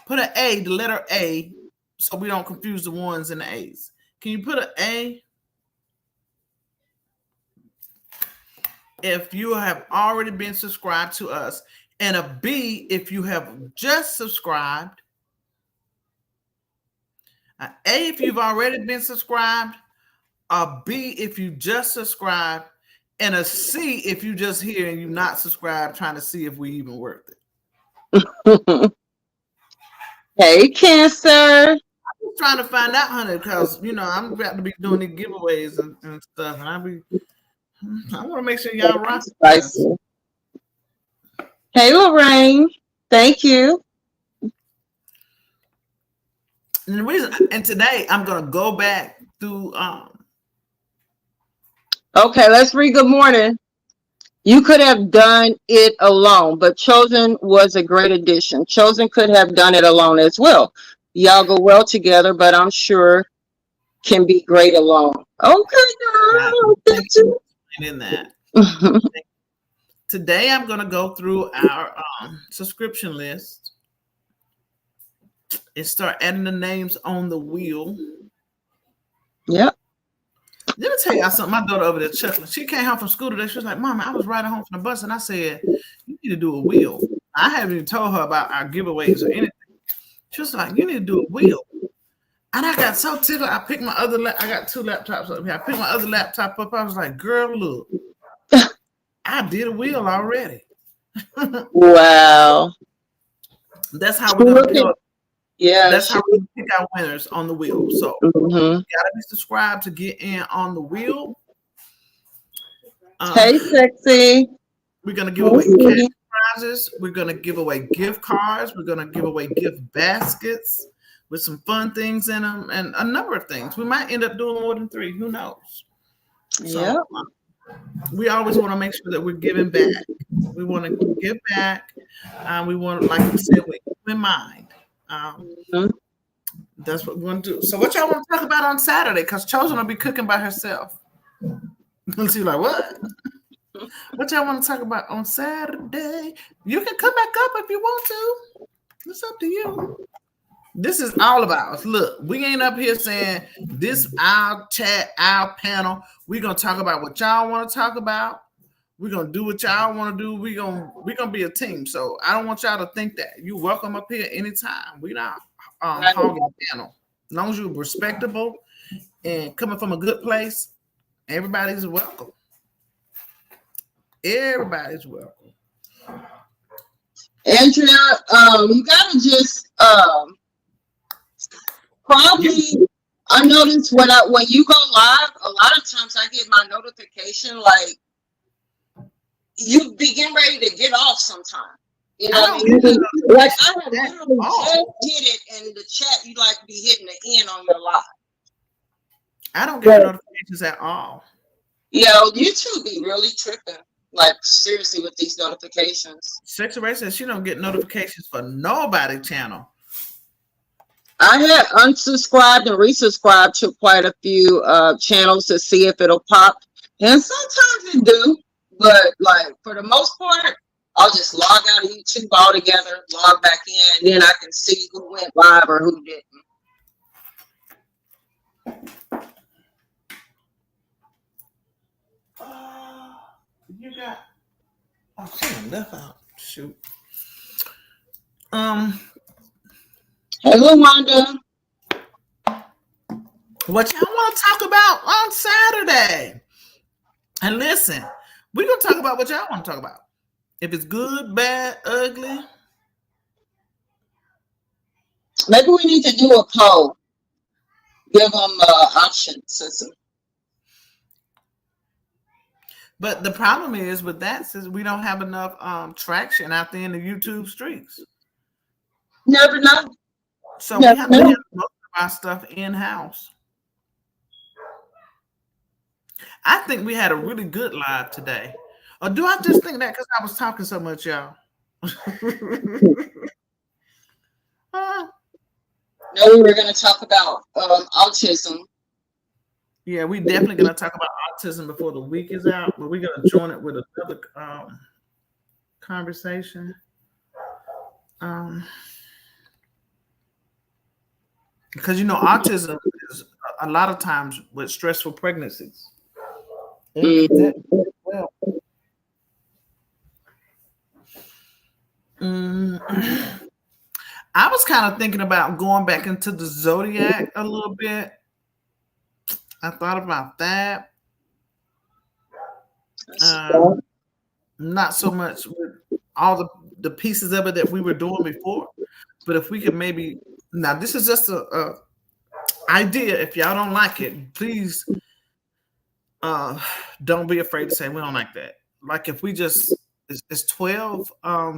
Put an A, the letter A, so we don't confuse the ones and the A's. Can you put an A? If you have already been subscribed to us, and a B if you have just subscribed. A if you've already been subscribed, a B if you just subscribed, and a C if you just here and you're not subscribed, trying to see if we even worth it.
Hey, Cancer.
I'm trying to find out, honey, because I'm about to be doing the giveaways and stuff, and I want to make sure y'all rock.
Hey, Lorraine. Thank you.
And the reason, and today I'm gonna go back through.
Okay, let's read good morning. You could have done it alone, but Chosen was a great addition. Chosen could have done it alone as well. Y'all go well together, but I'm sure can be great alone. Okay, girl.
Thank you for explaining that. Today, I'm going to go through our subscription list and start adding the names on the wheel.
Yep.
Let me tell y'all something. My daughter over there chuckling. She came home from school today. She was like, "Mama, I was riding home from the bus, and I said, you need to do a wheel." I haven't even told her about our giveaways or anything. She was like, "You need to do a wheel." And I got so tickled. I picked my other I got 2 laptops up here. I picked my other laptop up. I was like, "Girl, look. I did a wheel already."
Wow.
That's how we're going to do it.
Yeah.
That's how we pick our winners on the wheel. So you
Mm-hmm.
gotta be subscribed to get in on the wheel.
Hey, sexy.
We're gonna give away cash prizes. We're gonna give away gift cards. We're gonna give away gift baskets with some fun things in them and a number of things. We might end up doing more than 3. Who knows? So
Yep.
we always want to make sure that we're giving back. We want to give back. We want, like we said, we keep in mind. That's what we want to do. So what y'all want to talk about on Saturday? Because Chosen will be cooking by herself. And she's like, what? What y'all want to talk about on Saturday? You can come back up if you want to. It's up to you. This is all about us. Look, we ain't up here saying this our chat, our panel. We're gonna talk about what y'all want to talk about. We're gonna do what y'all want to do. We're gonna be a team. So I don't want y'all to think that. You're welcome up here anytime. We're not hogging the panel. As long as you're respectable and coming from a good place, everybody's welcome. Everybody's welcome.
Andrea, you gotta just probably. I notice when you go live, a lot of times I get my notification like you begin ready to get off sometime. You know what I mean? Like I have literally just did it in the chat. You like be hitting the end on your live.
I don't get notifications at all.
Yo, YouTube be really tripping. Like seriously with these notifications.
Sexy Ray says she don't get notifications for nobody channel.
I had unsubscribed and resubscribed to quite a few channels to see if it'll pop, and sometimes it do. But like for the most part, I'll just log out of YouTube altogether, log back in, and then I can see who went live or who didn't.
You got she left out. Shoot.
Hey, Wanda.
What y'all want to talk about on Saturday? And listen, we're gonna talk about what y'all want to talk about. If it's good, bad, ugly.
Maybe we need to do a poll. Give them options.
But the problem is with that is we don't have enough traction out there in the YouTube streets.
Never know.
So we have to have most of our stuff in-house. I think we had a really good live today. Or do I just think that because I was talking so much, y'all?
No, we were going to talk about autism.
Yeah, we definitely going to talk about autism before the week is out, but we're going to join it with another conversation. Because, autism is a lot of times with stressful pregnancies. Well, I was kind of thinking about going back into the zodiac a little bit. I thought about that. Not so much with all the pieces of it that we were doing before, but if we could maybe, now this is just a idea. If y'all don't like it, please don't be afraid to say we don't like that. Like if we just, it's 12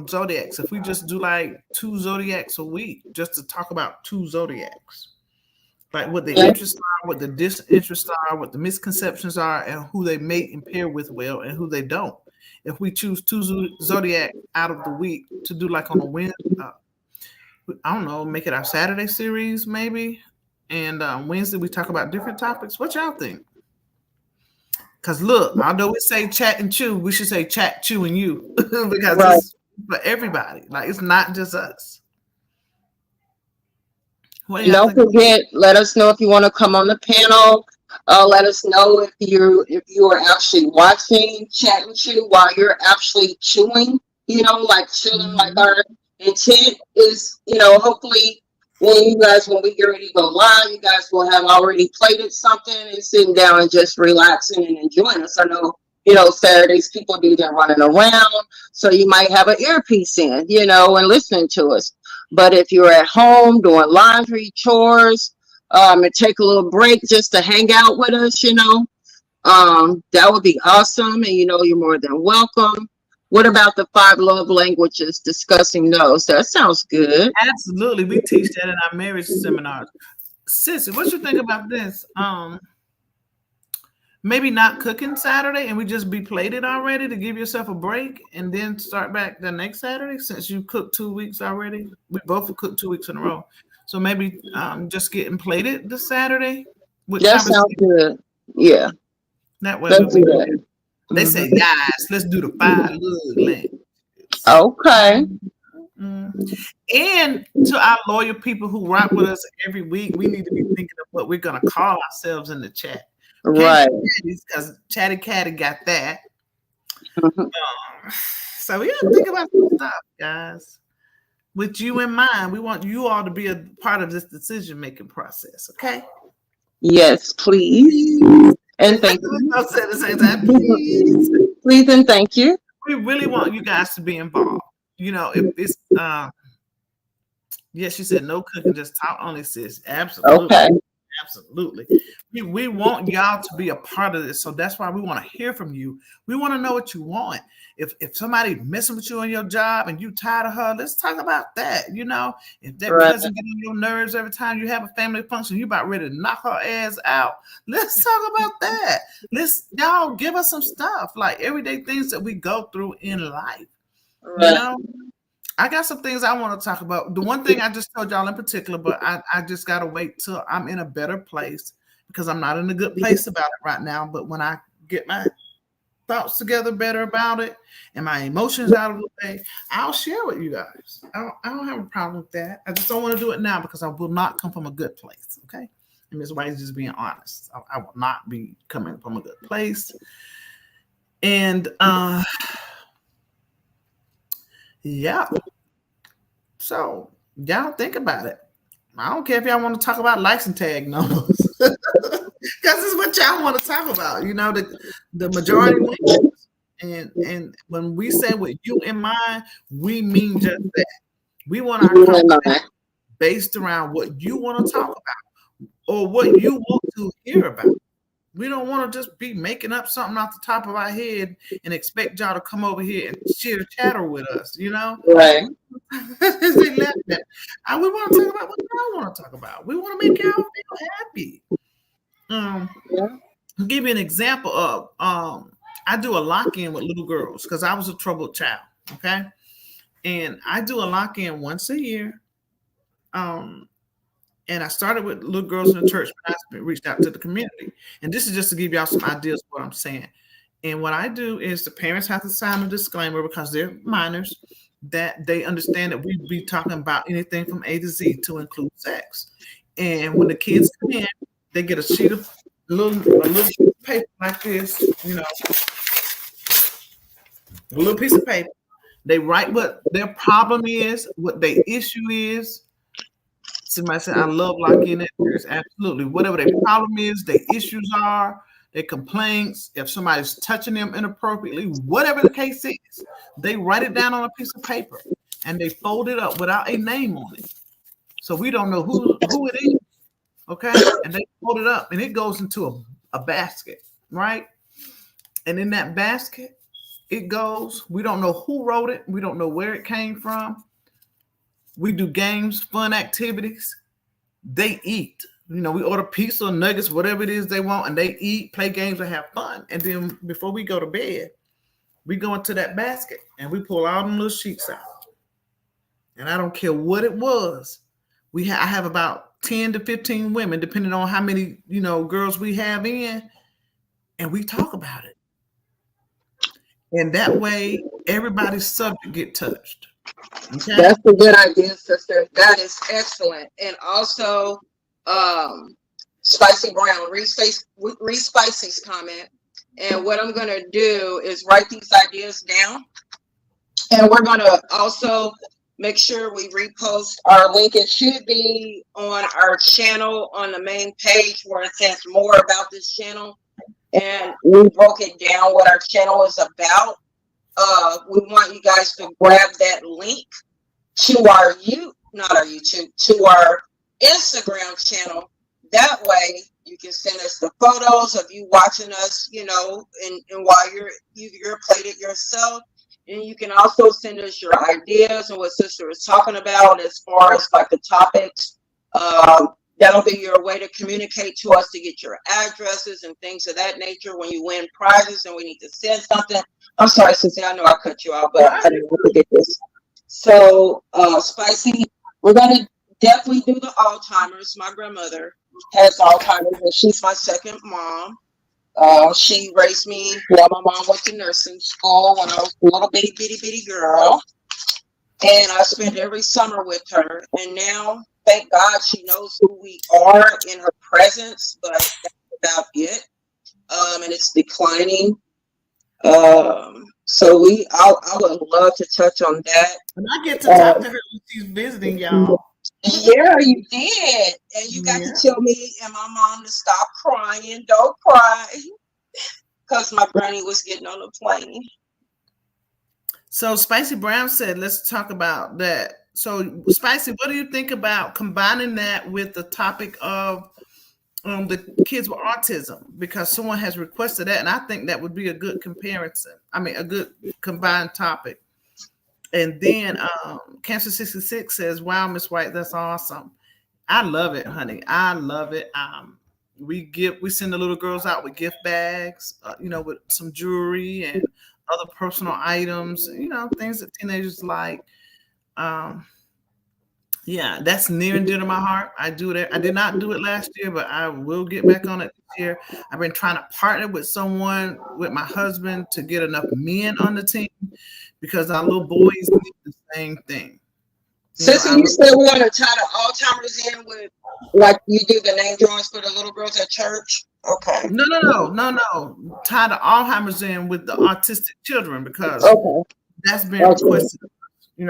zodiacs. If we just do like 2 zodiacs a week, just to talk about 2 zodiacs, like what the interests are, what the disinterests are, what the misconceptions are, and who they mate and pair with well, and who they don't. if we choose 2 zodiac out of the week to do like on a Wednesday, I don't know, make it our Saturday series maybe, and Wednesday we talk about different topics. What y'all think? Because look, although we say chat and chew, we should say chat, chew, and you because
Right.
it's for everybody. Like it's not just us. What y'all
Don't
think?
forget, let us know if you want to come on the panel. Let us know if you are actually watching Chat and Chew while you're actually chewing, like chewing. Like our intent is, hopefully when we get ready to go live, you guys will have already plated something and sitting down and just relaxing and enjoying us. I know, Saturdays people do their running around, so you might have an earpiece in, and listening to us. But if you're at home doing laundry, chores, and take a little break just to hang out with us, that would be awesome. And you're more than welcome. What about the 5 love languages? Discussing those. That sounds good.
Absolutely, we teach that in our marriage seminars. Sissy, what you think about this? Maybe not cooking Saturday and we just be plated already to give yourself a break and then start back the next Saturday since you cooked 2 weeks already. We both cooked 2 weeks in a row. So maybe just getting plated this Saturday.
That sounds good. Yeah.
That way
let's do that.
They say, guys, let's do the 5 love languages.
Okay.
And to our loyal people who rock with us every week, we need to be thinking of what we're going to call ourselves in the chat.
Right.
Because Chatty Catty got that. So we got to think about some stuff, guys. With you in mind, we want you all to be a part of this decision-making process, okay?
Yes, please. And thank you.
I'll say the same time, please.
Please and thank you.
We really want you guys to be involved. If it's yes, she said no cooking, just talk only, sis. Absolutely.
Okay.
Absolutely. We want y'all to be a part of this. So that's why we want to hear from you. We want to know what you want. If somebody messing with you on your job and you tired of her, let's talk about that. If that cousin get on your nerves every time you have a family function, you about ready to knock her ass out. Let's talk about that. Y'all give us some stuff, like everyday things that we go through in life.
Right.
I got some things I want to talk about. The one thing I just told y'all in particular, but I just got to wait till I'm in a better place because I'm not in a good place about it right now. But when I get my thoughts together better about it and my emotions out of the way, I'll share with you guys. I don't have a problem with that. I just don't want to do it now because I will not come from a good place. Okay. And Ms. White is just being honest. I will not be coming from a good place. And yeah. So y'all think about it. I don't care if y'all want to talk about license tag numbers. Because it's what y'all want to talk about. The majority wins. And when we say with you in mind, we mean just that. We want our conversation based around what you want to talk about or what you want to hear about. We don't want to just be making up something off the top of our head and expect y'all to come over here and chitter chatter with us,
Right.
They left that. We want to talk about what y'all want to talk about. We want to make y'all feel happy. I'll give you an example of I do a lock-in with little girls because I was a troubled child. Okay. And I do a lock-in once a year. And I started with little girls in the church, but I reached out to the community. And this is just to give y'all some ideas of what I'm saying. And what I do is the parents have to sign a disclaimer because they're minors that they understand that we be talking about anything from A to Z to include sex. And when the kids come in, they get a sheet of a little sheet of paper like this, a little piece of paper. They write what their problem is, what their issue is. Somebody said, I love lock-in at church. Absolutely. Whatever their problem is, their issues are, their complaints, if somebody's touching them inappropriately, whatever the case is, they write it down on a piece of paper and they fold it up without a name on it. So we don't know who it is. Okay. And they fold it up and it goes into a basket, right? And in that basket, it goes, we don't know who wrote it. We don't know where it came from. We do games, fun activities. They eat. We order pizza, nuggets, whatever it is they want, and they eat, play games, and have fun. And then before we go to bed, we go into that basket and we pull all them little sheets out. And I don't care what it was. I have about 10 to 15 women, depending on how many, girls we have in, and we talk about it. And that way, everybody's subject get touched. Okay?
That's a good idea, sister. That is excellent. And also, Spicy Brown, read Spicy's comment. And what I'm going to do is write these ideas down. And we're going to also make sure we repost our link. It should be on our channel on the main page where it says more about this channel. And we broke it down what our channel is about. We want you guys to grab that link to our to our Instagram channel. That way you can send us the photos of you watching us, and while you're played it yourself. And you can also send us your ideas and what sister was talking about as far as like the topics. That'll be your way to communicate to us to get your addresses and things of that nature when you win prizes and we need to send something. I'm sorry, Sissy, I know I cut you off, but I didn't want to get this. So, Spicy, we're going to definitely do the Alzheimer's. My grandmother has Alzheimer's, and she's my second mom. She raised me while my mom went to nursing school when I was a little bitty girl. And I spent every summer with her. And now, thank God, she knows who we are in her presence, but that's about it. And it's declining. So I would love to touch on that.
And I get to talk to her when she's visiting, y'all.
Yeah, you did. And you got to tell me and my mom to stop crying. Don't cry. Because my granny was getting on the plane.
So Spicy Brown said, let's talk about that. So Spicy, what do you think about combining that with the topic of the kids with autism? Because someone has requested that, and I think that would be a good comparison. I mean, a good combined topic. And then Cancer 66 says, wow, Miss White, that's awesome. I love it, honey. I love it. We send the little girls out with gift bags, with some jewelry and other personal items, things that teenagers like. Yeah, that's near and dear to my heart. I do that. I did not do it last year, but I will get back on it this year. I've been trying to partner with my husband, to get enough men on the team because our little boys need the same thing.
Sissy, you said we're going to tie the Alzheimer's in with, like you do the name drawings for the little girls at church? Okay.
No. Tie the Alzheimer's in with the autistic children because that's been requested.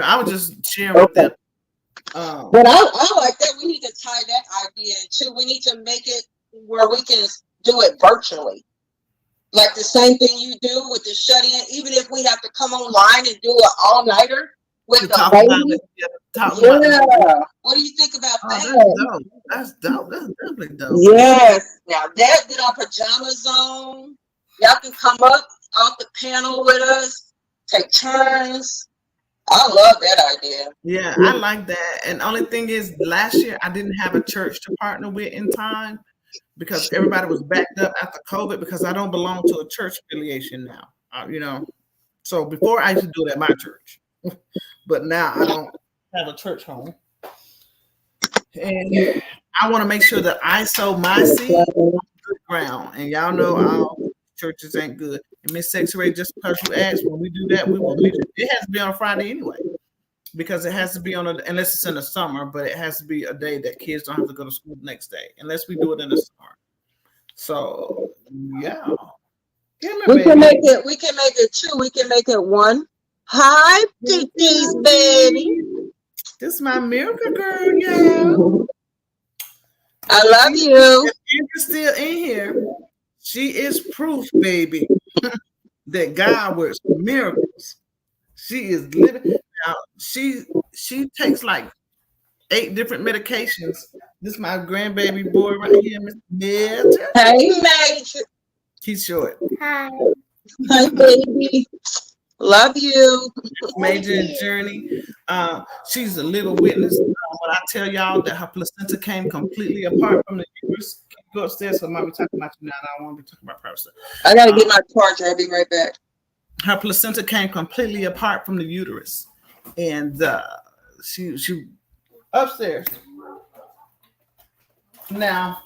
I was just sharing with them.
But I like that. We need to tie that idea in too. We need to make it where we can do it virtually. Like the same thing you do with the shut-in, even if we have to come online and do an all-nighter with the ladies. Yeah. What do you think about that?
That's dope. That's definitely dope.
Yes. Now that, get our pajamas on. Y'all can come up off the panel with us, take turns. I love that idea.
Yeah, I like that. And the only thing is, last year I didn't have a church to partner with in time because everybody was backed up after COVID because I don't belong to a church affiliation now. So before I used to do it at my church, but now I don't have a church home. And I want to make sure that I sow my seed on good ground. And y'all know our churches ain't good. And Miss Sexy Ray, just because you asked, when we do that, we will leave it. It has to be on a Friday anyway, because it has to be unless it's in the summer, but it has to be a day that kids don't have to go to school the next day, unless we do it in the summer. So yeah.
We can make it two. We can make it one. Hi, Tiki's baby.
This is my miracle girl, y'all.
I love you.
If Amber's still in here, she is proof, baby, that God works miracles. She is living. Now, she takes like 8 different medications. This is my grandbaby boy right here, Mr. Major.
Hey, Major.
He's short.
Hi, baby. Love you.
Major and Journey. She's a little witness. When I tell y'all that her placenta came completely apart from the uterus, go upstairs. So mommy talking about you now. I don't want to be talking about private stuff.
I gotta get my charger. I'll be right back.
her placenta came completely apart from the uterus, and she upstairs. Now,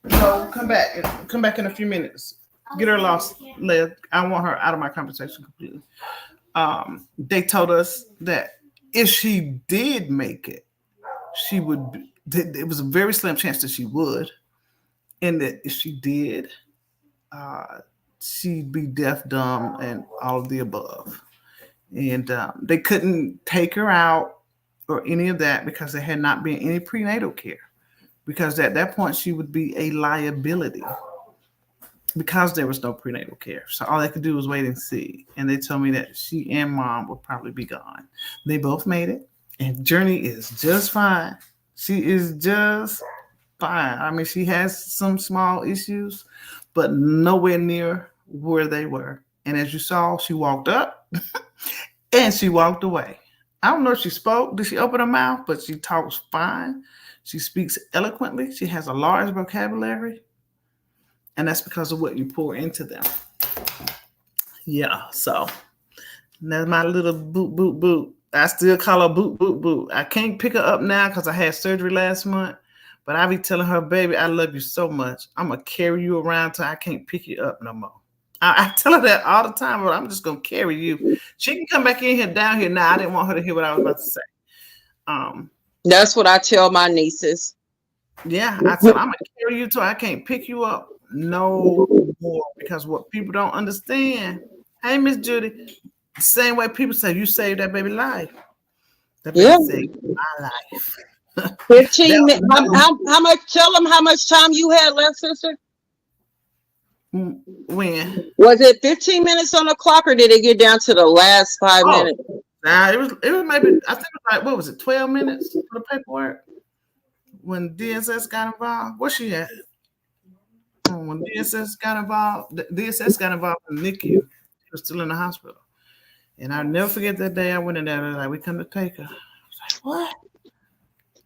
no, come back in a few minutes. Get her lost, Lev. I want her out of my conversation completely. They told us that if she did make it, she would be, it was a very slim chance that she would, and that if she did, she'd be deaf, dumb, and all of the above. And they couldn't take her out or any of that because there had not been any prenatal care. Because at that point, she would be a liability because there was no prenatal care. So all they could do was wait and see. And they told me that she and mom would probably be gone. They both made it. And Journey is just fine. She is just fine. I mean, she has some small issues, but nowhere near where they were. And as you saw, she walked up and she walked away. I don't know if she spoke. Did she open her mouth? But she talks fine. She speaks eloquently. She has a large vocabulary. And that's because of what you pour into them. Yeah, so that's my little boot, boot, boot. I still call her boot, boot, boot. I can't pick her up now because I had surgery last month. But I be telling her, baby, I love you so much. I'm going to carry you around till I can't pick you up no more. I tell her that all the time, but I'm just going to carry you. She can come back in here, down here now. I didn't want her to hear what I was about to say.
That's what I tell my nieces.
Yeah, I tell her, I'm going to carry you till I can't pick you up no more. Because what people don't understand, hey, Miss Judy, the same way people say, you saved that baby life. That baby saved my life.
15 minutes. How much? Tell them how much time you had left, sister.
When
was it 15 minutes on the clock, or did it get down to the last 5 minutes?
Nah, it was maybe, I think it was like, what was it, 12 minutes for the paperwork when DSS got involved. Where she at? When DSS got involved in NICU. She was still in the hospital, and I'll never forget that day I went in there. They were like, we come to take her. I was like, what?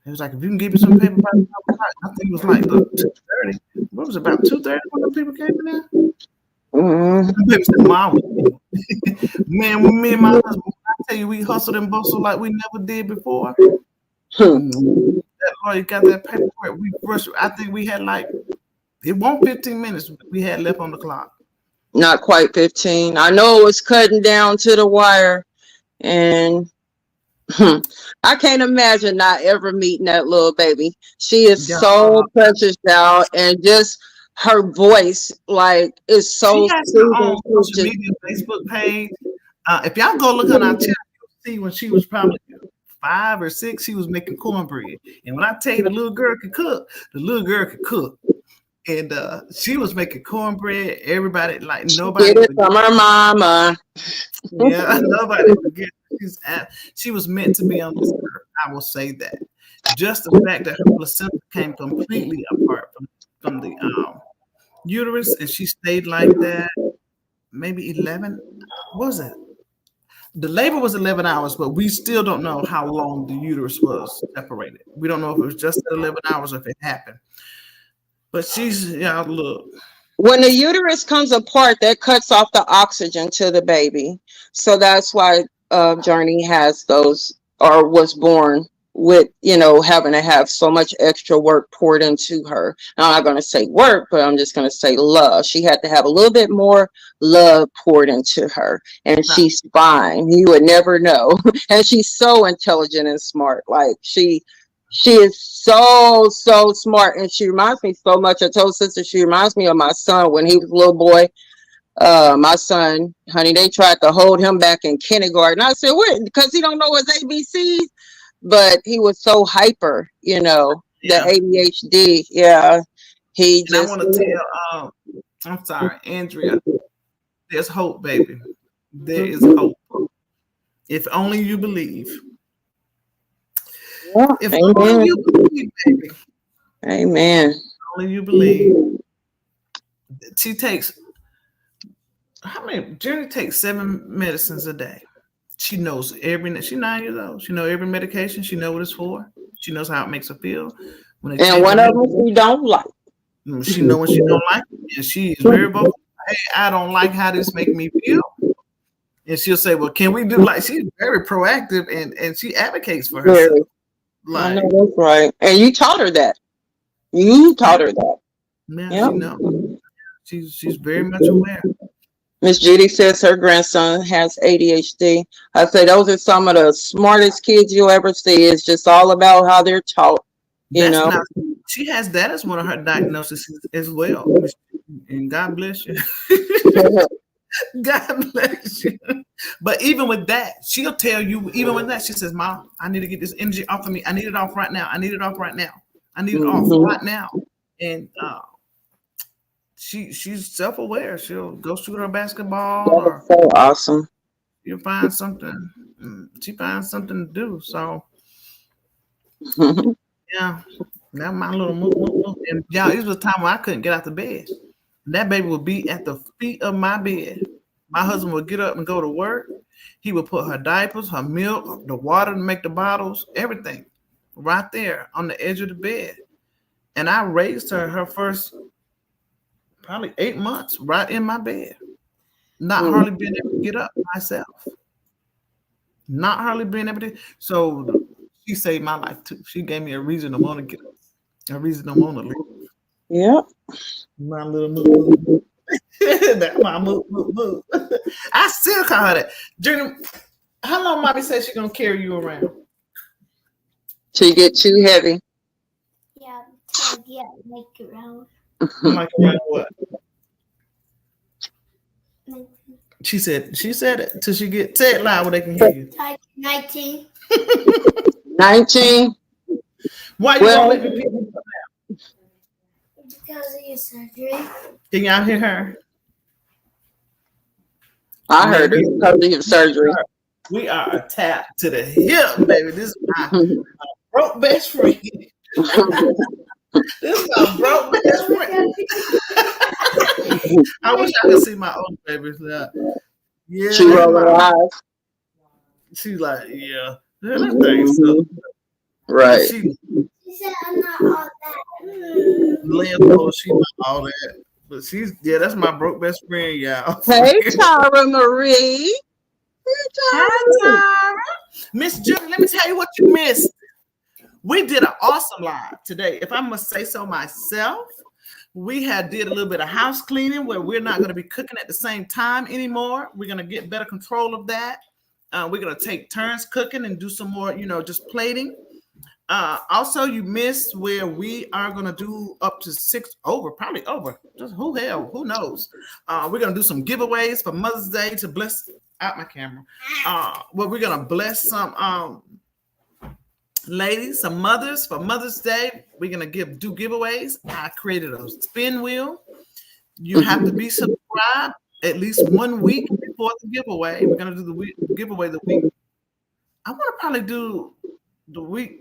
It was like, if you can give me some paper, I think it was like 2:30. What was it, about 2:30 when the people came in there? Man, when me and my husband, I tell you, we hustled and bustled like we never did before. That lawyer got that paperwork. We rushed. I think we had like, it won't 15 minutes we had left on the clock.
Not quite 15. I know it was cutting down to the wire, and I can't imagine not ever meeting that little baby. She is so precious, y'all, and just her voice, like, is so.
She has her own social media Facebook page. If y'all go look on our channel, you'll see when she was probably 5 or 6, she was making cornbread. And when I tell you the little girl could cook, the little girl could cook. And she was making cornbread. Everybody, like, nobody.
Get it from her mama.
Yeah, nobody forget. She was meant to be on this earth. I will say that. Just the fact that her placenta came completely apart from the uterus, and she stayed like that. Maybe 11. What was it? The labor was 11 hours, but we still don't know how long the uterus was separated. We don't know if it was just 11 hours or if it happened. But she's, y'all, look.
When the uterus comes apart, that cuts off the oxygen to the baby. So that's why Journey has those, or was born with, having to have so much extra work poured into her. Now, I'm not going to say work, but I'm just going to say love. She had to have a little bit more love poured into her, and she's fine. You would never know. And she's so intelligent and smart. Like, she is so smart, and she reminds me so much. I told sister she reminds me of my son when he was a little boy. My son, honey, they tried to hold him back in kindergarten. I said, what? Because he don't know his ABCs, but he was so hyper, the ADHD. Yeah, he
and
just.
I want to tell, I'm sorry, Andrea. There's hope, baby. There is hope. If only you believe.
Yeah,
if
amen.
Only you believe, baby.
Amen.
Only you believe. She takes. How many? Journey takes 7 medicines a day. She knows she's 9 years old. She knows every medication. She knows what it's for. She knows how it makes her feel.
And one of them she don't like.
She knows when she don't like it. And she is very vocal. hey, I don't like how this make me feel. And she'll say, well, can we do like, she's very proactive and she advocates for herself.
Very. I know that's right. And you taught her that. You taught her that.
Yeah,
Yeah.
she knows. She's very much aware.
Miss Judy says her grandson has ADHD. I say those are some of the smartest kids you'll ever see. It's just all about how they're taught. You know.
She has that as one of her diagnoses as well. And God bless you. God bless you. But even with that, she'll tell you, even with that, she says, Mom, I need to get this energy off of me. I need it off right now. I need it off right now. I need it off right now. And she's self-aware. She'll go shoot her basketball.
That's so awesome.
You'll find something. She finds something to do. So yeah, that's my little move. And y'all, this was a time where I couldn't get out the bed. That baby would be at the feet of my bed. My husband would get up and go to work. He would put her diapers, her milk, the water to make the bottles, everything right there on the edge of the bed. And I raised her first probably 8 months right in my bed. Not hardly being able to get up myself. Not hardly being able to. So she saved my life too. She gave me a reason to want to get up. A reason to want to live.
Yep.
My little move. That's my move. I still call her that. Journey, how long mommy says she's gonna carry you around?
Till you get too heavy.
Yeah, like around.
Like around what?
19.
She said it till she get, say it loud where they can hear you.
19.
19.
Why you won't let me pick you up now?
Because of your surgery.
Can y'all hear her?
I heard it because of your surgery.
We are attacked to the hip, baby. This is my broke best friend. This is my broke best friend. I wish I could see my own baby. Yeah,
She rolled her eyes.
She's like, yeah, that thing so.
Right.
She said, I'm not all that.
Leah told she not all that. But that's my broke best friend, y'all.
Hey, Tara Marie.
Hi, Tara. Miss Judy, let me tell you what you missed. We did an awesome live today. If I must say so myself, we did a little bit of house cleaning where we're not going to be cooking at the same time anymore. We're going to get better control of that. We're going to take turns cooking and do some more, just plating. Also, you missed where we are going to do up to 6 over, probably over. Just who knows? We're going to do some giveaways for Mother's Day to bless out my camera. Well, we're going to bless some ladies, some mothers for Mother's Day. We're going to do giveaways. I created a spin wheel. You have to be subscribed at least 1 week before the giveaway. We're going to do the giveaway the week. I want to probably do the week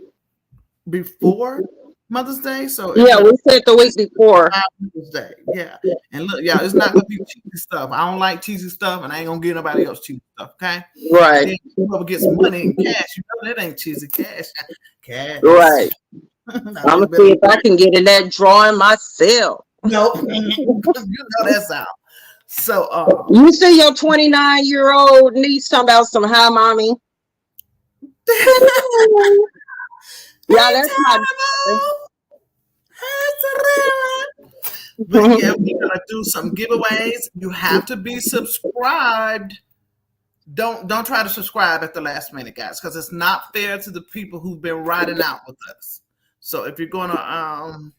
before Mother's Day. So
yeah, we said the week before
Mother's Day. Yeah. And look, y'all, it's not gonna be cheesy stuff. I don't like cheesy stuff, and I ain't gonna give nobody else cheesy stuff. Okay.
Right.
Whoever gets money and cash, that ain't cheesy cash. Cash.
Right. I'm gonna see if I can get in that drawing myself.
Nope. That's out. So
you see your 29-year-old niece talking about some hi mommy. Yeah, that's my.
But yeah, we're gonna do some giveaways. You have to be subscribed. Don't try to subscribe at the last minute, guys, because it's not fair to the people who've been riding out with us. So if you're gonna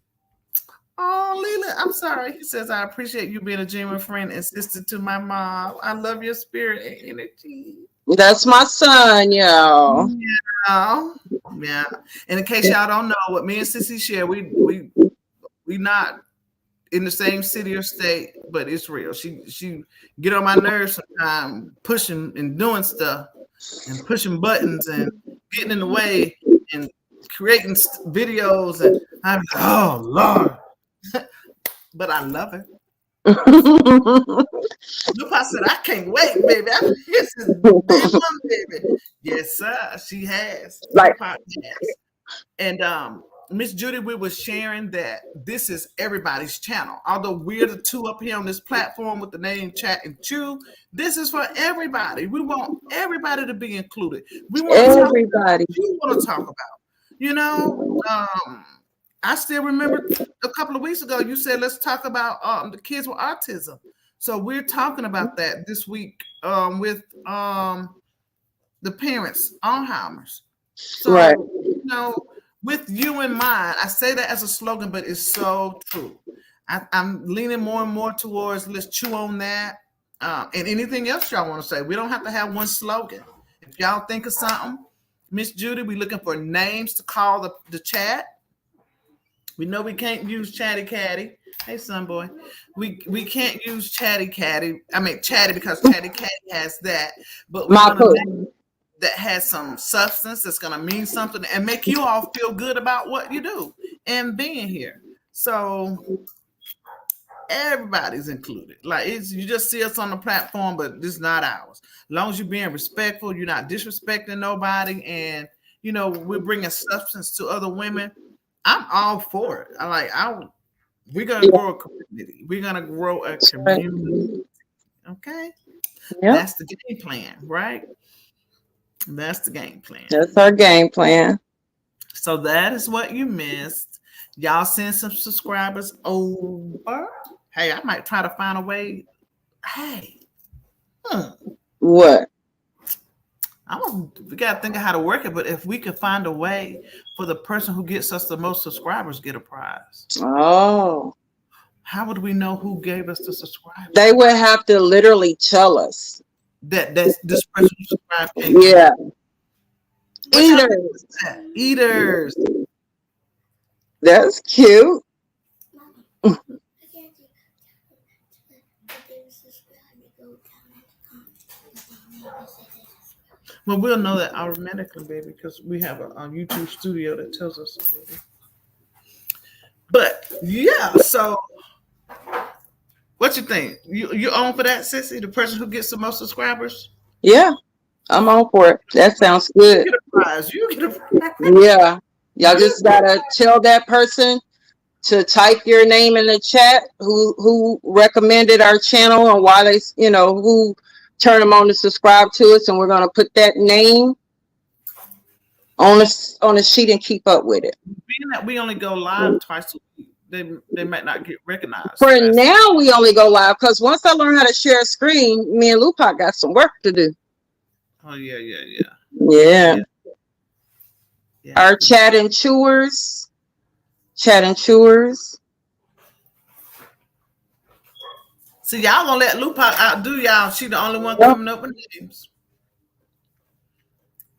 Leela, I'm sorry. He says, I appreciate you being a genuine friend and sister to my mom. I love your spirit and energy.
That's my son, y'all.
Yeah. And in case y'all don't know, what me and Sissy share, we not in the same city or state, but it's real. She get on my nerves sometimes, pushing and doing stuff and pushing buttons and getting in the way and creating videos, and I'm like, oh Lord. But I love her. Look, I said, I can't wait, baby. This is big one, baby. Yes, sir. She has.
Like,
And Miss Judy, we were sharing that this is everybody's channel. Although we're the two up here on this platform with the name Chat and Chew, this is for everybody. We want everybody to be included. We want to talk about what you want to talk about. You know, I still remember a couple of weeks ago you said let's talk about the kids with autism. So we're talking about that this week with the parents, Alzheimer's. So,
Right.
you know, with you in mind, I say that as a slogan, but it's so true. I'm leaning more and more towards let's chew on that. And anything else y'all want to say. We don't have to have one slogan. If y'all think of something, Miss Judy, we're looking for names to call the chat. We know we can't use Chatty Catty. Hey, son boy. We can't use Chatty Catty. I mean, Chatty because Chatty Catty has that. But we're going to that has some substance that's going to mean something and make you all feel good about what you do and being here. So everybody's included. Like you just see us on the platform, but this is not ours. As long as you're being respectful, you're not disrespecting nobody, and you know we're bringing substance to other women. I'm all for it. We're gonna grow a community. We're gonna grow a community. Okay, that's the game plan, right? That's the game plan.
That's our game plan.
So that is what you missed. Y'all send some subscribers over. Hey, I might try to find a way. Hey.
What?
We got to think of how to work it, but if we could find a way for the person who gets us the most subscribers get a prize.
Oh.
How would we know who gave us the subscribers?
They would have to literally tell us.
That's this person who subscribed.
Yeah. Eaters. That's cute.
Well, we'll know that automatically, baby, because we have a YouTube studio that tells us. But yeah, so what you think? You on for that, Sissy? The person who gets the most subscribers?
Yeah, I'm on for it. That sounds good.
You get a prize. You get a prize.
Yeah, y'all just gotta tell that person to type your name in the chat who recommended our channel and why they, who turn them on to subscribe to us, and we're gonna put that name on a sheet and keep up with it.
Being that we only go live twice a week, they might not get recognized.
For now, we only go live because once I learn how to share a screen, me and Lupac got some work to do.
Oh yeah.
Our chat and chewers. See,
y'all gonna let Lupac outdo y'all. She the only one coming up with names.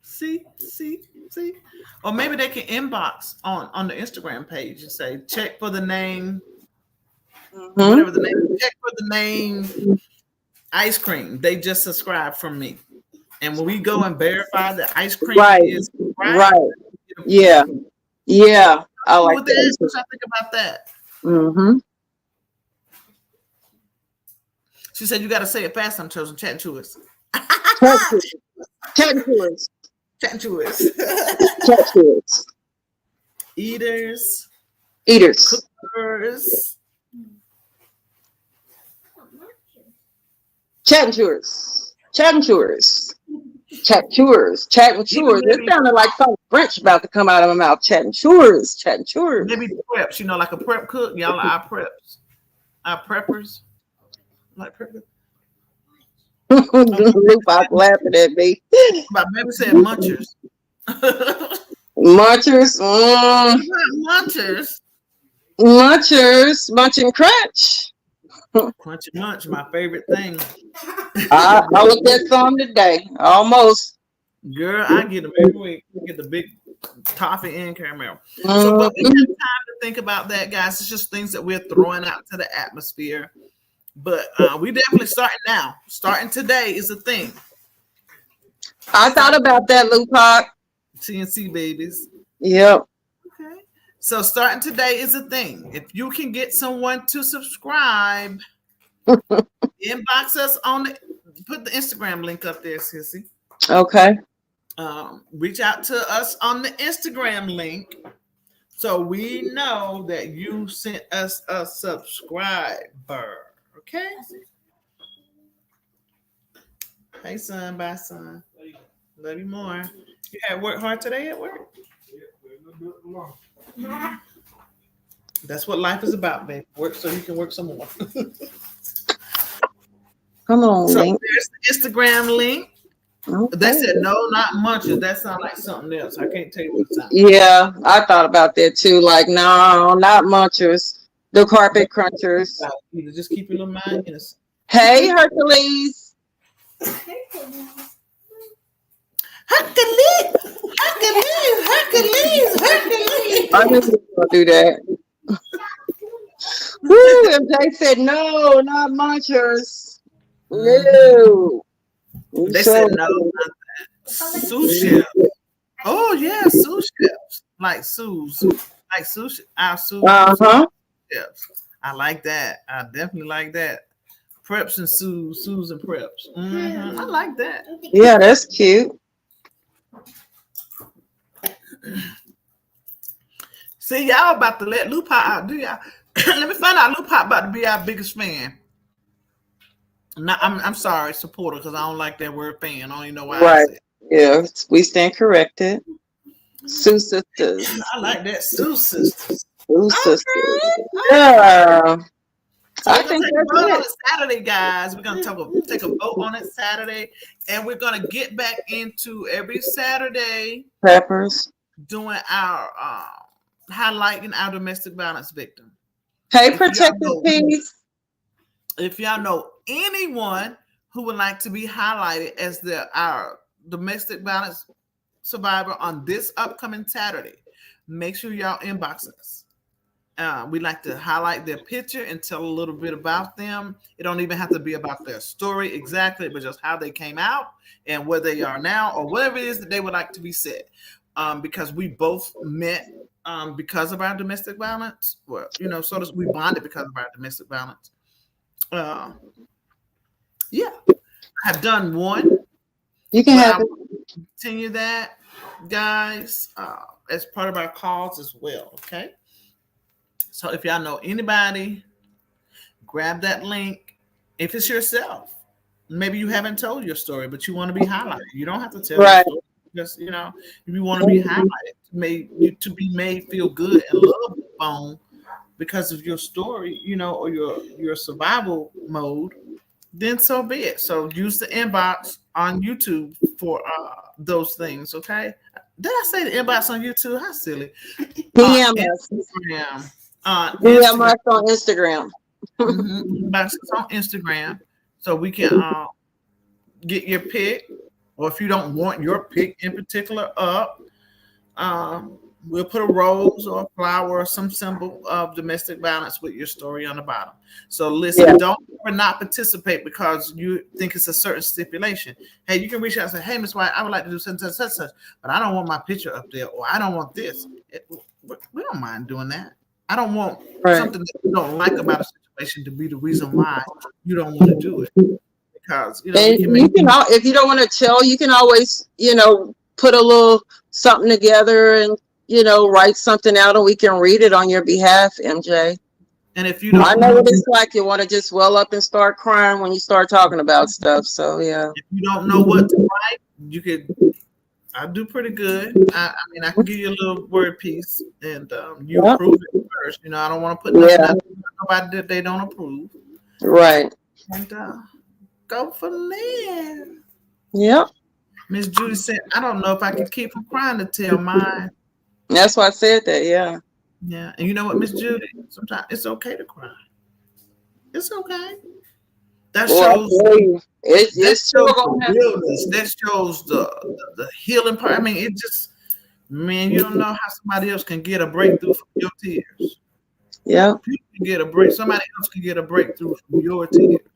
See. Or maybe they can inbox on the Instagram page and say, check for the name, whatever the name, check for the name ice cream. They just subscribed from me. And when we go and verify the ice cream is right.
Yeah. I like that.
What I think about that?
Mm-hmm.
She said you got to say it fast. I'm chosen. Chatting to us. Eaters. Cookers. Chatting chewers.
It sounded like something French about to come out of my mouth. Chatting chewers.
Maybe preps, like a prep cook. Y'all are our preps. Our preppers. Like preppers.
Lupac laughing at me.
But maybe said munchers.
Munchers. Munch and crunch.
Crunch and munch, my favorite thing.
I looked at some today. Almost.
Girl, I get them every week. I get the big toffee and caramel. So, but we have time to think about that, guys. It's just things that we're throwing out to the atmosphere. But we definitely starting now. Starting today is a thing.
I thought about that, Lupac.
TNC babies.
Yep.
Okay. So starting today is a thing. If you can get someone to subscribe, inbox us put the Instagram link up there, Sissy.
Okay.
Reach out to us on the Instagram link So we know that you sent us a subscriber. Okay. Hey, son. Bye, son. Love you more. You had work hard today at work? That's what life is about, baby. Work so you can work some more.
Come on,
So
Link.
there's the Instagram link.
Okay.
That said, no, not munches. That sounds like something else. I can't tell you what it sounds.
Yeah, I thought about that too. Like, no, not munchers, the carpet crunchers.
Either just keep your little mind innocent.
Hey, Hercules.
Hercules.
I knew you were gonna do that. Woo! MJ said no, not munchers. No.
They said no, not that. Sous chef. Oh yeah, sous chefs. Like sous. Like sous. Our sous chefs. I like that. I definitely like that. Preps and sous and preps. I like that.
Yeah, that's cute.
See, y'all about to let Lupa out, do y'all? Let me find out Lupa about to be our biggest fan. No, I'm sorry, supporter, because I don't like that word fan. I don't even know why.
Right. Yeah, we stand corrected. Sue sisters.
I like that. Sue sisters.
Sue sisters.
Okay.
Yeah.
So
I
we're
think
gonna take a vote
that's
on
it.
it Saturday, guys. We're gonna take a vote on it Saturday, and we're gonna get back into every Saturday
Peppers.
doing our highlighting our domestic violence victim.
Hey, protected peace.
If y'all know anyone who would like to be highlighted as our domestic violence survivor on this upcoming Saturday, make sure y'all inbox us. We like to highlight their picture and tell a little bit about them. It don't even have to be about their story exactly, but just how they came out and where they are now, or whatever it is that they would like to be said. Because we both met because of our domestic violence. Well, so we bonded because of our domestic violence. Yeah, I've done one.
You can have it.
Continue that, guys, as part of our calls as well. Okay. So if y'all know anybody, grab that link. If it's yourself, maybe you haven't told your story, but you want to be highlighted. You don't have to tell your story. Just, if you want to be highlighted, to be made feel good and loved upon because of your story, or your survival mode, then so be it. So use the inbox on YouTube for those things, okay? Did I say the inbox on YouTube? How silly.
DM us.
Instagram.
DM us on Instagram.
Inbox us on Instagram so we can get your pick. Or if you don't want your pick in particular up, we'll put a rose or a flower or some symbol of domestic violence with your story on the bottom. So listen, don't not participate because you think it's a certain stipulation. Hey, you can reach out and say, hey, Ms. White, I would like to do such, but I don't want my picture up there, or I don't want this. We don't mind doing that. I don't want something that you don't like about a situation to be the reason why you don't want to do it. Because,
if you don't want to tell, you can always, put a little something together and, write something out and we can read it on your behalf, MJ.
And if you don't,
I know what it's like. You want to just well up and start crying when you start talking about stuff. So, yeah.
If you don't know what to write, you could. I do pretty good. I mean, I can give you a little word piece, and you approve it first. I don't want to put nothing out there nobody that they don't approve.
Right.
And go from there.
Yep.
Miss Judy said, I don't know if I can keep from crying to tell mine.
That's why I said that, yeah.
Yeah. And you know what, Miss Judy? Sometimes it's okay to cry. It's okay. That shows the realness. That shows the healing part. I mean, it just, man, you don't know how somebody else can get a breakthrough from your tears.
Yeah.
People can get a break. Somebody else can get a breakthrough from your tears.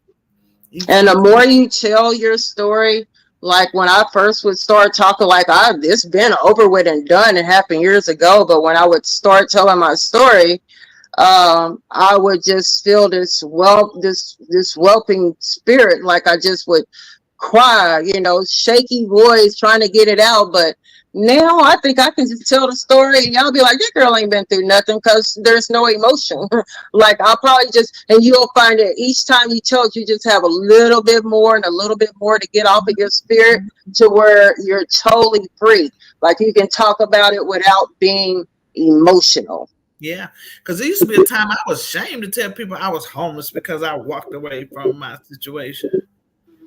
And the more you tell your story, like when I first would start talking, like it's been over with and done. It happened years ago. But when I would start telling my story, I would just feel this whelping spirit. Like I just would cry, shaky voice trying to get it out. But now I think I can just tell the story and y'all be like, that girl ain't been through nothing because there's no emotion. Like I'll probably and you'll find that each time you tell it, you just have a little bit more and a little bit more to get off of your spirit to where you're totally free. Like you can talk about it without being emotional.
Yeah, because there used to be a time I was ashamed to tell people I was homeless because I walked away from my situation.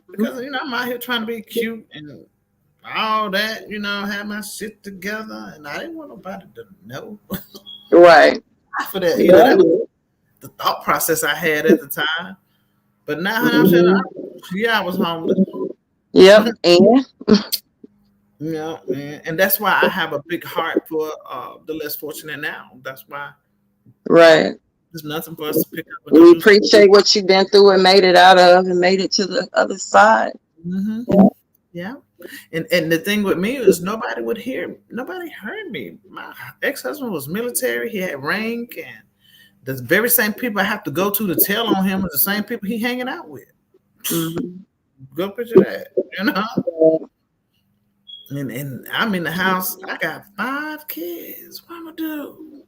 Because I'm out here trying to be cute and all that, have my shit together, and I didn't want nobody to know.
Right.
For that, that was the thought process I had at the time. But now, I'm saying, I was homeless.
Yep. And
yeah, and that's why I have a big heart for the less fortunate now. That's why.
Right.
There's nothing for us to pick up.
We appreciate what you've been through and made it out of and made it to the other side.
Yeah. And the thing with me is nobody heard me. My ex-husband was military. He had rank, and the very same people I have to go to tell on him are the same people he hanging out with. Go picture that, And I'm in the house. I got 5 kids. What am I do?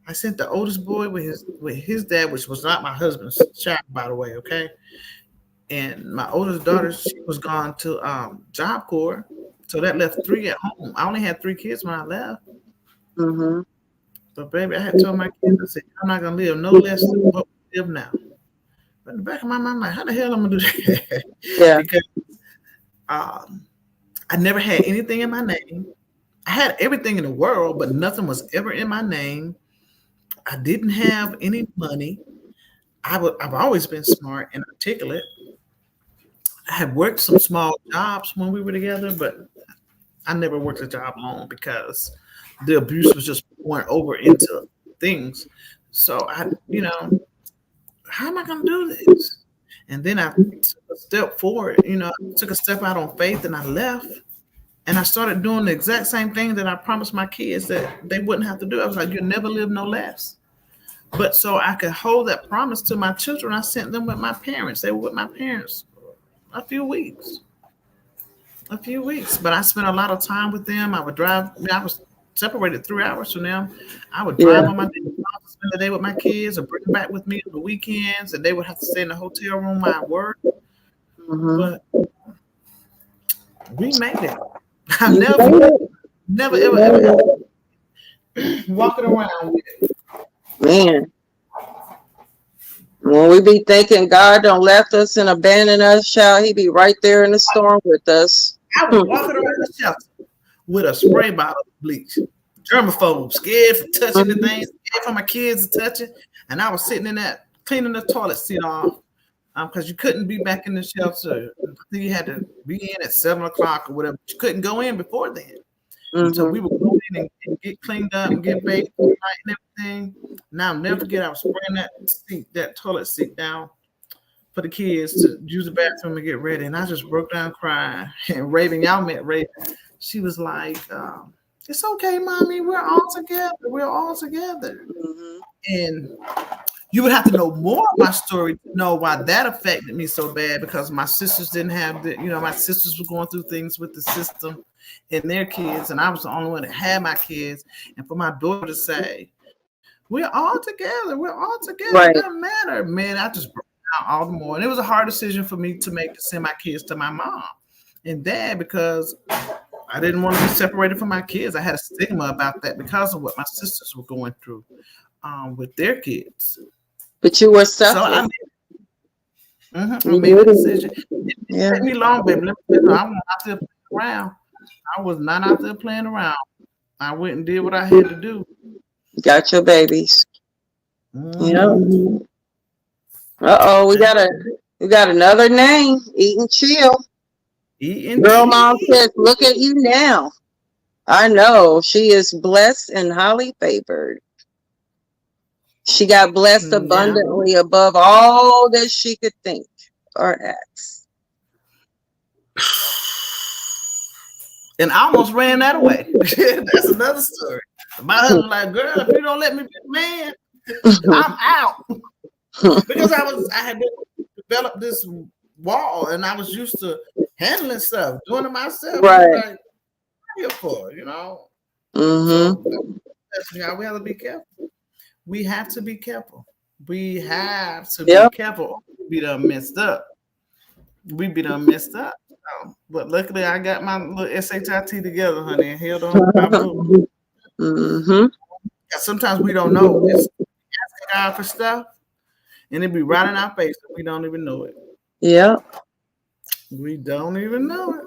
I sent the oldest boy with his dad, which was not my husband's child, by the way. Okay. And my oldest daughter, she was gone to Job Corps, so that left 3 at home. I only had 3 kids when I left. But baby, I had told my kids, I said, I'm not gonna live no less than what we live now. But in the back of my mind, I'm like, how the hell I'm gonna do that?
Yeah.
Because I never had anything in my name. I had everything in the world, but nothing was ever in my name. I didn't have any money. I've always been smart and articulate. I had worked some small jobs when we were together, but I never worked a job long because the abuse was just pouring over into things. So how am I going to do this? And then I took a step forward, took a step out on faith and I left. And I started doing the exact same thing that I promised my kids that they wouldn't have to do. I was like, you'll never live no less. But so I could hold that promise to my children, I sent them with my parents. They were with my parents a few weeks. But I spent a lot of time with them. I would drive. I was separated 3 hours from them. I would drive on my day off, spend the day with my kids, or bring them back with me on the weekends, and they would have to stay in the hotel room while I worked. But we made it. I never ever walking around with it.
Man, when we be thinking God don't left us and abandon us, shall he be right there in the storm with us?
I was walking around the shelter with a spray bottle of bleach, germaphobe, scared for touching the things, scared for my kids to touch it, and I was sitting in that cleaning the toilet seat off because you couldn't be back in the shelter. I think you had to be in at 7:00 or whatever. You couldn't go in before then. So we would go in and get cleaned up and get bathed and everything. Now I'll never forget, I was spraying that toilet seat down for the kids to use the bathroom and get ready. And I just broke down crying. And Raven, y'all met Raven. She was like, it's okay, mommy. We're all together. And you would have to know more of my story to know why that affected me so bad, because my sisters didn't have my sisters were going through things with the system and their kids, and I was the only one that had my kids. And for my daughter to say, we're all together, right. It doesn't matter, man. I just broke down all the more. And it was a hard decision for me to make, to send my kids to my mom and dad, because I didn't want to be separated from my kids. I had a stigma about that because of what my sisters were going through with their kids.
But you were selfless.
So I made a decision. It took me long, baby. I was out there playing around. I was not out there playing around. I went and did what I had to do.
Got your babies. Uh-oh, we got another name. Eat and chill. Girl, mom says, look at you now. I know. She is blessed and highly favored. She got blessed abundantly above all that she could think or ask.
And I almost ran that away. That's another story. My husband was like, girl, if you don't let me be a man, I'm out. Because I had developed this wall, and I was used to handling stuff, doing it myself.
Right.
Like, what here for, you know?
Mm-hmm.
So that's we have to be careful. We have to be careful. We have to be
Yep.
careful. We done messed up. We be done messed up. But luckily, I got my little SHIT together, honey, and held on by book.
Mm-hmm.
Sometimes we don't know. It's asking God for stuff, and it be right in our face, and we don't even know it.
Yep.
We don't even know it.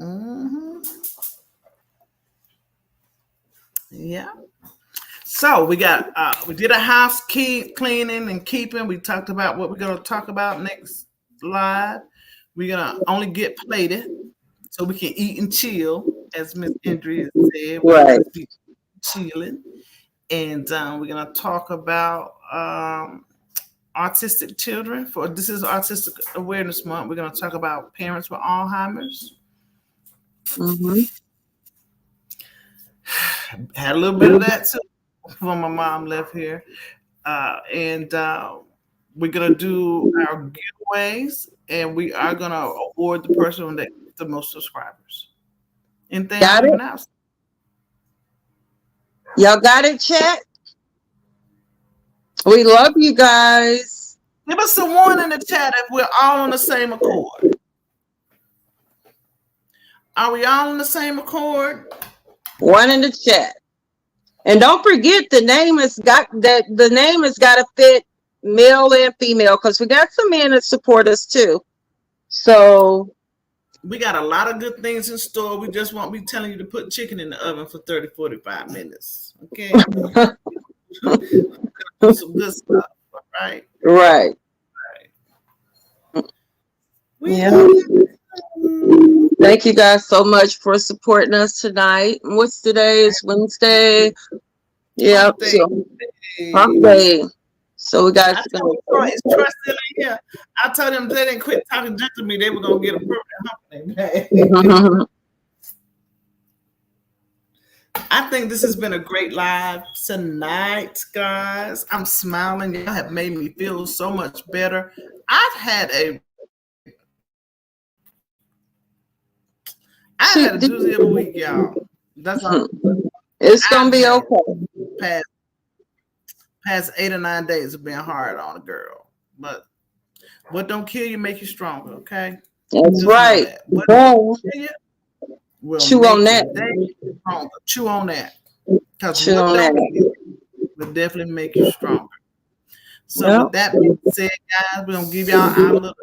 Mm-hmm. Yeah. So we got we did a house cleaning and keeping. We talked about what we're gonna talk about next live. We're gonna only get plated so we can eat and chill, as Miss Andrea said. We're
Right.
gonna be chilling, and we're gonna talk about autistic children. For this is Autistic Awareness Month. We're gonna talk about parents with Alzheimer's.
Mm-hmm.
Had a little bit of that too when my mom left here. And we're gonna do our giveaways, and we are gonna award the person that gets the most subscribers. Anything
Got
I'm
it?
leaving out?
Y'all got it, chat? We love you guys.
Give us a one in the chat if we're all on the same accord. Are we all on the same accord?
One in the chat. And don't forget the name has got to fit male and female, because we got some men that support us too. So
We got a lot of good things in store. We just won't be telling you to put chicken in the oven for 30, 45 minutes. Okay. Some good stuff. All right.
right. Yeah. Thank you guys so much for supporting us tonight. What's today? It's Wednesday. Yep. Hump day. So we got
it's Troy still in here. I told them they didn't quit talking junk to me. They were gonna get a permanent hump day. I think this has been a great live tonight, guys. I'm smiling. Y'all have made me feel so much better. I've had a doozy of a week, y'all. That's all.
It's gonna be okay.
Past 8 or 9 days of being hard on a girl, but what don't kill you make you stronger. Okay,
that's right.
What don't kill you will
chew on that.
Chew on that, because what don't kill you will definitely make you stronger. So with that being said, guys, we're gonna give y'all our little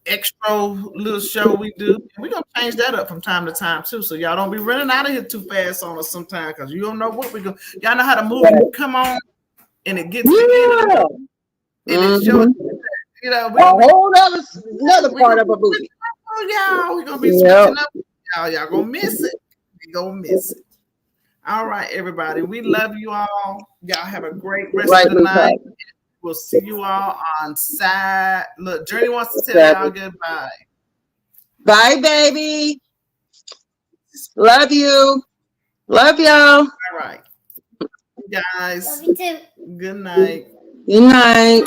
extra little show we do. And we're gonna change that up from time to time too, so y'all don't be running out of here too fast on us sometimes, because you don't know what we're going. Y'all know how the movie come on and it gets together and it shows, you know,
a whole another part of a movie.
Oh, y'all, we're gonna be switching up. Y'all gonna miss it. We gonna miss it. All right, everybody. We love you all. Y'all have a great rest of the night. We'll see you all on Saturday. Look, Journey wants to tell y'all goodbye.
Bye, baby. Love you. Love y'all.
All right. Guys.
Love you too.
Good night.
Good night.